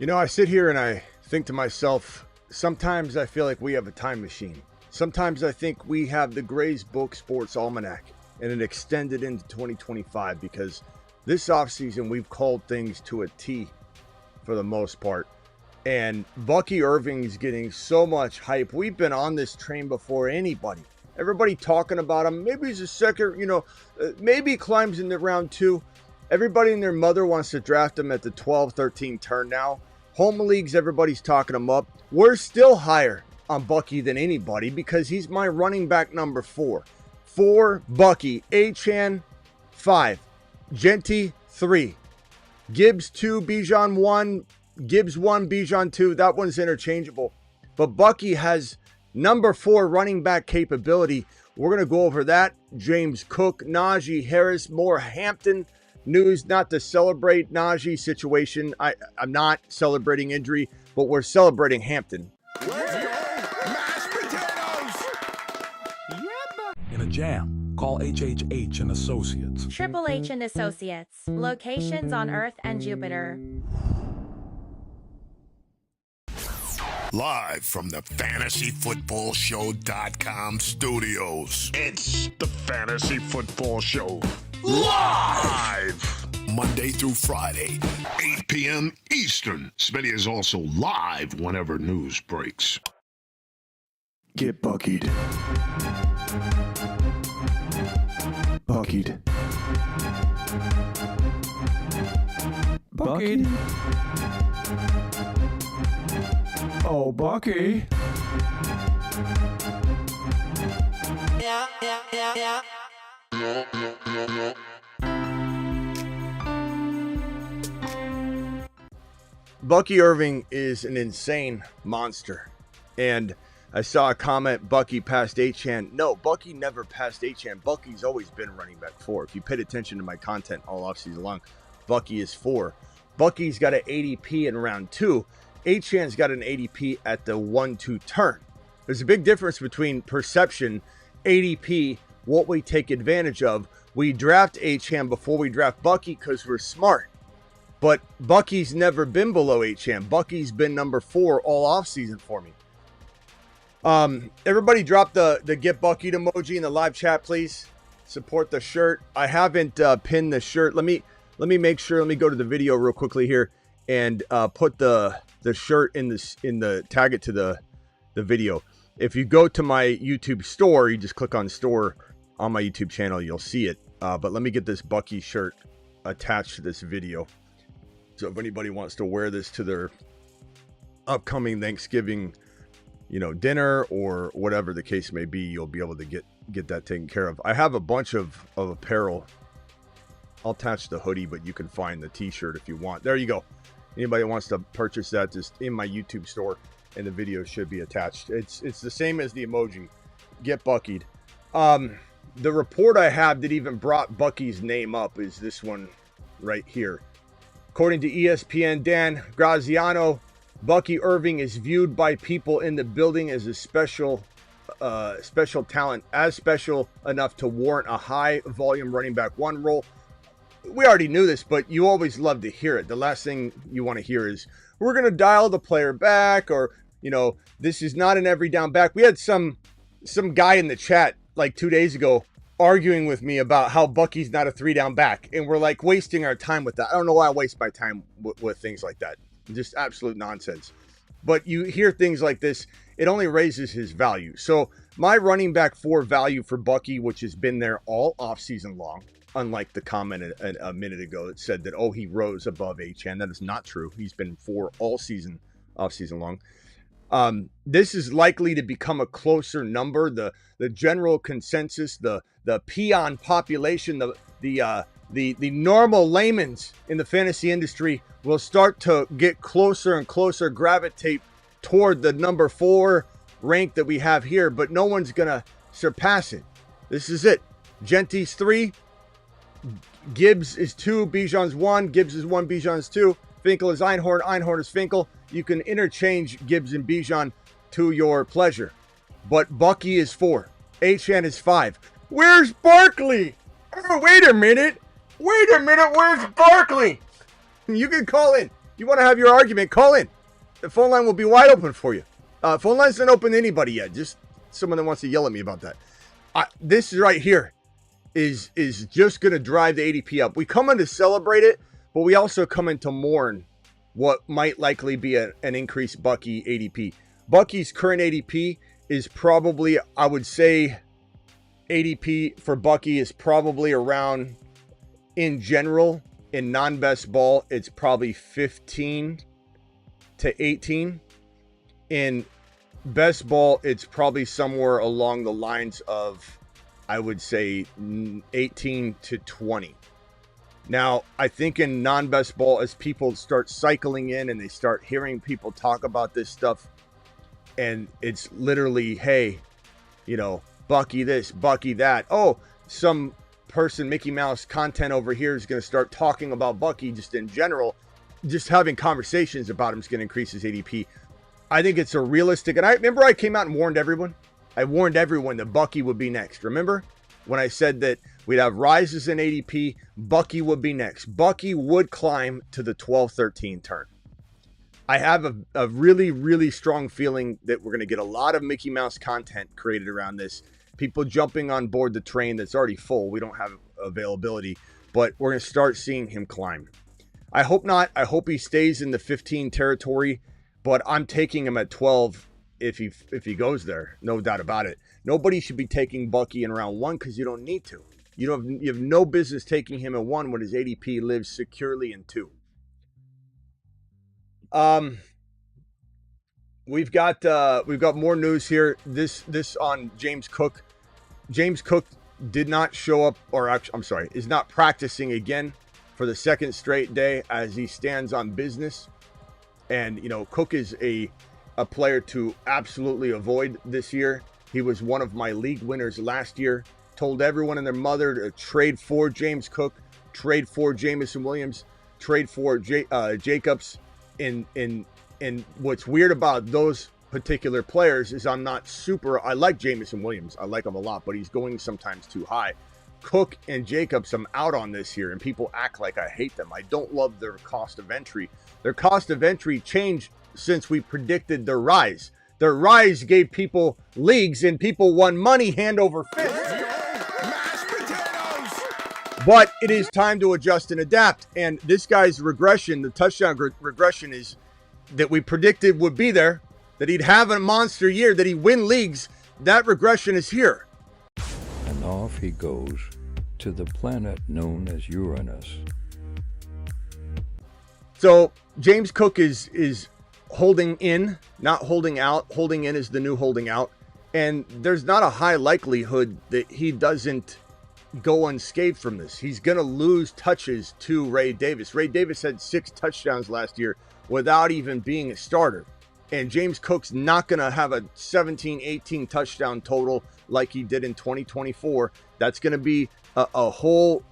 You know, I sit here and I think to myself, sometimes I feel like we have a time machine. Sometimes I think we have the Gray's Book Sports Almanac and it extended into 2025 because this offseason we've called things to a T for the most part. And Bucky Irving is getting so much hype. We've been on this train before anybody. Everybody talking about him. Maybe he's a second, maybe he climbs into round 2. Everybody and their mother wants to draft him at the 12-13 turn now. Home leagues, everybody's talking him up. We're still higher on Bucky than anybody because he's my running back number 4. 4, Bucky. Achane, 5. Genty, 3. Gibbs, 2. Bijan, 1. Gibbs, 1. Bijan, 2. That one's interchangeable. But Bucky has number 4 running back capability. We're going to go over that. James Cook, Najee Harris, more Hampton news. Not to celebrate Najee situation. I'm not celebrating injury, but we're celebrating Hampton. Let's go! Mashed potatoes! Yep. In a jam, call HHH and Associates. Triple H and Associates. Locations on Earth and Jupiter. Live from the FantasyFootballShow.com studios. It's the Fantasy Football Show. Live! Monday through Friday, 8 p.m. Eastern. Smitty is also live whenever news breaks. Get buckied. Buckied. Buckied. Oh, Bucky. Yeah. Bucky Irving is an insane monster. And I saw a comment, Bucky passed Achane. No, Bucky never passed Achane. Bucky's always been running back 4. If you paid attention to my content all offseason long, Bucky is 4. Bucky's got an ADP in round 2. Achane's got an ADP at the 1-2 turn. There's a big difference between perception, ADP, what we take advantage of. We draft Achane before we draft Bucky because we're smart. But Bucky's never been below Achane. Bucky's been number 4 all offseason for me. Everybody drop the Get Buckied emoji in the live chat, please. Support the shirt. I haven't pinned the shirt. Let me make sure. Let me go to the video real quickly here and put the shirt in the tag it to the video. If you go to my YouTube store, you just click on store on my YouTube channel, you'll see it. But let me get this Bucky shirt attached to this video. So if anybody wants to wear this to their upcoming Thanksgiving, dinner or whatever the case may be, you'll be able to get that taken care of. I have a bunch of apparel. I'll attach the hoodie, but you can find the t-shirt if you want. There you go. Anybody wants to purchase that, just in my YouTube store, and the video should be attached. It's the same as the emoji. Get Buckied. The report I have that even brought Bucky's name up is this one right here. According to ESPN, Dan Graziano, Bucky Irving is viewed by people in the building as a special talent, as special enough to warrant a high-volume running back 1 role. We already knew this, but you always love to hear it. The last thing you want to hear is, we're going to dial the player back, or, this is not an every down back. We had some guy in the chat like 2 days ago arguing with me about how Bucky's not a 3-down back, and we're like wasting our time with that. I don't know why I waste my time with things like that. Just absolute nonsense. But you hear things like this, it only raises his value. So my running back 4 value for Bucky, which has been there all offseason long, unlike the comment a minute ago that said that, he rose above Achane. That is not true. He's been 4 all season, offseason long. This is likely to become a closer number. The general consensus, the peon population, the normal layman's in the fantasy industry will start to get closer and closer, gravitate toward the number 4 rank that we have here, but no one's going to surpass it. This is it. Genty's 3. Gibbs is 2. Bijan's 1. Gibbs is 1. Bijan's 2. Finkel is Einhorn. Einhorn is Finkel. You can interchange Gibbs and Bijan to your pleasure. But Bucky is 4. Achane is 5. Where's Barkley? Oh, wait a minute. Where's Barkley? You can call in. You want to have your argument, call in. The phone line will be wide open for you. Phone line's not open to anybody yet. Just someone that wants to yell at me about that. This right here is just going to drive the ADP up. We come in to celebrate it, but we also come in to mourn what might likely be an increased Bucky ADP. Bucky's current ADP is probably, I would say, ADP for Bucky is probably around, in general, in non-best ball, it's probably 15 to 18. In best ball, it's probably somewhere along the lines of, I would say, 18 to 20. Now, I think in non-best ball, as people start cycling in and they start hearing people talk about this stuff, and it's literally, hey, you know, Bucky this, Bucky that. Oh, some person, Mickey Mouse content over here is going to start talking about Bucky just in general. Just having conversations about him is going to increase his ADP. I think it's a realistic, and I remember I came out and warned everyone. I warned everyone that Bucky would be next. Remember when I said that we'd have rises in ADP, Bucky would be next. Bucky would climb to the 12-13 turn. I have a really, really strong feeling that we're going to get a lot of Mickey Mouse content created around this. People jumping on board the train that's already full. We don't have availability, but we're going to start seeing him climb. I hope not. I hope he stays in the 15 territory, but I'm taking him at 12 if he goes there. No doubt about it. Nobody should be taking Bucky in round 1 because you don't need to. You have no business taking him at 1 when his ADP lives securely in 2. We've got more news here. This on James Cook. James Cook did not show up, or actually, I'm sorry, is not practicing again for the second straight day as he stands on business. And you know, Cook is a player to absolutely avoid this year. He was one of my league winners last year. Told everyone and their mother to trade for James Cook, trade for Jameson Williams, trade for Jacobs. And what's weird about those particular players is I like Jameson Williams. I like him a lot, but he's going sometimes too high. Cook and Jacobs, I'm out on this here, and people act like I hate them. I don't love their cost of entry. Their cost of entry changed since we predicted their rise. Their rise gave people leagues, and people won money hand over fist. But it is time to adjust and adapt. And this guy's regression, the touchdown regression, is that we predicted would be there, that he'd have a monster year, that he'd win leagues. That regression is here. And off he goes to the planet known as Uranus. So James Cook is holding in, not holding out. Holding in is the new holding out. And there's not a high likelihood that he doesn't go unscathed from this. He's going to lose touches to Ray Davis. Ray Davis had 6 touchdowns last year without even being a starter. And James Cook's not going to have a 17, 18 touchdown total like he did in 2024. That's going to be a whole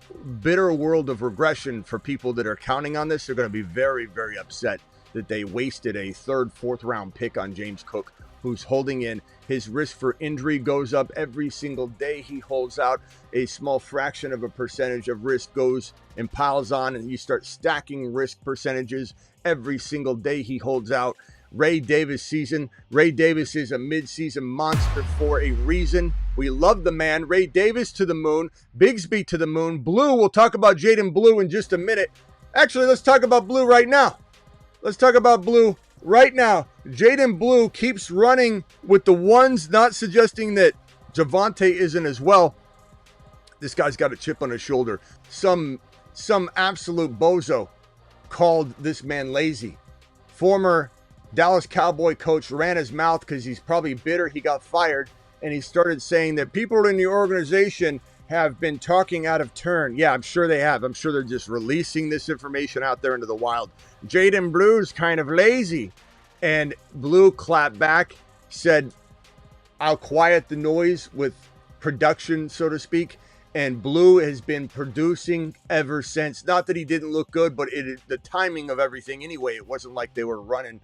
bitter world of regression for people that are counting on this. They're going to be very, very upset that they wasted a 3rd, 4th round pick on James Cook, who's holding in. His risk for injury goes up every single day he holds out. A small fraction of a percentage of risk goes and piles on, and you start stacking risk percentages every single day he holds out. Ray Davis season. Ray Davis is a midseason monster for a reason. We love the man. Ray Davis to the moon. Bigsby to the moon. Blue, we'll talk about Jaden Blue in just a minute. Actually, let's talk about Blue right now. Let's talk about Blue right now. Jaden Blue keeps running with the ones, not suggesting that Javonte isn't as well. This guy's got a chip on his shoulder. Some absolute bozo called this man lazy. Former Dallas Cowboy coach ran his mouth because he's probably bitter he got fired, and he started saying that people in the organization have been talking out of turn. Yeah, I'm sure they have. I'm sure they're just releasing this information out there into the wild. Jaden Blue's kind of lazy. And Blue clapped back, said, I'll quiet the noise with production, so to speak. And Blue has been producing ever since. Not that he didn't look good, but the timing of everything anyway. It wasn't like they were running,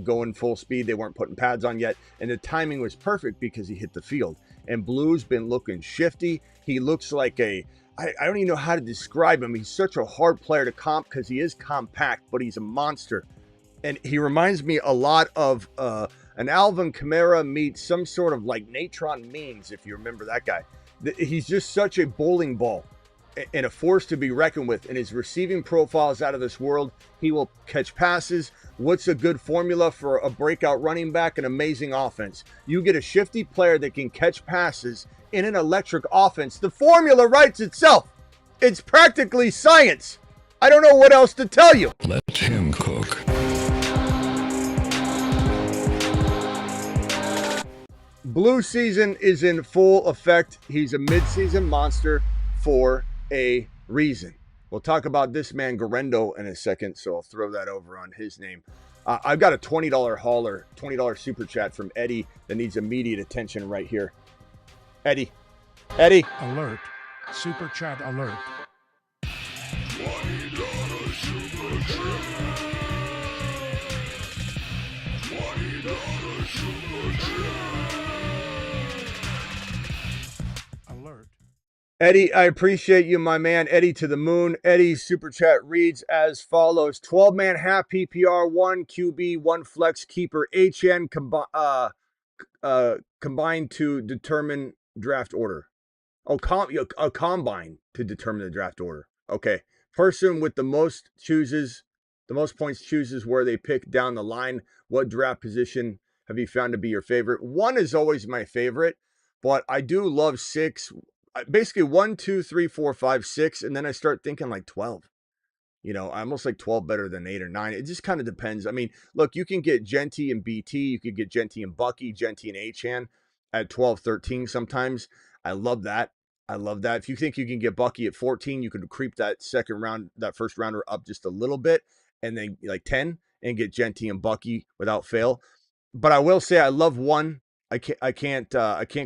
going full speed. They weren't putting pads on yet. And the timing was perfect because he hit the field. And Blue's been looking shifty. He looks like I don't even know how to describe him. He's such a hard player to comp because he is compact, but he's a monster. And he reminds me a lot of an Alvin Kamara meets some sort of like Natron Means, if you remember that guy. He's just such a bowling ball and a force to be reckoned with. And his receiving profile is out of this world. He will catch passes. What's a good formula for a breakout running back? An amazing offense. You get a shifty player that can catch passes in an electric offense. The formula writes itself. It's practically science. I don't know what else to tell you. Let him cook. Blue season is in full effect. He's a midseason monster for a reason. We'll talk about this man Guerendo in a second, so I'll throw that over on his name. I've got a $20 hauler, $20 super chat from Eddie that needs immediate attention right here. Eddie. Alert. Super chat alert. $20 super chat. $20 super chat. Alert. Eddie, I appreciate you, my man. Eddie to the moon. Eddie's super chat reads as follows. 12-man half PPR, 1 QB, 1 flex keeper. HN combined to determine draft order. Oh, a combine to determine the draft order. Okay. Person with the most points chooses where they pick down the line. What draft position have you found to be your favorite? 1 is always my favorite, but I do love 6. Basically 1, 2, 3, 4, 5, 6, and then I start thinking like 12. You know, I almost like 12 better than 8 or 9. It just kind of depends. I mean, look, you can get Genty and BT. You could get Genty and Bucky, Genty and Achane at 12, 13 sometimes. I love that. If you think you can get Bucky at 14, you could creep that first rounder up just a little bit, and then like 10 and get Genty and Bucky without fail. But I will say I love 1. I can't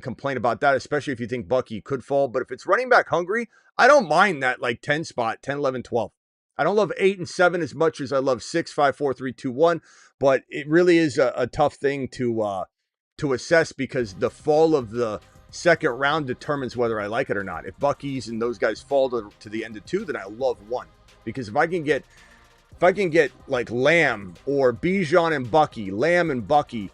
complain about that, especially if you think Bucky could fall. But if it's running back hungry, I don't mind that like 10 spot, 10, 11, 12. I don't love 8 and 7 as much as I love 6, 5, 4, 3, 2, 1. But it really is a tough thing to assess because the fall of the second round determines whether I like it or not. If Bucky's and those guys fall to the end of 2, then I love 1. Because if I can get like Lamb or Bijan and Bucky, Lamb and Bucky,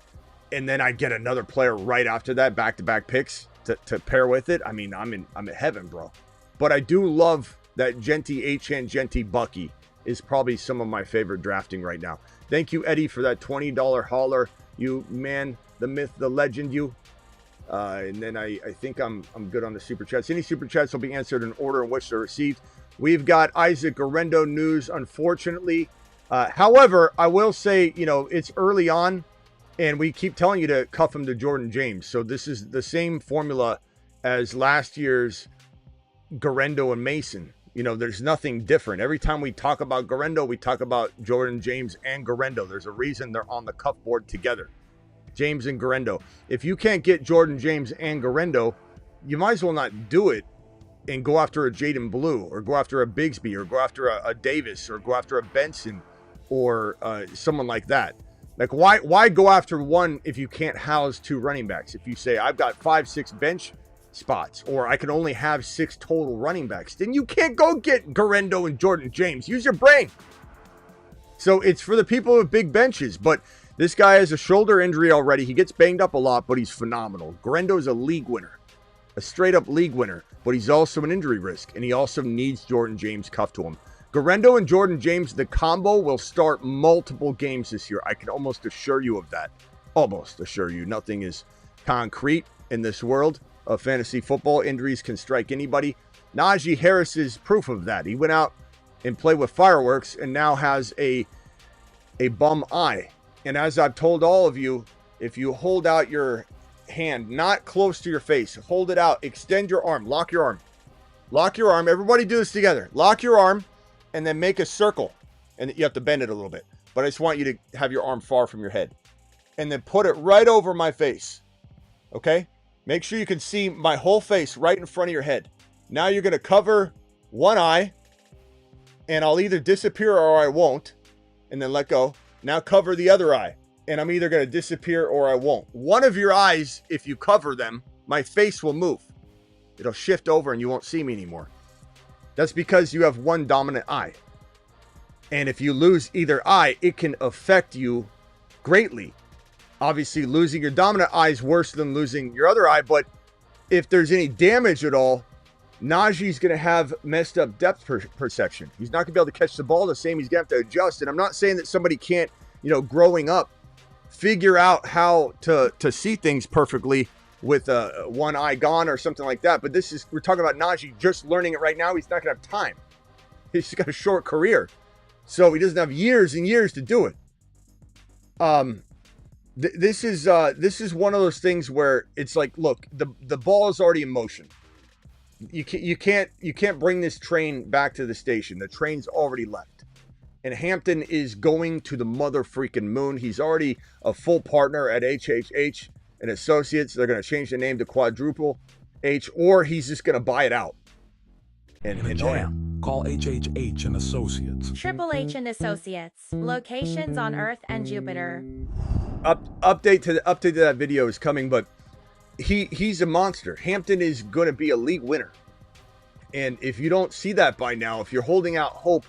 and then I get another player right after that, back-to-back picks to pair with it, I mean, I'm in heaven, bro. But I do love that Genty, Achane, Genty, Bucky is probably some of my favorite drafting right now. Thank you, Eddie, for that $20 hauler. You, man, the myth, the legend, you. And then I think I'm good on the super chats. Any super chats will be answered in order in which they're received. We've got Isaac Guerendo news, unfortunately. However, I will say, it's early on, and we keep telling you to cuff him to Jordan James. So this is the same formula as last year's Guerendo and Mason. There's nothing different. Every time we talk about Guerendo, we talk about Jordan James and Guerendo. There's a reason they're on the cuff board together. James and Guerendo. If you can't get Jordan James and Guerendo, you might as well not do it and go after a Jaden Blue or go after a Bigsby or go after a Davis or go after a Benson or someone like that. Like, why go after 1 if you can't house 2 running backs? If you say, I've got 5, 6 bench spots, or I can only have 6 total running backs, then you can't go get Guerendo and Jordan James. Use your brain. So it's for the people with big benches, but this guy has a shoulder injury already. He gets banged up a lot, but he's phenomenal. Guerendo is a league winner, a straight-up league winner, but he's also an injury risk, and he also needs Jordan James cuffed to him. Guerendo and Jordan James, the combo will start multiple games this year. I can almost assure you of that. Almost assure you. Nothing is concrete in this world of fantasy football. Injuries can strike anybody. Najee Harris is proof of that. He went out and played with fireworks and now has a bum eye. And as I've told all of you, if you hold out your hand, not close to your face, hold it out, extend your arm, lock your arm. Lock your arm. Everybody do this together. Lock your arm and then make a circle. And you have to bend it a little bit. But I just want you to have your arm far from your head. And then put it right over my face. Okay? Make sure you can see my whole face right in front of your head. Now you're going to cover one eye. And I'll either disappear or I won't. And then let go. Now cover the other eye. And I'm either going to disappear or I won't. One of your eyes, if you cover them, my face will move. It'll shift over and you won't see me anymore. That's because you have one dominant eye. And if you lose either eye, it can affect you greatly. Obviously, losing your dominant eye is worse than losing your other eye, but if there's any damage at all, Najee's going to have messed up depth perception. He's not going to be able to catch the ball the same. He's going to have to adjust. And I'm not saying that somebody can't, growing up, figure out how to see things perfectly with one eye gone or something like that. But we're talking about Najee just learning it right now. He's not going to have time. He's got a short career. So he doesn't have years and years to do it. This is one of those things where it's like, look, the ball is already in motion. You can't bring this train back to the station. The train's already left. And Hampton is going to the mother freaking moon. He's already a full partner at HHH and Associates. They're going to change the name to Quadruple H, or he's just going to buy it out. In a jam, call HHH and Associates. Triple H and Associates. Locations on Earth and Jupiter. Update to that video is coming, but he's a monster. Hampton is going to be a league winner. And if you don't see that by now, if you're holding out hope,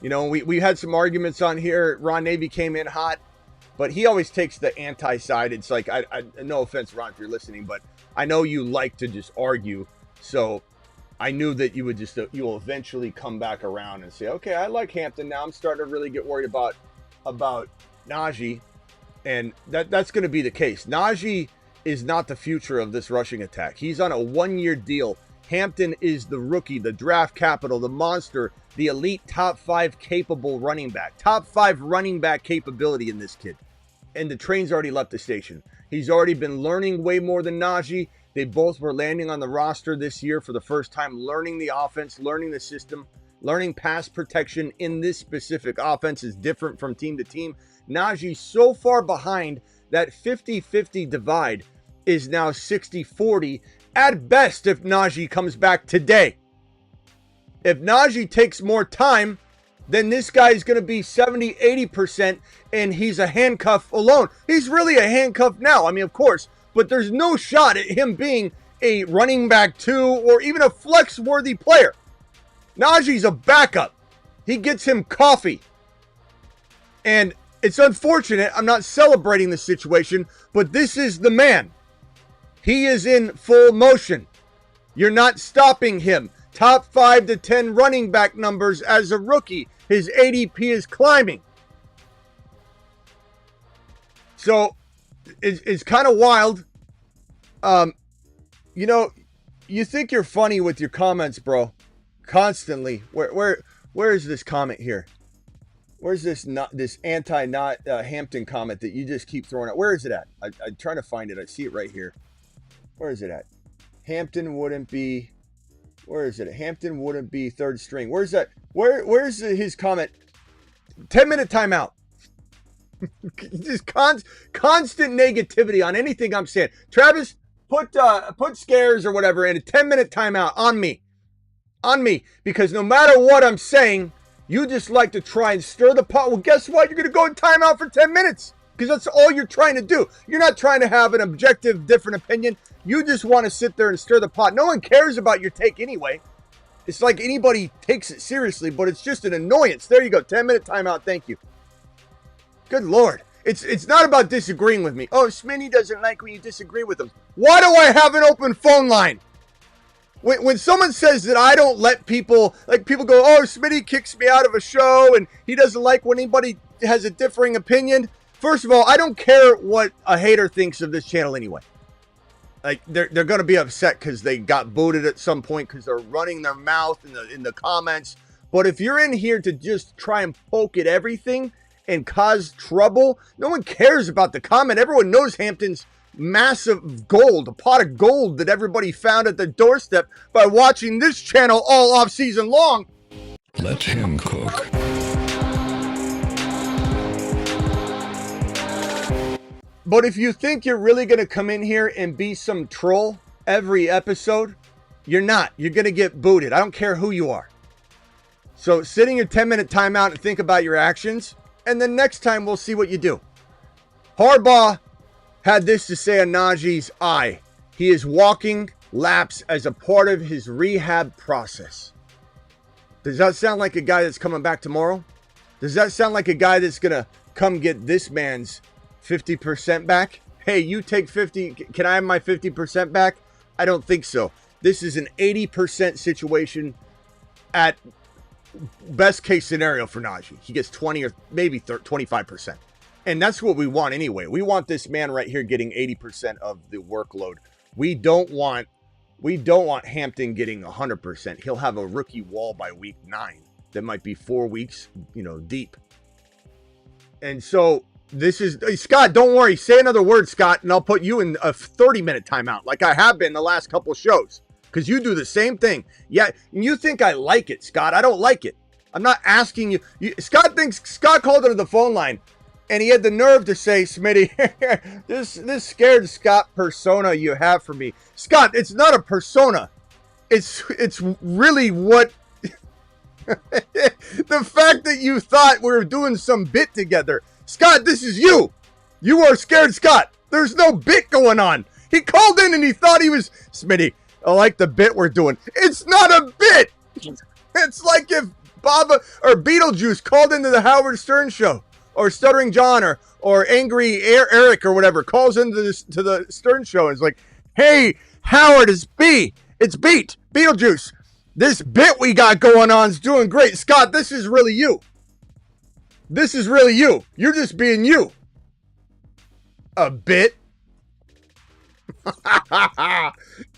we had some arguments on here. Ron Navy came in hot, but he always takes the anti-side. It's like, I no offense, Ron, if you're listening, but I know you like to just argue. So I knew that you will eventually come back around and say, okay, I like Hampton now. I'm starting to really get worried about Najee. And that's going to be the case. Najee is not the future of this rushing attack. He's on a 1-year deal. Hampton is the rookie, the draft capital, the monster, the elite top 5 capable running back. Top 5 running back capability in this kid. And the train's already left the station. He's already been learning way more than Najee. They both were landing on the roster this year for the first time, learning the offense, learning the system, learning pass protection in this specific offense is different from team to team. Najee's so far behind that 50-50 divide is now 60-40 at best if Najee comes back today. If Najee takes more time, then this guy's going to be 70-80% and he's a handcuff alone. He's really a handcuff now. I mean, of course, but there's no shot at him being a running back 2 or even a flex-worthy player. Najee's a backup. He gets him coffee. And it's unfortunate. I'm not celebrating the situation, but this is the man. He is in full motion. You're not stopping him. Top 5 to 10 running back numbers as a rookie. His ADP is climbing. So it's kind of wild. You think you're funny with your comments, bro. Constantly. Where is this comment here? Where's this Hampton comment that you just keep throwing out? Where is it at? I'm trying to find it. I see it right here. Where is it at? Hampton wouldn't be. Where is it? Hampton wouldn't be third string. Where's that? Where's his comment? 10-minute timeout. Just constant negativity on anything I'm saying. Travis, put scares or whatever in a 10-minute timeout on me. On me. Because no matter what I'm saying, you just like to try and stir the pot. Well, guess what? You're going to go in timeout for 10 minutes. Because that's all you're trying to do. You're not trying to have an objective, different opinion. You just want to sit there and stir the pot. No one cares about your take anyway. It's like anybody takes it seriously, but it's just an annoyance. There you go. 10-minute timeout. Thank you. Good Lord. It's not about disagreeing with me. Oh, Smitty doesn't like when you disagree with him. Why do I have an open phone line? When someone says that I don't let people, like people go, oh, Smitty kicks me out of a show and he doesn't like when anybody has a differing opinion. First of all, I don't care what a hater thinks of this channel anyway. Like they're going to be upset because they got booted at some point because they're running their mouth in the comments. But if you're in here to just try and poke at everything and cause trouble, no one cares about the comment. Everyone knows Hampton's massive gold, a pot of gold that everybody found at the doorstep by watching this channel all off season long. Let him cook. But if you think you're really going to come in here and be some troll every episode, you're not. You're going to get booted. I don't care who you are. So sit in your 10-minute timeout and think about your actions. And then next time we'll see what you do. Harbaugh had this to say on Najee's eye. He is walking laps as a part of his rehab process. Does that sound like a guy that's coming back tomorrow? Does that sound like a guy that's going to come get this man's 50% back? Hey, you take 50. Can I have my 50% back? I don't think so. This is an 80% situation at best case scenario for Najee. He gets 20 or maybe 25%. And that's what we want anyway. We want this man right here getting 80% of the workload. We don't want Hampton getting 100%. He'll have a rookie wall by week 9. That might be 4 weeks, deep. And so this is Scott, don't worry. Say another word, Scott, and I'll put you in a 30-minute timeout like I have been the last couple of shows. Because you do the same thing. Yeah, and you think I like it, Scott. I don't like it. I'm not asking you. Scott called into the phone line, and he had the nerve to say, Smitty, this scared Scott persona you have for me. Scott, it's not a persona. It's really what... the fact that you thought we were doing some bit together. Scott, this is you. You are scared, Scott. There's no bit going on. He called in and he thought he was... Smitty, I like the bit we're doing. It's not a bit. It's like if Baba or Beetlejuice called into the Howard Stern show, or Stuttering John, or Angry Eric or whatever calls into to the Stern show and is like, hey, Howard, it's Beetlejuice. This bit we got going on is doing great. Scott, this is really you. This is really you. You're just being you. A bit.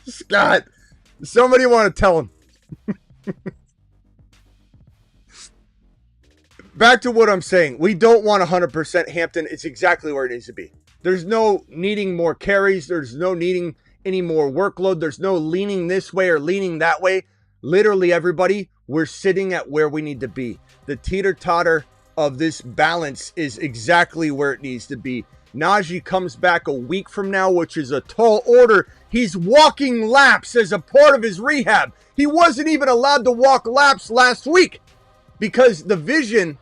Scott, somebody want to tell him. Back to what I'm saying. We don't want 100% Hampton. It's exactly where it needs to be. There's no needing more carries. There's no needing any more workload. There's no leaning this way or leaning that way. Literally, everybody, we're sitting at where we need to be. The teeter-totter of this balance is exactly where it needs to be. Najee comes back a week from now, which is a tall order. He's walking laps as a part of his rehab. He wasn't even allowed to walk laps last week because the vision,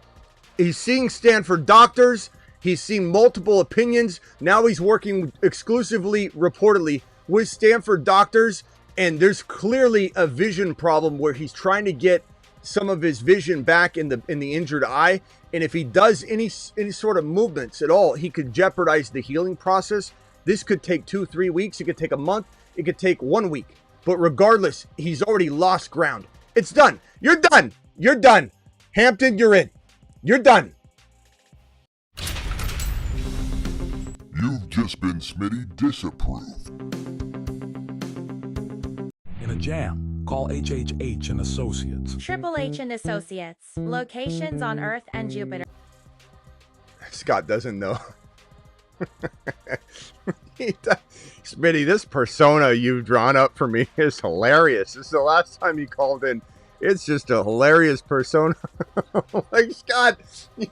he's seeing Stanford doctors. He's seeing multiple opinions. Now he's working exclusively, reportedly, with Stanford doctors. And there's clearly a vision problem where he's trying to get some of his vision back in the injured eye. And if he does any sort of movements at all, he could jeopardize the healing process. This could take 2-3 weeks. It could take a month. It could take 1 week. But regardless, he's already lost ground. It's done. You're done. You're done. Hampton, you're in. You're done. You've just been Smitty disapproved. In a jam, call HHH and Associates. Triple H and Associates. Locations on Earth and Jupiter. Scott doesn't know. Smitty, this persona you've drawn up for me is hilarious. This is the last time you called in. It's just a hilarious persona. Like, Scott,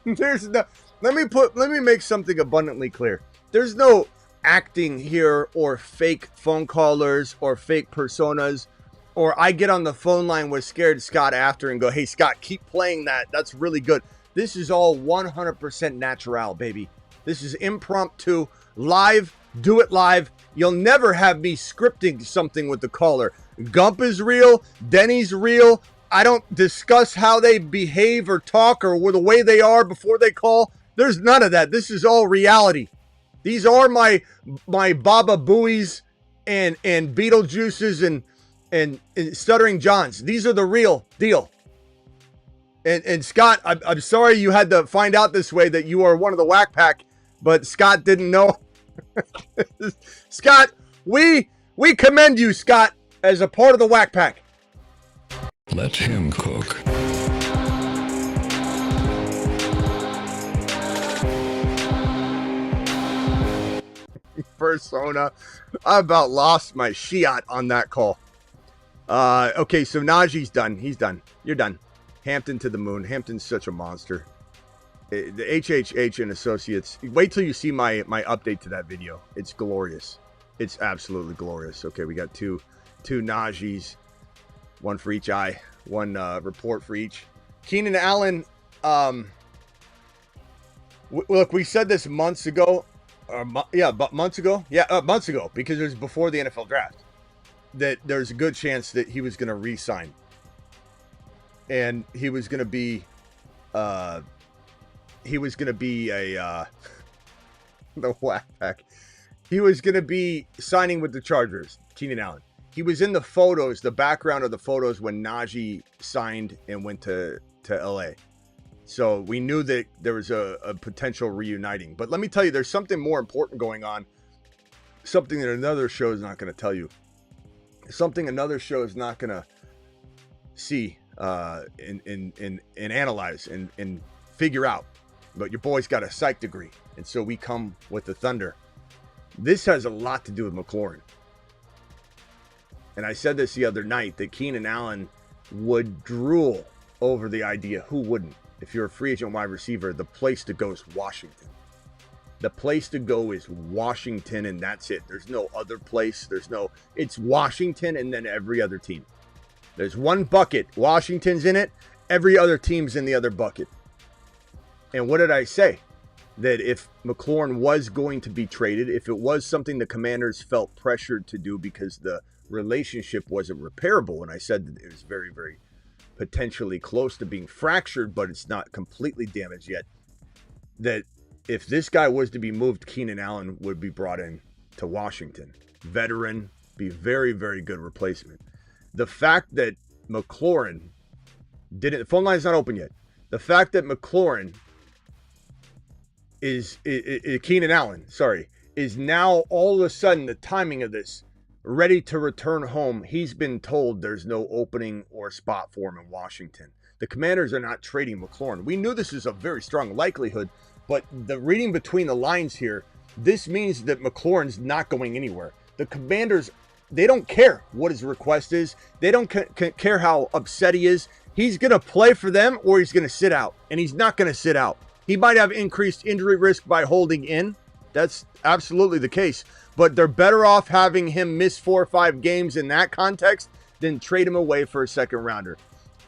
there's no... Let me make something abundantly clear. There's no acting here or fake phone callers or fake personas, or I get on the phone line with Scared Scott after and go, hey, Scott, keep playing that. That's really good. This is all 100% natural, baby. This is impromptu, live, do it live. You'll never have me scripting something with the caller. Gump is real. Denny's real. I don't discuss how they behave or talk or the way they are before they call. There's none of that. This is all reality. These are my Baba Booies and Beetlejuices and Stuttering Johns. These are the real deal. And Scott, I'm sorry you had to find out this way that you are one of the whack pack, but Scott didn't know. Scott, we commend you, Scott, as a part of the whack pack. Let him cook. Persona. I about lost my shiat on that call. Okay, so Najee's done. He's done. You're done. Hampton to the moon. Hampton's such a monster. The HHH and Associates. Wait till you see my update to that video. It's glorious. It's absolutely glorious. Okay, we got two Najees. One for each eye. One report for each. Keenan Allen. Look, we said this months ago. Months ago, because it was before the NFL draft, that there's a good chance that he was going to re-sign. and he was going to be a the whack pack. He was going to be signing with the Chargers, Keenan Allen. He was in the photos, the background of the photos when Najee signed and went to LA. So we knew that there was a potential reuniting. But let me tell you, there's something more important going on. Something that another show is not going to tell you. Something another show is not going to see and analyze and figure out. But your boy's got a psych degree. And so we come with the thunder. This has a lot to do with McLaurin. And I said this the other night, that Keenan Allen would drool over the idea. Who wouldn't? If you're a free agent wide receiver, the place to go is Washington. The place to go is Washington, and that's it. There's no other place. It's Washington and then every other team. There's one bucket. Washington's in it. Every other team's in the other bucket. And what did I say? That if McLaurin was going to be traded, if it was something the Commanders felt pressured to do because the relationship wasn't repairable, and I said that it was very, very potentially close to being fractured, but it's not completely damaged yet, that if this guy was to be moved, Keenan Allen would be brought in to Washington. Veteran, be very, very good replacement. The fact that McLaurin didn't, the phone line's not open yet. The fact that McLaurin is Keenan Allen, is now all of a sudden, the timing of this, ready to return home. He's been told there's no opening or spot for him in Washington. The Commanders are not trading McLaurin. We knew this is a very strong likelihood, but the reading between the lines here, this means that McLaurin's not going anywhere. The Commanders, they don't care what his request is. They don't care how upset he is. He's going to play for them or he's going to sit out, and he's not going to sit out. He might have increased injury risk by holding in. That's absolutely the case. But they're better off having him miss 4 or 5 games in that context than trade him away for a second rounder.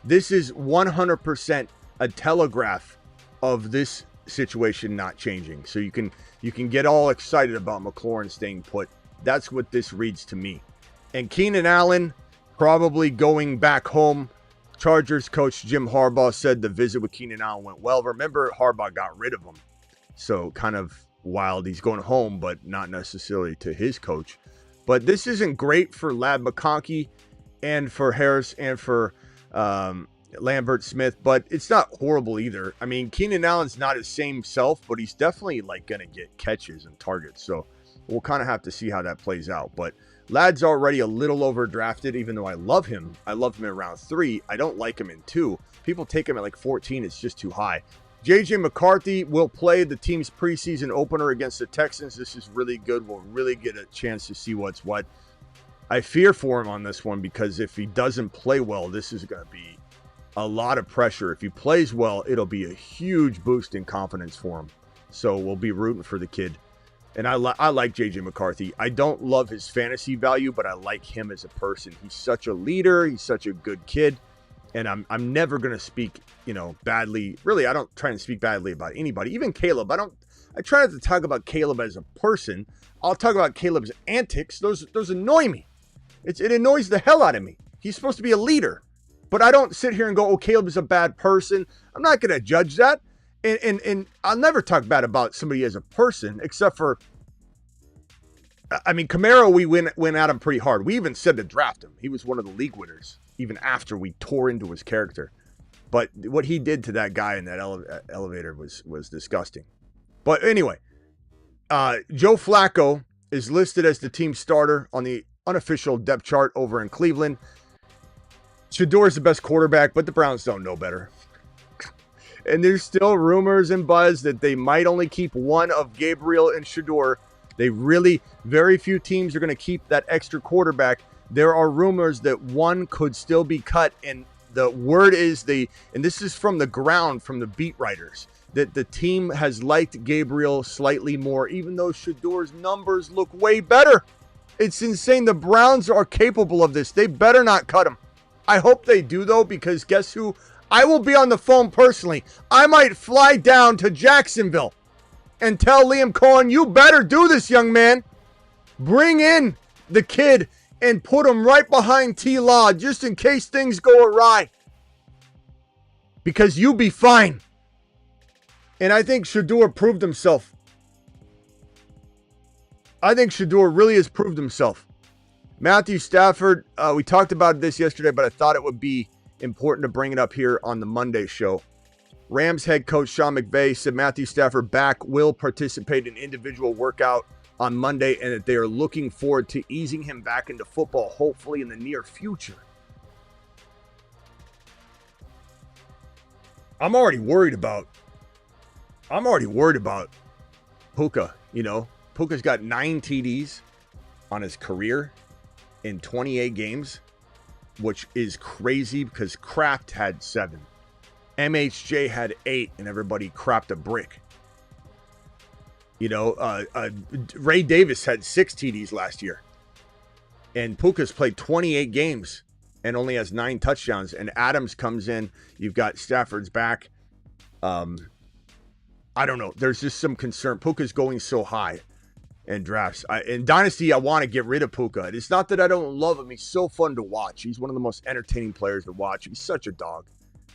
This is 100% a telegraph of this situation not changing. So you can get all excited about McLaurin staying put. That's what this reads to me. And Keenan Allen probably going back home. Chargers coach Jim Harbaugh said the visit with Keenan Allen went well. Remember, Harbaugh got rid of him. So kind of wild. He's going home, but not necessarily to his coach. But this isn't great for Lad McConkey and for Harris and for Lambert Smith, but it's not horrible either. I mean, Keenan Allen's not his same self, but he's definitely like going to get catches and targets. So we'll kind of have to see how that plays out. But Lad's already a little overdrafted, even though I love him. I love him in round 3. I don't like him in 2. People take him at like 14. It's just too high. J.J. McCarthy will play the team's preseason opener against the Texans. This is really good. We'll really get a chance to see what's what. I fear for him on this one because if he doesn't play well, this is going to be a lot of pressure. If he plays well, it'll be a huge boost in confidence for him. So we'll be rooting for the kid. And I like J.J. McCarthy. I don't love his fantasy value, but I like him as a person. He's such a leader. He's such a good kid. And I'm never going to speak, badly. Really, I don't try and speak badly about anybody. Even Caleb. I try not to talk about Caleb as a person. I'll talk about Caleb's antics. Those annoy me. It annoys the hell out of me. He's supposed to be a leader. But I don't sit here and go, oh, Caleb is a bad person. I'm not going to judge that. And I'll never talk bad about somebody as a person, except for, Camaro, we went at him pretty hard. We even said to draft him. He was one of the league winners, even after we tore into his character. But what he did to that guy in that elevator was disgusting. But anyway, Joe Flacco is listed as the team starter on the unofficial depth chart over in Cleveland. Shador is the best quarterback, but the Browns don't know better. And there's still rumors and buzz that they might only keep one of Gabriel and Shador. Very few teams are going to keep that extra quarterback. There are rumors that one could still be cut. And the word is and this is from the ground, from the beat writers, that the team has liked Gabriel slightly more, even though Shador's numbers look way better. It's insane. The Browns are capable of this. They better not cut him. I hope they do, though, because guess who? I will be on the phone personally. I might fly down to Jacksonville and tell Liam Cohen, you better do this, young man. Bring in the kid and put him right behind T-Law just in case things go awry. because you be fine. And I think Shedeur proved himself. I think Shedeur really has proved himself. Matthew Stafford, we talked about this yesterday, but I thought it would be important to bring it up here on the Monday show. Rams head coach Sean McVay said Matthew Stafford back will participate in individual workout on Monday and that they are looking forward to easing him back into football, hopefully in the near future. I'm already worried about Puka. You know, Puka's got 9 TDs on his career in 28 games, which is crazy because Kraft had 7. MHJ had 8, and everybody crapped a brick. You know, Ray Davis had 6 TDs last year. And Puka's played 28 games and only has 9 touchdowns. And Adams comes in. You've got Stafford's back. I don't know. There's just some concern. Puka's going so high in drafts. In Dynasty, I want to get rid of Puka. It's not that I don't love him. He's so fun to watch. He's one of the most entertaining players to watch. He's such a dog.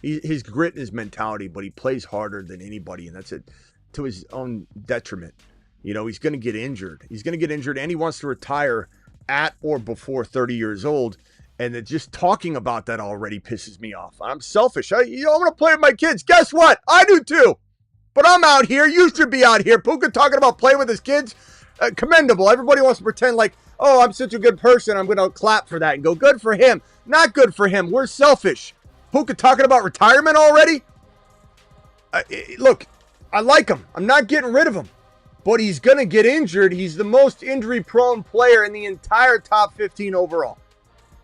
His grit and his mentality, but he plays harder than anybody, and that's it to his own detriment. You know, he's going to get injured. He's going to get injured, and he wants to retire at or before 30 years old. And just talking about that already pisses me off. I'm selfish. I want to play with my kids. Guess what? I do too. But I'm out here. You should be out here. Puka talking about playing with his kids. Commendable. Everybody wants to pretend like, oh, I'm such a good person. I'm going to clap for that and go, good for him. Not good for him. We're selfish. Puka talking about retirement already? Look, I like him. I'm not getting rid of him. But he's going to get injured. He's the most injury-prone player in the entire top 15 overall.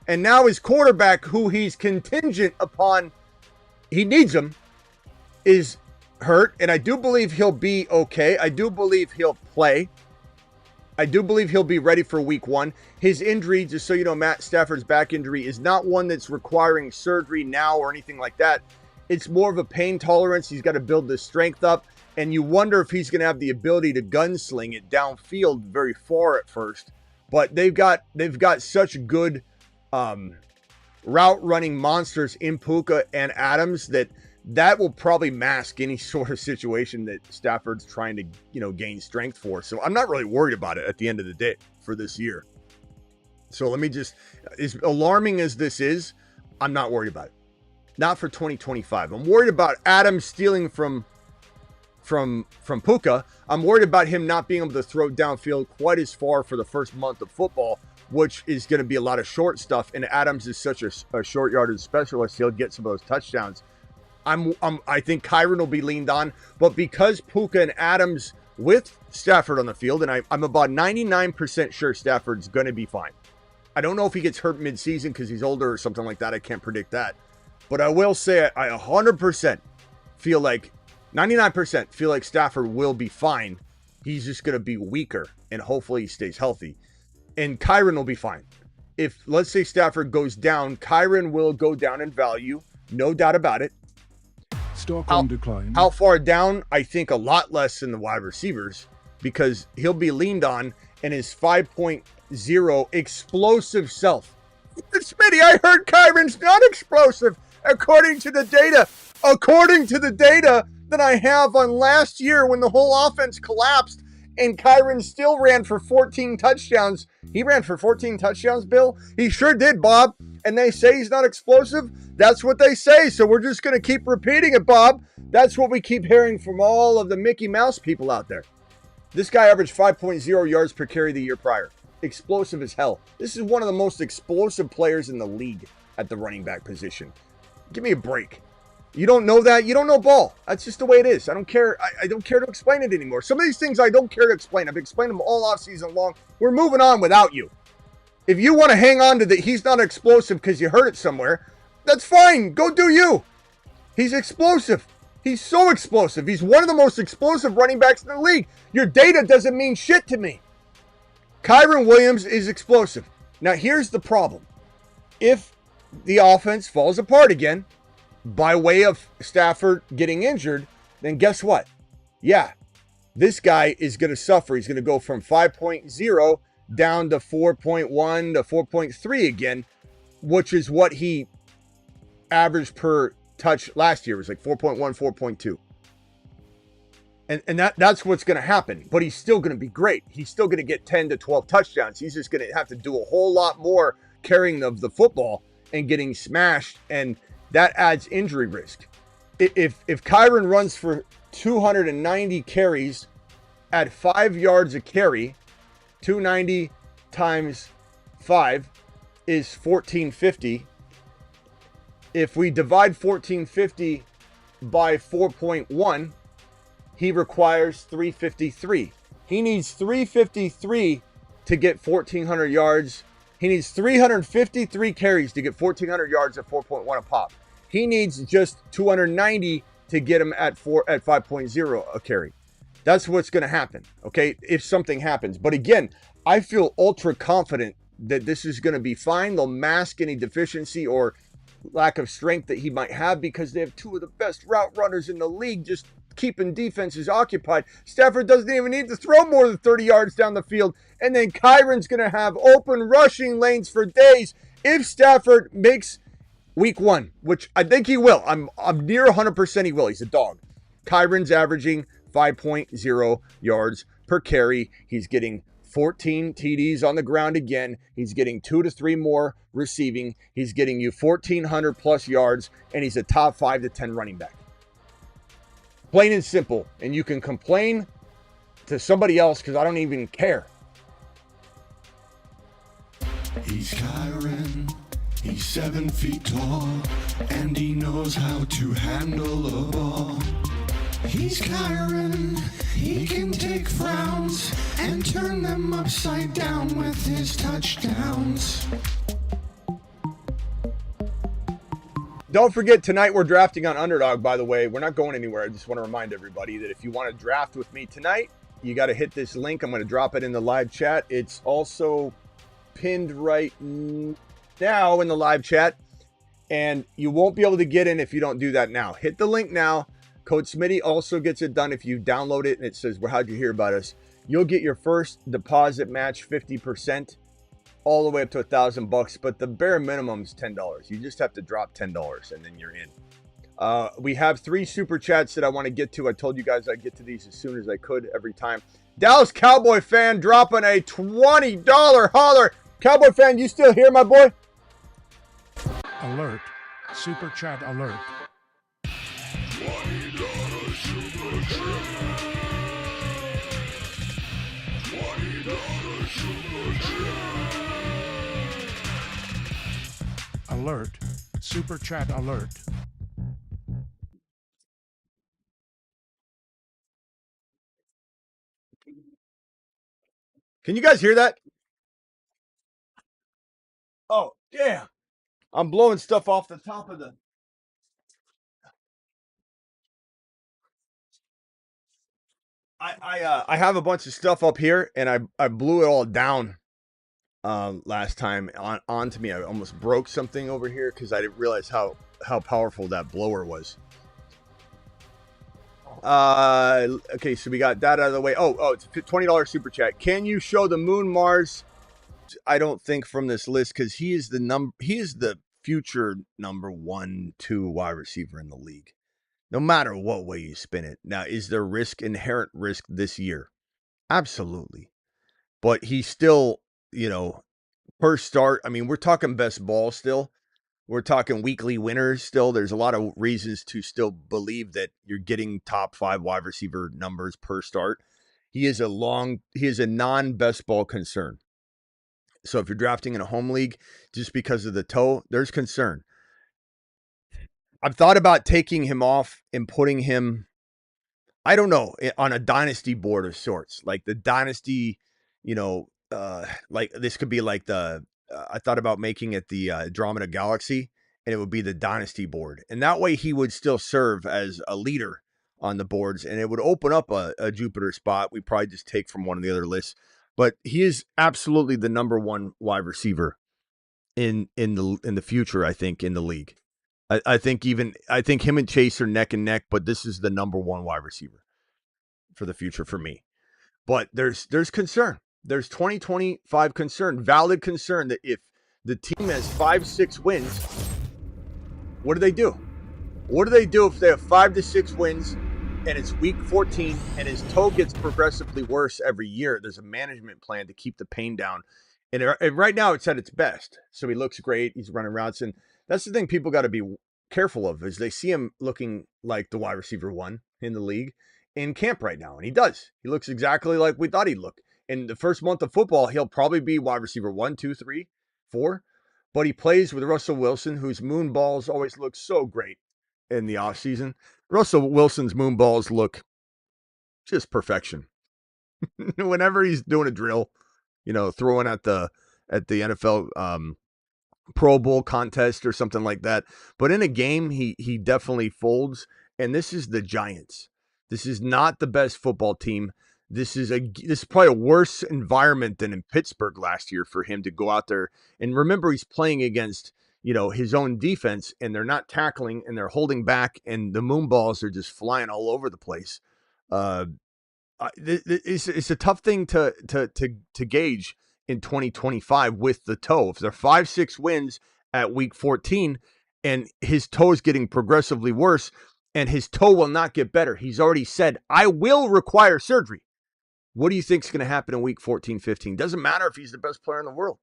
And now his quarterback, who he's contingent upon, he needs him, is hurt. And I do believe he'll be okay. I do believe he'll play. I do believe he'll be ready for week 1. His injury, just so you know, Matt Stafford's back injury is not one that's requiring surgery now or anything like that. It's more of a pain tolerance. He's got to build the strength up. And you wonder if he's going to have the ability to gunsling it downfield very far at first. But they've got such good route running monsters in Puka and Adams that will probably mask any sort of situation that Stafford's trying to, gain strength for. So I'm not really worried about it at the end of the day for this year. So let me just, as alarming as this is, I'm not worried about it. Not for 2025. I'm worried about Adams stealing from Puka. I'm worried about him not being able to throw downfield quite as far for the first month of football, which is going to be a lot of short stuff. And Adams is such a short yardage specialist. He'll get some of those touchdowns. I think Kyren will be leaned on, but because Puka and Adams with Stafford on the field, and I'm about 99% sure Stafford's going to be fine. I don't know if he gets hurt mid-season because he's older or something like that. I can't predict that. But I will say I 100% feel like, 99% feel like Stafford will be fine. He's just going to be weaker, and hopefully he stays healthy. And Kyren will be fine. If, let's say, Stafford goes down, Kyren will go down in value. No doubt about it. Stock on decline. How far down? I think a lot less than the wide receivers because he'll be leaned on and his 5.0 explosive self. Smitty, I heard Kyren's not explosive according to the data. According to the data that I have on last year when the whole offense collapsed and Kyren still ran for 14 touchdowns. He ran for 14 touchdowns, Bill? He sure did, Bob. And they say he's not explosive? That's what they say, so we're just going to keep repeating it, Bob. That's what we keep hearing from all of the Mickey Mouse people out there. This guy averaged 5.0 yards per carry the year prior. Explosive as hell. This is one of the most explosive players in the league at the running back position. Give me a break. You don't know that? You don't know ball. That's just the way it is. I don't care. I don't care to explain it anymore. Some of these things I don't care to explain. I've explained them all off season long. We're moving on without you. If you want to hang on to that he's not explosive because you heard it somewhere, that's fine. Go do you. He's explosive. He's so explosive. He's one of the most explosive running backs in the league. Your data doesn't mean shit to me. Kyren Williams is explosive. Now, here's the problem. If the offense falls apart again by way of Stafford getting injured, then guess what? Yeah, this guy is going to suffer. He's going to go from 5.0 down to 4.1 to 4.3 again, which is what he averaged per touch last year. It was like 4.1, 4.2. And that's what's going to happen. But he's still going to be great. He's still going to get 10 to 12 touchdowns. He's just going to have to do a whole lot more carrying of the football and getting smashed. And that adds injury risk. If Kyren runs for 290 carries at 5 yards a carry, 290 times 5 is 1450. If we divide 1450 by 4.1, he requires 353. He needs 353 to get 1,400 yards. He needs 353 carries to get 1,400 yards at 4.1 a pop. He needs just 290 to get him at 5.0 a carry. That's what's going to happen, okay, if something happens. But again, I feel ultra confident that this is going to be fine. They'll mask any deficiency or lack of strength that he might have because they have two of the best route runners in the league just keeping defenses occupied. Stafford doesn't even need to throw more than 30 yards down the field. And then Kyren's going to have open rushing lanes for days if Stafford makes week 1, which I think he will. I'm near 100% he will. He's a dog. Kyren's averaging 5.0 yards per carry. He's getting 14 TDs on the ground again. He's getting 2 to 3 more receiving. He's getting you 1,400 plus yards, and he's a top 5 to 10 running back. Plain and simple. And you can complain to somebody else because I don't even care. He's Kyren. He's 7 feet tall, and he knows how to handle a ball. He's Kyren. He can take frowns and turn them upside down with his touchdowns. Don't forget, tonight we're drafting on Underdog, by the way. We're not going anywhere. I just want to remind everybody that if you want to draft with me tonight, you got to hit this link. I'm going to drop it in the live chat. It's also pinned right now in the live chat, and you won't be able to get in if you don't do that now. Hit the link now. Code Smitty also gets it done if you download it and it says, well, how'd you hear about us? You'll get your first deposit match 50%. All the way up to $1,000, but the bare minimum is $10. You just have to drop $10 and then you're in. We have 3 super chats that I want to get to. I told you guys I'd get to these as soon as I could every time. Dallas Cowboy fan dropping a $20 holler. Cowboy fan, you still here, my boy? Alert. Super chat alert. $20 super chat. $20 super chat. Alert. Super chat alert. Can you guys hear that? Oh, damn. I'm blowing stuff off the top of the... I have a bunch of stuff up here, and I blew it all down last time onto me. I almost broke something over here because I didn't realize how powerful that blower was. Okay, so we got that out of the way. Oh, it's a $20 super chat. Can you show the Moon Mars? I don't think from this list because he is the future number 1, 2 wide receiver in the league. No matter what way you spin it. Now, is there inherent risk this year? Absolutely. But he's still, per start. I mean, we're talking best ball still. We're talking weekly winners still. There's a lot of reasons to still believe that you're getting top 5 wide receiver numbers per start. He is a non-best ball concern. So if you're drafting in a home league, just because of the toe, there's concern. I've thought about taking him off and putting him, I don't know, on a dynasty board of sorts. Like the dynasty, like this could be like I thought about making it the Andromeda Galaxy, and it would be the dynasty board. And that way he would still serve as a leader on the boards, and it would open up a Jupiter spot. We probably just take from one of the other lists. But he is absolutely the number 1 wide receiver in the future, I think, in the league. I think him and Chase are neck and neck, but this is the number 1 wide receiver for the future for me. But there's concern. There's 2025 concern, valid concern that if the team has 5-6 wins, what do? What do they do if they have 5 to 6 wins and it's week 14 and his toe gets progressively worse every year? There's a management plan to keep the pain down. And right now it's at its best. So he looks great. He's running routes. And that's the thing people got to be careful of is they see him looking like the wide receiver 1 in the league in camp right now. And he does. He looks exactly like we thought he'd look. In the first month of football, he'll probably be wide receiver 1, 2, 3, 4. But he plays with Russell Wilson, whose moon balls always look so great in the offseason. Russell Wilson's moon balls look just perfection. Whenever he's doing a drill, throwing at the NFL Pro Bowl contest or something like that. But in a game, he definitely folds. And this is the Giants. This is not the best football team. This is probably a worse environment than in Pittsburgh last year for him to go out there. And remember, he's playing against, his own defense, and they're not tackling and they're holding back, and the moon balls are just flying all over the place. It's a tough thing to gauge in 2025 with the toe. If they're 5-6 wins at week 14 and his toe is getting progressively worse and his toe will not get better, he's already said, I will require surgery. What do you think is going to happen in week 14, 15? Doesn't matter if he's the best player in the world.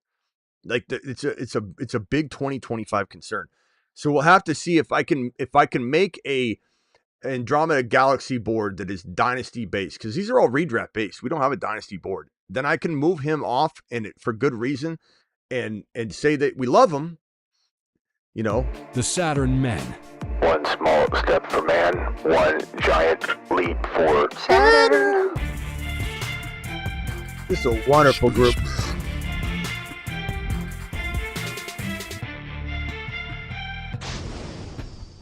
Like it's a big 2025 concern. So we'll have to see if I can make a Andromeda Galaxy board that is dynasty based, because these are all redraft based. We don't have a dynasty board. Then I can move him off and for good reason and say that we love him. The Saturn Men. One small step for man, one giant leap for Saturn. This is a wonderful group.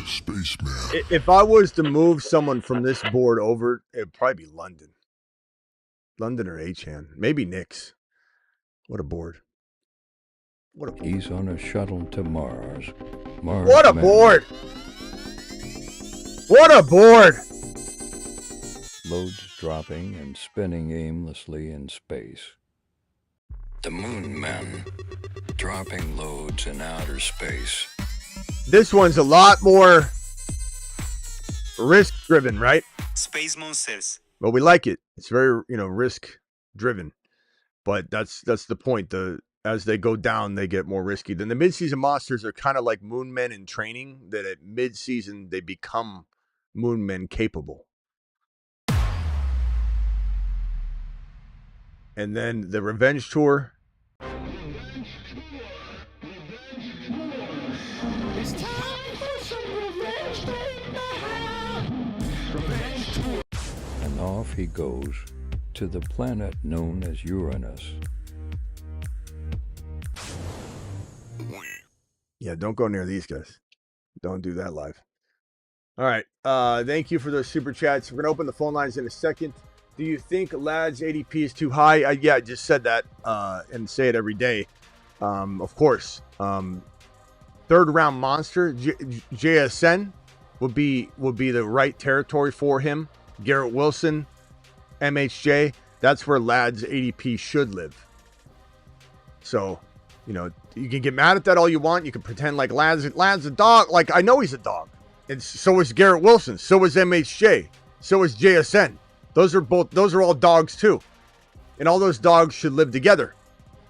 Spaceman. If I was to move someone from this board over, it'd probably be London. London or Achane. Maybe Knicks. What a board. He's on a shuttle to Mars. What a board! What a board! Loads dropping and spinning aimlessly in space. The Moon Men, dropping loads in outer space. This one's a lot more risk-driven, right? Space Monsters. Well, we like it. It's very, risk-driven. But that's the point. As they go down, they get more risky. Then the mid-season monsters are kind of like moon men in training, that at mid-season they become moon men capable. And then the revenge tour. It's time for some revenge, baby. And off he goes to the planet known as Uranus. Yeah, don't go near these guys. Don't do that live. All right. Thank you for those super chats. We're going to open the phone lines in a second. Do you think Lad's ADP is too high? Yeah, I just said that and say it every day. Of course. Third round monster, JSN would be the right territory for him. Garrett Wilson, MHJ, that's where Lad's ADP should live. So, you can get mad at that all you want. You can pretend like Lad's a dog. Like, I know he's a dog. And so is Garrett Wilson. So is MHJ. So is JSN. Those are all dogs too. And all those dogs should live together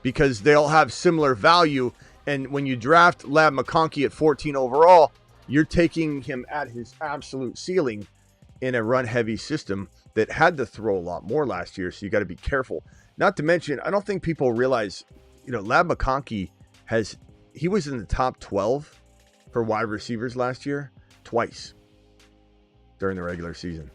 because they all have similar value. And when you draft Lad McConkey at 14 overall, you're taking him at his absolute ceiling in a run-heavy system that had to throw a lot more last year. So you got to be careful. Not to mention, I don't think people realize, Lad McConkey he was in the top 12 for wide receivers last year twice during the regular season.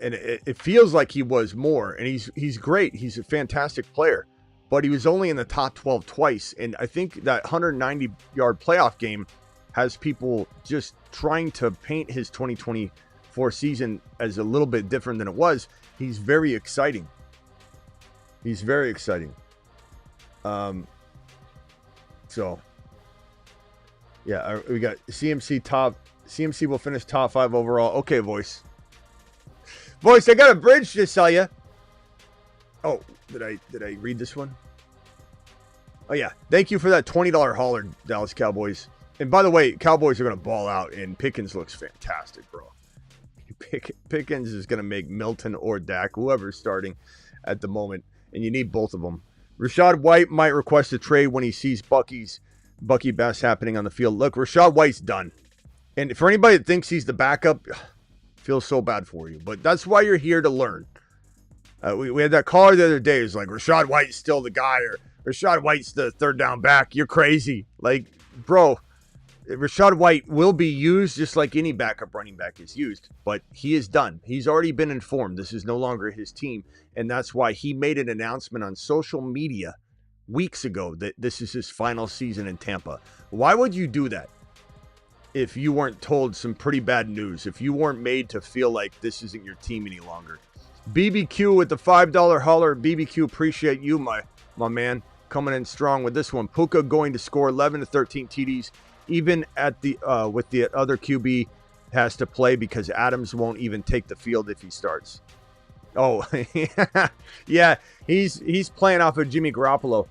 And it feels like he was more, and he's great. He's a fantastic player, but he was only in the top 12 twice. And I think that 190-yard playoff game has people just trying to paint his 2024 season as a little bit different than it was. He's very exciting. So, yeah, we got CMC will finish top 5 overall. Okay, Voice, I got a bridge to sell you. Oh, did I read this one? Oh yeah, thank you for that $20 hauler, Dallas Cowboys. And by the way, Cowboys are going to ball out, and Pickens looks fantastic, bro. Pickens is going to make Milton or Dak, whoever's starting at the moment, and you need both of them. Rachaad White might request a trade when he sees Bucky Best happening on the field. Look, Rachaad White's done. And for anybody that thinks he's the backup, feels so bad for you. But that's why you're here to learn. We had that caller the other day. It's like, Rachaad White's still the guy, or Rachaad White's the third down back. You're crazy. Like, bro, Rachaad White will be used just like any backup running back is used. But he is done. He's already been informed. This is no longer his team. And that's why he made an announcement on social media weeks ago that this is his final season in Tampa. Why would you do that if you weren't told some pretty bad news, if you weren't made to feel like this isn't your team any longer? BBQ with the $5 holler. BBQ, appreciate you, my man, coming in strong with this one. Puka going to score 11 to 13 TDs, even at the with the other QB has to play because Adams won't even take the field if he starts. Oh, yeah, he's playing off of Jimmy Garoppolo.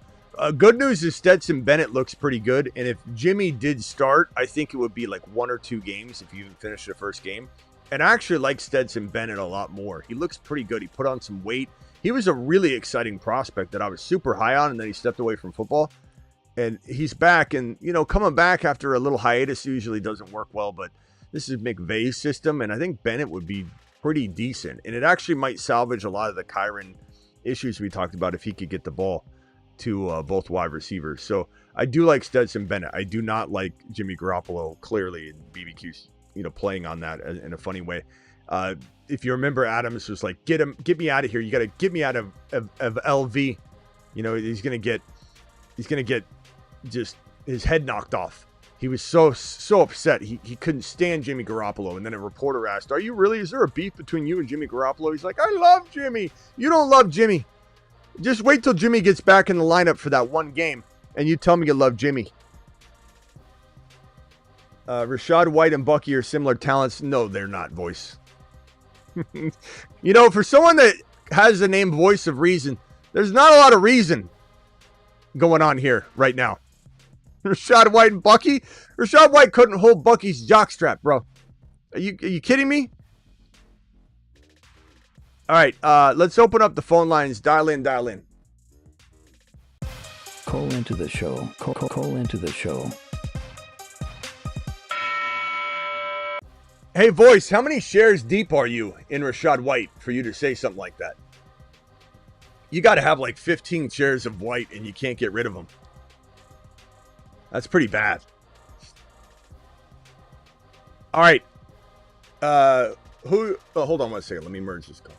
Good news is Stetson Bennett looks pretty good, and if Jimmy did start, I think it would be like 1 or 2 games if you even finish the first game. And I actually like Stetson Bennett a lot more. He looks pretty good. He put on some weight. He was a really exciting prospect that I was super high on, and then he stepped away from football. And he's back, and, you know, coming back after a little hiatus usually doesn't work well, but this is McVay's system, and I think Bennett would be pretty decent. And it actually might salvage a lot of the Kyren issues we talked about if he could get the ball to both wide receivers. So I do like Stetson Bennett. I do not like Jimmy Garoppolo, clearly, and BBQ's, you know, playing on that in a funny way. If you remember, Adams was like, get me out of here. You got to get me out of LV. You know, he's going to get just his head knocked off. He was so upset. He couldn't stand Jimmy Garoppolo. And then a reporter asked, is there a beef between you and Jimmy Garoppolo? He's like, I love Jimmy. You don't love Jimmy. Just wait till Jimmy gets back in the lineup for that one game, and you tell me you love Jimmy. Rachaad White and Bucky are similar talents. No, they're not, Voice. You know, for someone that has the name Voice of Reason, there's not a lot of reason going on here right now. Rachaad White and Bucky? Rachaad White couldn't hold Bucky's jockstrap, bro. Are you kidding me? All right, let's open up the phone lines. Dial in. Call into the show. Call into the show. Hey, Voice, how many shares deep are you in Rachaad White for you to say something like that? You got to have like 15 shares of White, and you can't get rid of them. That's pretty bad. All right. Hold on one second. Let me merge this call.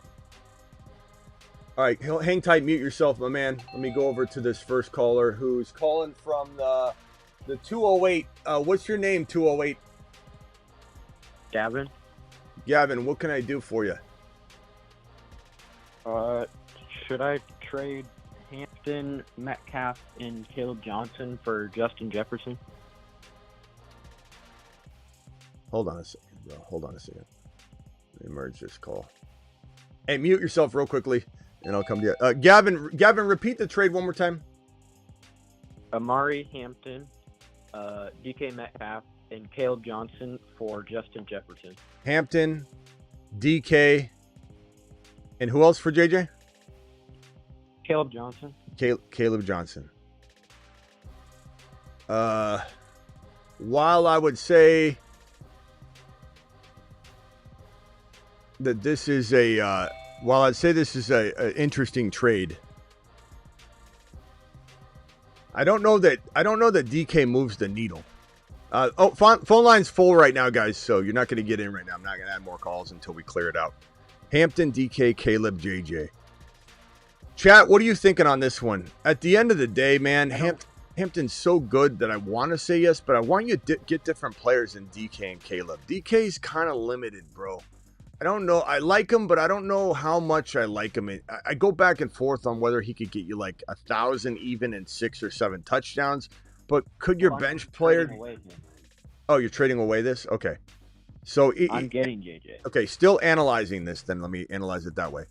All right, hang tight, mute yourself, my man. Let me go over to this first caller who's calling from the 208. What's your name, 208? Gavin. Gavin, what can I do for you? Should I trade Hampton, Metcalf, and Caleb Johnson for Justin Jefferson? Hold on a second, bro. Let me merge this call. Hey, mute yourself real quickly, and I'll come to you. Gavin, repeat the trade one more time. Amari Hampton, DK Metcalf, and Caleb Johnson for Justin Jefferson. Hampton, DK, and who else for JJ? Caleb Johnson. Caleb Johnson. While I would say that this is a interesting trade, I don't know that DK moves the needle. Phone line's full right now, guys, so you're not going to get in right now. I'm not going to add more calls until we clear it out. Hampton, DK, Caleb, JJ. Chat, what are you thinking on this one? At the end of the day, man, Hampton's so good that I want to say yes, but I want you to get different players than DK and Caleb. DK's kind of limited, bro. I don't know. I like him, but I don't know how much I like him. I go back and forth on whether he could get you like 1,000 even and 6 or 7 touchdowns. But could your bench player... Oh, you're trading away this? Okay. So I'm getting JJ. Okay, still analyzing this, then let me analyze it that way.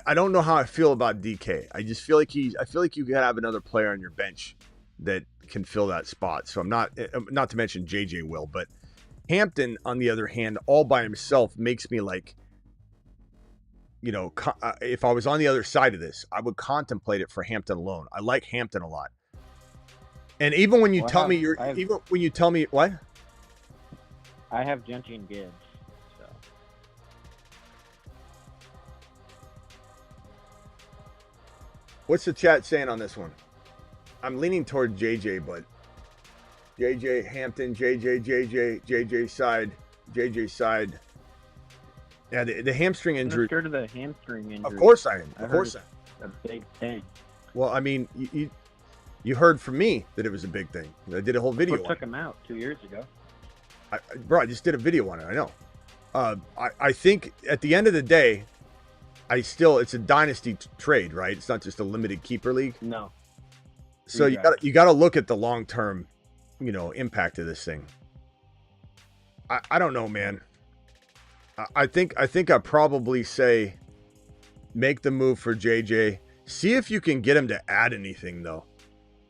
I don't know how I feel about DK. I just feel like you gotta have another player on your bench that can fill that spot. So I'm not to mention JJ will, but Hampton, on the other hand, all by himself makes me like, you know, if I was on the other side of this, I would contemplate it for Hampton alone. I like Hampton a lot. And even when you tell me what? I have Genty and Gibbs. So. What's the chat saying on this one? I'm leaning toward JJ, but JJ, Hampton, JJ side. Yeah, the hamstring injury. I'm scared of the hamstring injury. Of course I am. Of course I am. A big thing. Well, I mean, you heard from me that it was a big thing. I did a whole video. What took him out 2 years ago? Bro, I just did a video on it. I know. I think at the end of the day, it's a dynasty trade, right? It's not just a limited keeper league. No. So you got to look at the long term, you know, impact of this thing. I don't know, man. I think I'd probably say make the move for JJ. See if you can get him to add anything, though.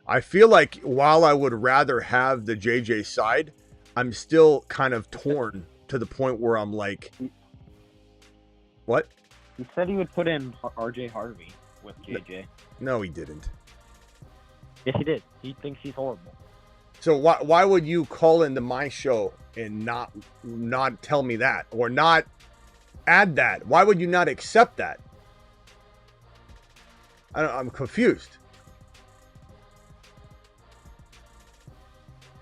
I feel like while I would rather have the JJ side, I'm still kind of torn to the point where I'm like, what? He said he would put in RJ Harvey with JJ. No, he didn't. Yes, he did. He thinks he's horrible. So why would you call into my show and not tell me that or not add that? Why would you not accept that? I'm confused.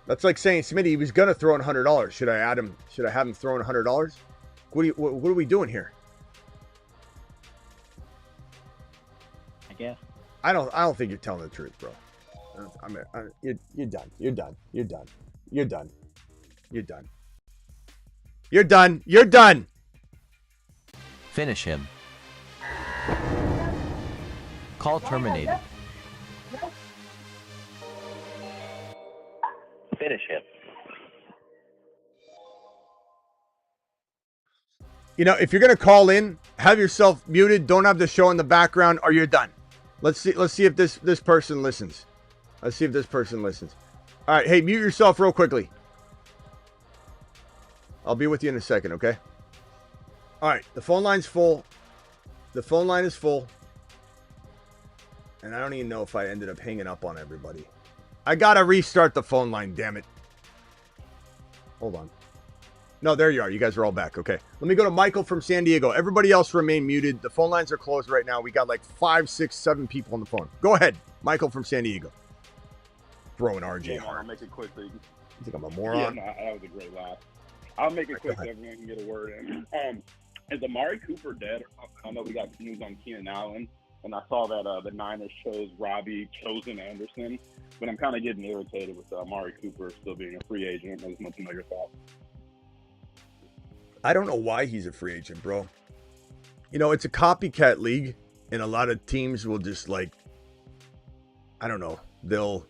That's like saying, Smitty, he was gonna throw in $100. Should I add him? Should I have him throw in $100? What are we doing here? I guess. I don't think you're telling the truth, bro. You're done. You're done. You're done. You're done. You're done. You're done. You're done. Finish him. Call terminated. Finish him. You know, if you're gonna call in, have yourself muted. Don't have the show in the background, or you're done. Let's see if this person listens. Let's see if this person listens. All right, hey, mute yourself real quickly. I'll be with you in a second, okay? All right, the phone line's full. The phone line is full. And I don't even know if I ended up hanging up on everybody. I gotta restart the phone line, damn it. Hold on. No, there you are. You guys are all back. Okay. Let me go to Michael from San Diego. Everybody else remain muted. The phone lines are closed right now. We got like 5, 6, 7 people on the phone. Go ahead, Michael from San Diego. Throwing RJ. Yeah, I'll make it quick so you think I'm a moron? Yeah, no, that was a great laugh. I'll make it quick so everyone can get a word in. Is Amari Cooper dead? I know we got news on Keenan Allen, and I saw that the Niners chose Robbie Chosen Anderson, but I'm kind of getting irritated with Amari Cooper still being a free agent. I just want to know your thoughts. I don't know why he's a free agent, bro. You know, it's a copycat league, and a lot of teams will just like, I don't know, they'll...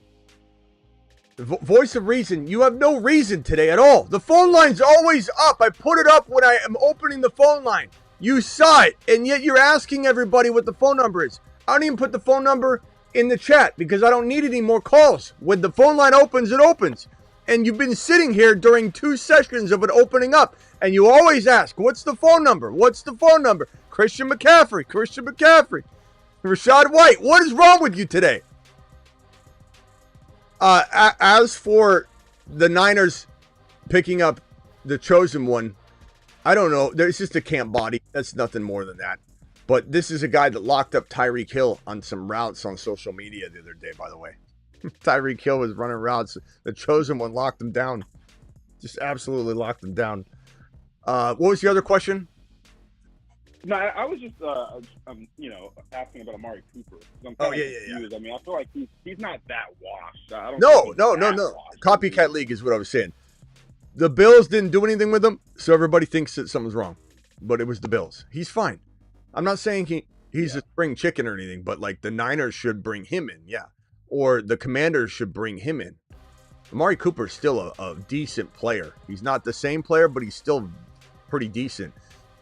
Voice of reason. You have no reason today at all. The phone line's always up. I put it up when I am opening the phone line. You saw it, and yet you're asking everybody what the phone number is. I don't even put the phone number in the chat because I don't need any more calls. When the phone line opens, it opens. And you've been sitting here during 2 sessions of it opening up, and you always ask, what's the phone number? What's the phone number? Christian McCaffrey. Rashad White. What is wrong with you today? As for the Niners picking up the chosen one, I don't know. There's just a camp body. That's nothing more than that. But this is a guy that locked up Tyreek Hill on some routes on social media the other day, by the way. Tyreek Hill was running routes. The chosen one locked him down. Just absolutely locked him down. What was the other question? No, I was just, asking about Amari Cooper. I'm confused. I mean, I feel like he's not that washed. No. Copycat league is what I was saying. The Bills didn't do anything with him, so everybody thinks that something's wrong. But it was the Bills. He's fine. I'm not saying he's a spring chicken or anything, but like the Niners should bring him in, yeah. Or the Commanders should bring him in. Amari Cooper's still a decent player. He's not the same player, but he's still pretty decent.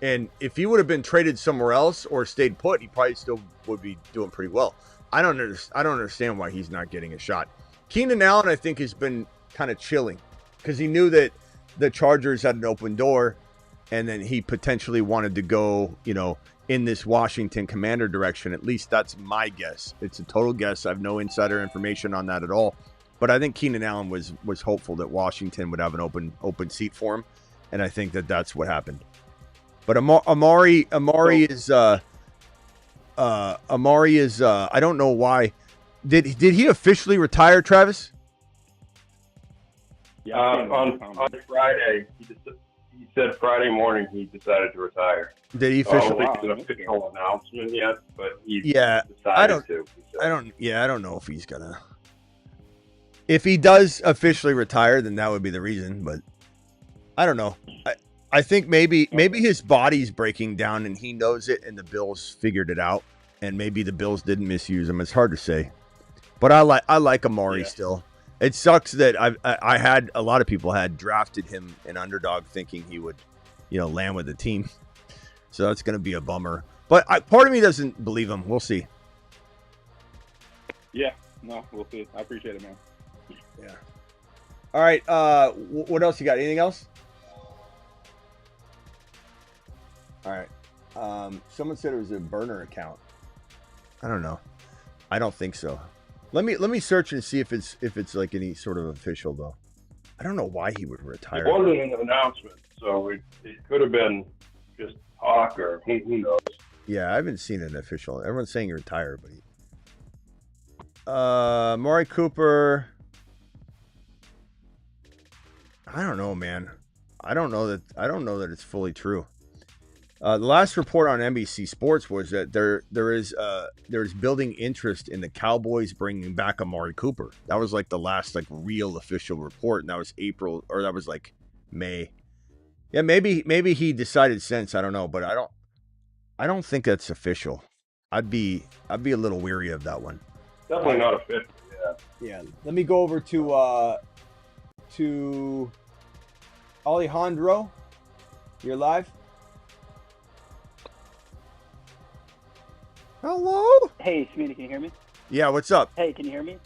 And if he would have been traded somewhere else or stayed put, he probably still would be doing pretty well. I don't understand why he's not getting a shot. Keenan Allen, I think, has been kind of chilling because he knew that the Chargers had an open door, and then he potentially wanted to go, in this Washington Commander direction. At least that's my guess. It's a total guess. I have no insider information on that at all. But I think Keenan Allen was hopeful that Washington would have an open seat for him, and I think that that's what happened. But Amari is I don't know why. Did he officially retire, Travis? Yeah, on Friday, he said Friday morning he decided to retire. Did he officially? I don't think it's an official announcement yet, but he decided to. I don't know if he's gonna. If he does officially retire, then that would be the reason. But I don't know. I think maybe his body's breaking down and he knows it, and the Bills figured it out, and maybe the Bills didn't misuse him. It's hard to say, but I like Amari still. It sucks that I had a lot of people had drafted him in Underdog thinking he would, land with the team. So that's going to be a bummer. But part of me doesn't believe him. We'll see. Yeah, no, we'll see. I appreciate it, man. Yeah. All right. What else you got? Anything else? All right. Someone said it was a burner account. I don't know. I don't think so. Let me search and see if it's like any sort of official though. I don't know why he would retire. It wasn't an announcement, so it could have been just talk or who knows. Yeah, I haven't seen an official. Everyone's saying he retired, but Maury Cooper. I don't know, man. I don't know that it's fully true. The last report on NBC Sports was that there's building interest in the Cowboys bringing back Amari Cooper. That was like the last real official report, and that was April, or that was like May. Yeah, maybe he decided since, I don't know, but I don't think that's official. I'd be a little weary of that one. Definitely not official. Yeah. Let me go over to Alejandro. You're live. Hello? Hey, Smitty, can you hear me? Yeah, what's up? Hey, can you hear me?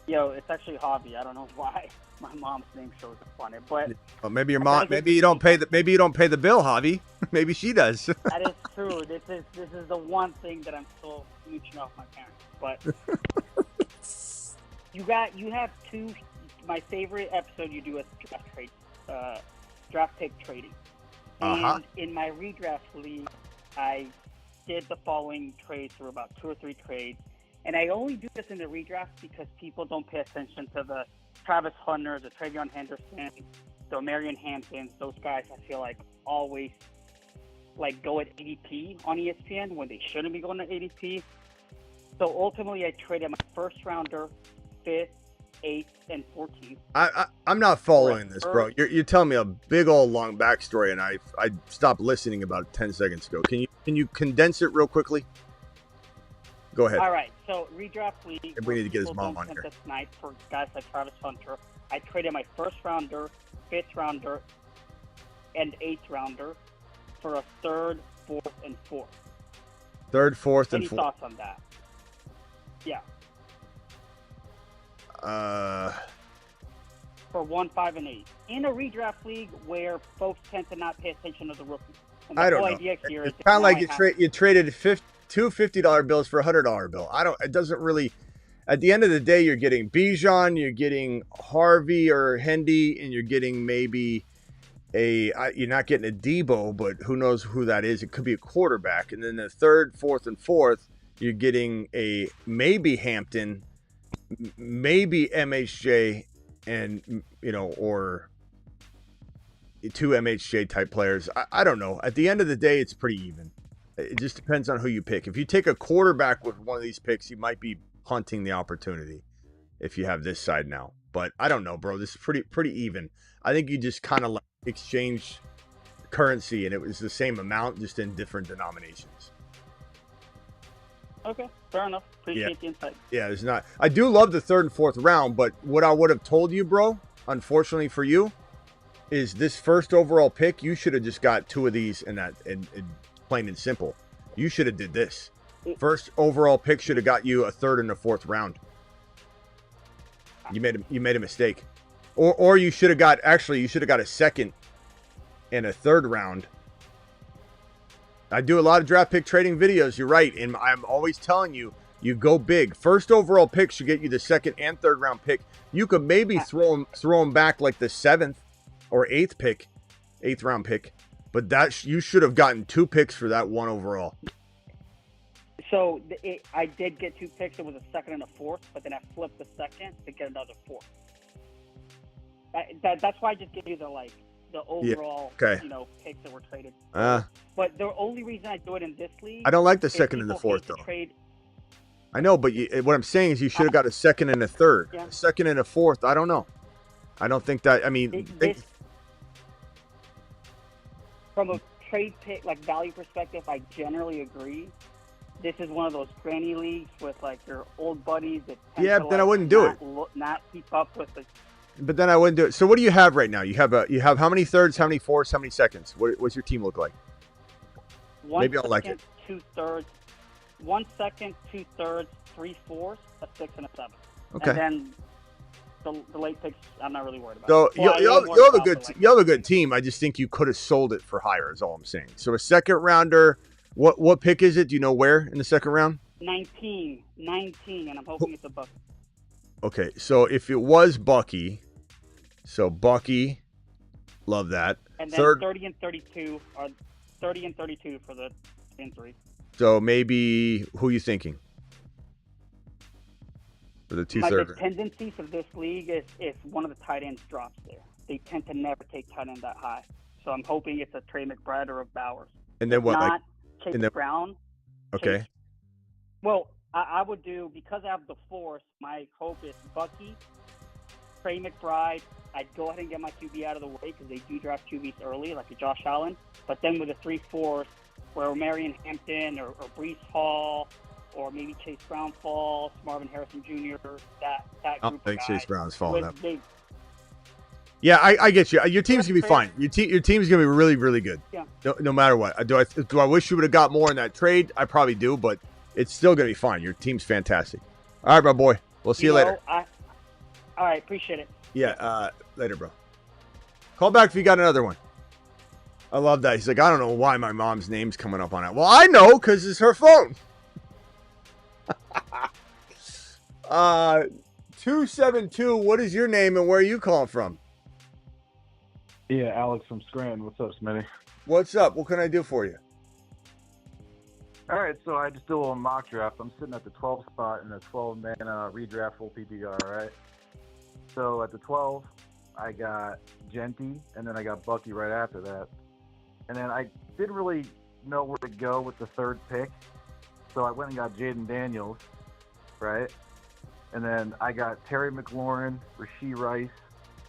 Yo, it's actually Hobby. I don't know why my mom's name shows up on it, but well, maybe your mom. Maybe you don't pay the bill, Hobby. Maybe she does. That is true. This is the one thing that I'm still mooching off my parents. But you have two. My favorite episode you do is draft pick trading. And in my redraft league, I did the following trades for about 2 or 3 trades, and I only do this in the redraft because people don't pay attention to the Travis Hunter, the Travion Henderson, the Marion Hamptons. Those guys, I feel like, always go at ADP on ESPN when they shouldn't be going to ADP. So ultimately, I traded my first rounder, 5th, 8th, and 14th. I'm not following this, bro. You're telling me a big old long backstory, and I stopped listening about 10 seconds ago. Can you condense it real quickly? Go ahead. All right. So redraft league. We need to get his mom on here. Tonight for guys like Travis Hunter, I traded my first rounder, 5th rounder, and 8th rounder for a 3rd, 4th, and 4th. 3rd, 4th, and 4th. Any thoughts on that? Yeah. For 1, 5, and 8 in a redraft league where folks tend to not pay attention to the rookies. And the I don't whole know. idea here It's is kind of like you traded two $50 bills for a $100 bill. It doesn't really. At the end of the day, you're getting Bijan, you're getting Harvey or Hendy, and you're getting maybe you're not getting a Debo, but who knows who that is? It could be a quarterback. And then the 3rd, 4th, and 4th, you're getting a maybe Hampton, maybe MHJ, and or 2 MHJ type players. I don't know. At the end of the day, it's pretty even. It just depends on who you pick. If you take a quarterback with one of these picks, you might be hunting the opportunity if you have this side now. But I don't know, bro. This is pretty even. I think you just kind of exchange currency, and it was the same amount, just in different denominations. Okay, fair enough. Appreciate the insight. Yeah, there's not. I do love the 3rd and 4th round, but what I would have told you, bro, unfortunately for you, is this first overall pick. You should have just got 2 of these and plain and simple. You should have did this. First overall pick should have got you a 3rd and a 4th round. You made a mistake, or you should have got a second and a third round. I do a lot of draft pick trading videos. You're right, and I'm always telling you, you go big. First overall pick should get you the second and third round pick. You could maybe throw them back like the 7th or 8th round pick, but you should have gotten 2 picks for that 1 overall. So I did get 2 picks. It was a second and a 4th, but then I flipped the second to get another 4th. That's why I just gave you the overall picks that were traded. But the only reason I do it in this league, I don't like the second and the 4th though. I know, but what I'm saying is you should have got a second and a third. A second and a 4th, I don't know. I don't think that. I mean, from a trade pick value perspective, I generally agree. This is one of those granny leagues with your old buddies that tend then I wouldn't do it. Not keep up with the. But then I wouldn't do it. So what do you have right now? You have how many thirds, how many fourths, how many seconds? What's your team look like? Maybe I'll like it. 2 thirds, 1 second, 2 thirds, 3 fourths, a 6 and a 7. Okay. And then the late picks, I'm not really worried about. So you have a good team. I just think you could have sold it for higher. Is all I'm saying. So a second rounder. What pick is it? Do you know where in the second round? 19, and I'm hoping it's a Bucky. Okay, so if it was Bucky, love that. And then 30 and 32 are 30 and 32 for the 3. So maybe who are you thinking for the 2 thirds? The tendency for this league is if one of the tight ends drops there, they tend to never take tight end that high. So I'm hoping it's a Trey McBride or a Bowers. And then what? Chase Brown. Okay. Well, I would do, because I have the 4th, my hope is Bucky, Trey McBride. I'd go ahead and get my QB out of the way because they do draft QBs early, like a Josh Allen. But then with a 3/4, where Marion Hampton or Breece Hall or maybe Chase Brown falls, Marvin Harrison Jr., that group I don't think Chase Brown's falling up. Yeah, I get you. Your team's gonna be fine. Your team's gonna be really, really good. Yeah. No matter what. Do I wish you would have got more in that trade? I probably do, but it's still gonna be fine. Your team's fantastic. All right, my boy. We'll see you later. All right, appreciate it. Yeah. Later, bro. Call back if you got another one. I love that. He's like, I don't know why my mom's name's coming up on it. Well, I know because it's her phone. 272. What is your name and where are you calling from? Yeah, Alex from Scranton. What's up, Smitty? What's up? What can I do for you? All right, so I just did a little mock draft. I'm sitting at the 12th spot in a 12-man redraft full PPR, right? So at the 12, I got Genty, and then I got Bucky right after that. And then I didn't really know where to go with the 3rd pick, so I went and got Jaden Daniels, right? And then I got Terry McLaurin, Rashee Rice,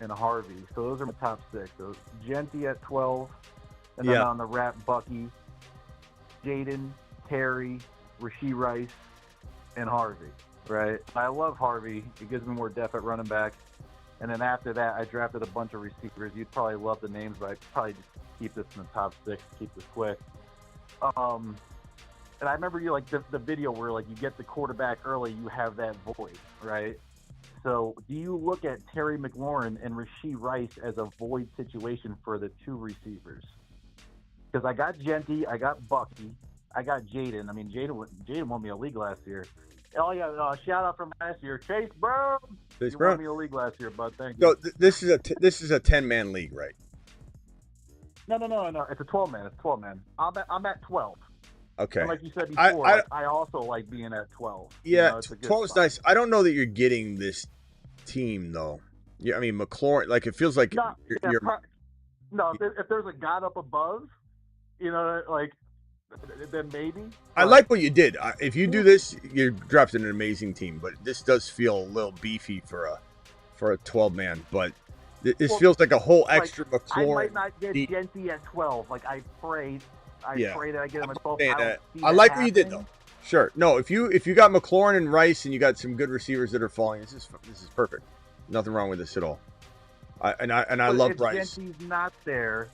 and Harvey. So those are my top 6. So Genty at 12, and then on the wrap, Bucky, Jaden, Terry, Rashee Rice, and Harvey, right? I love Harvey. It gives me more depth at running back. And then after that, I drafted a bunch of receivers. You'd probably love the names, but I'd probably just keep this in the top 6, keep this quick. And I remember you the video where you get the quarterback early, you have that void, right? So do you look at Terry McLaurin and Rashee Rice as a void situation for the 2 receivers? Because I got Genty, I got Bucky, I got Jaden. I mean, Jaden won me a league last year. Oh, yeah, shout out from last year. Chase Brown. You won me a league last year, bud. Thank you. So this is a 10-man league, right? No. It's a 12-man. It's 12-man. I'm at 12. Okay. And like you said before, I also like being at 12. Yeah, 12 is nice. I don't know that you're getting this team, though. Yeah, I mean, McLaurin, it feels like you're if there's a god up above, then maybe. I like what you did. If you do this, you're drafting an amazing team. But this does feel a little beefy for a 12-man. But this feels like a whole extra McLaurin. I might not get Genty at 12. I pray that I get him at 12. I like what you did, though. Sure. No, if you got McLaurin and Rice and you got some good receivers that are falling, this is perfect. Nothing wrong with this at all. I love Rice. Genty's not there.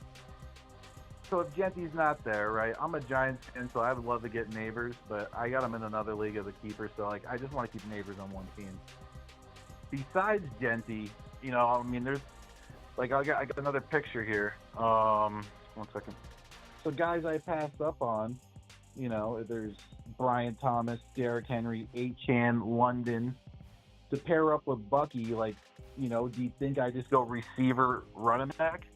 So if Genty's not there, right, I'm a Giants fan, so I would love to get Neighbors, but I got him in another league as a keeper, so I just want to keep Neighbors on one team. besides Genty, you know, I mean, there's like I got another picture here. 1 second. So guys I passed up on, you know, there's Brian Thomas, Derrick Henry, Achane, London. To pair up with Bucky, like, you know, do you think I just go receiver, running back?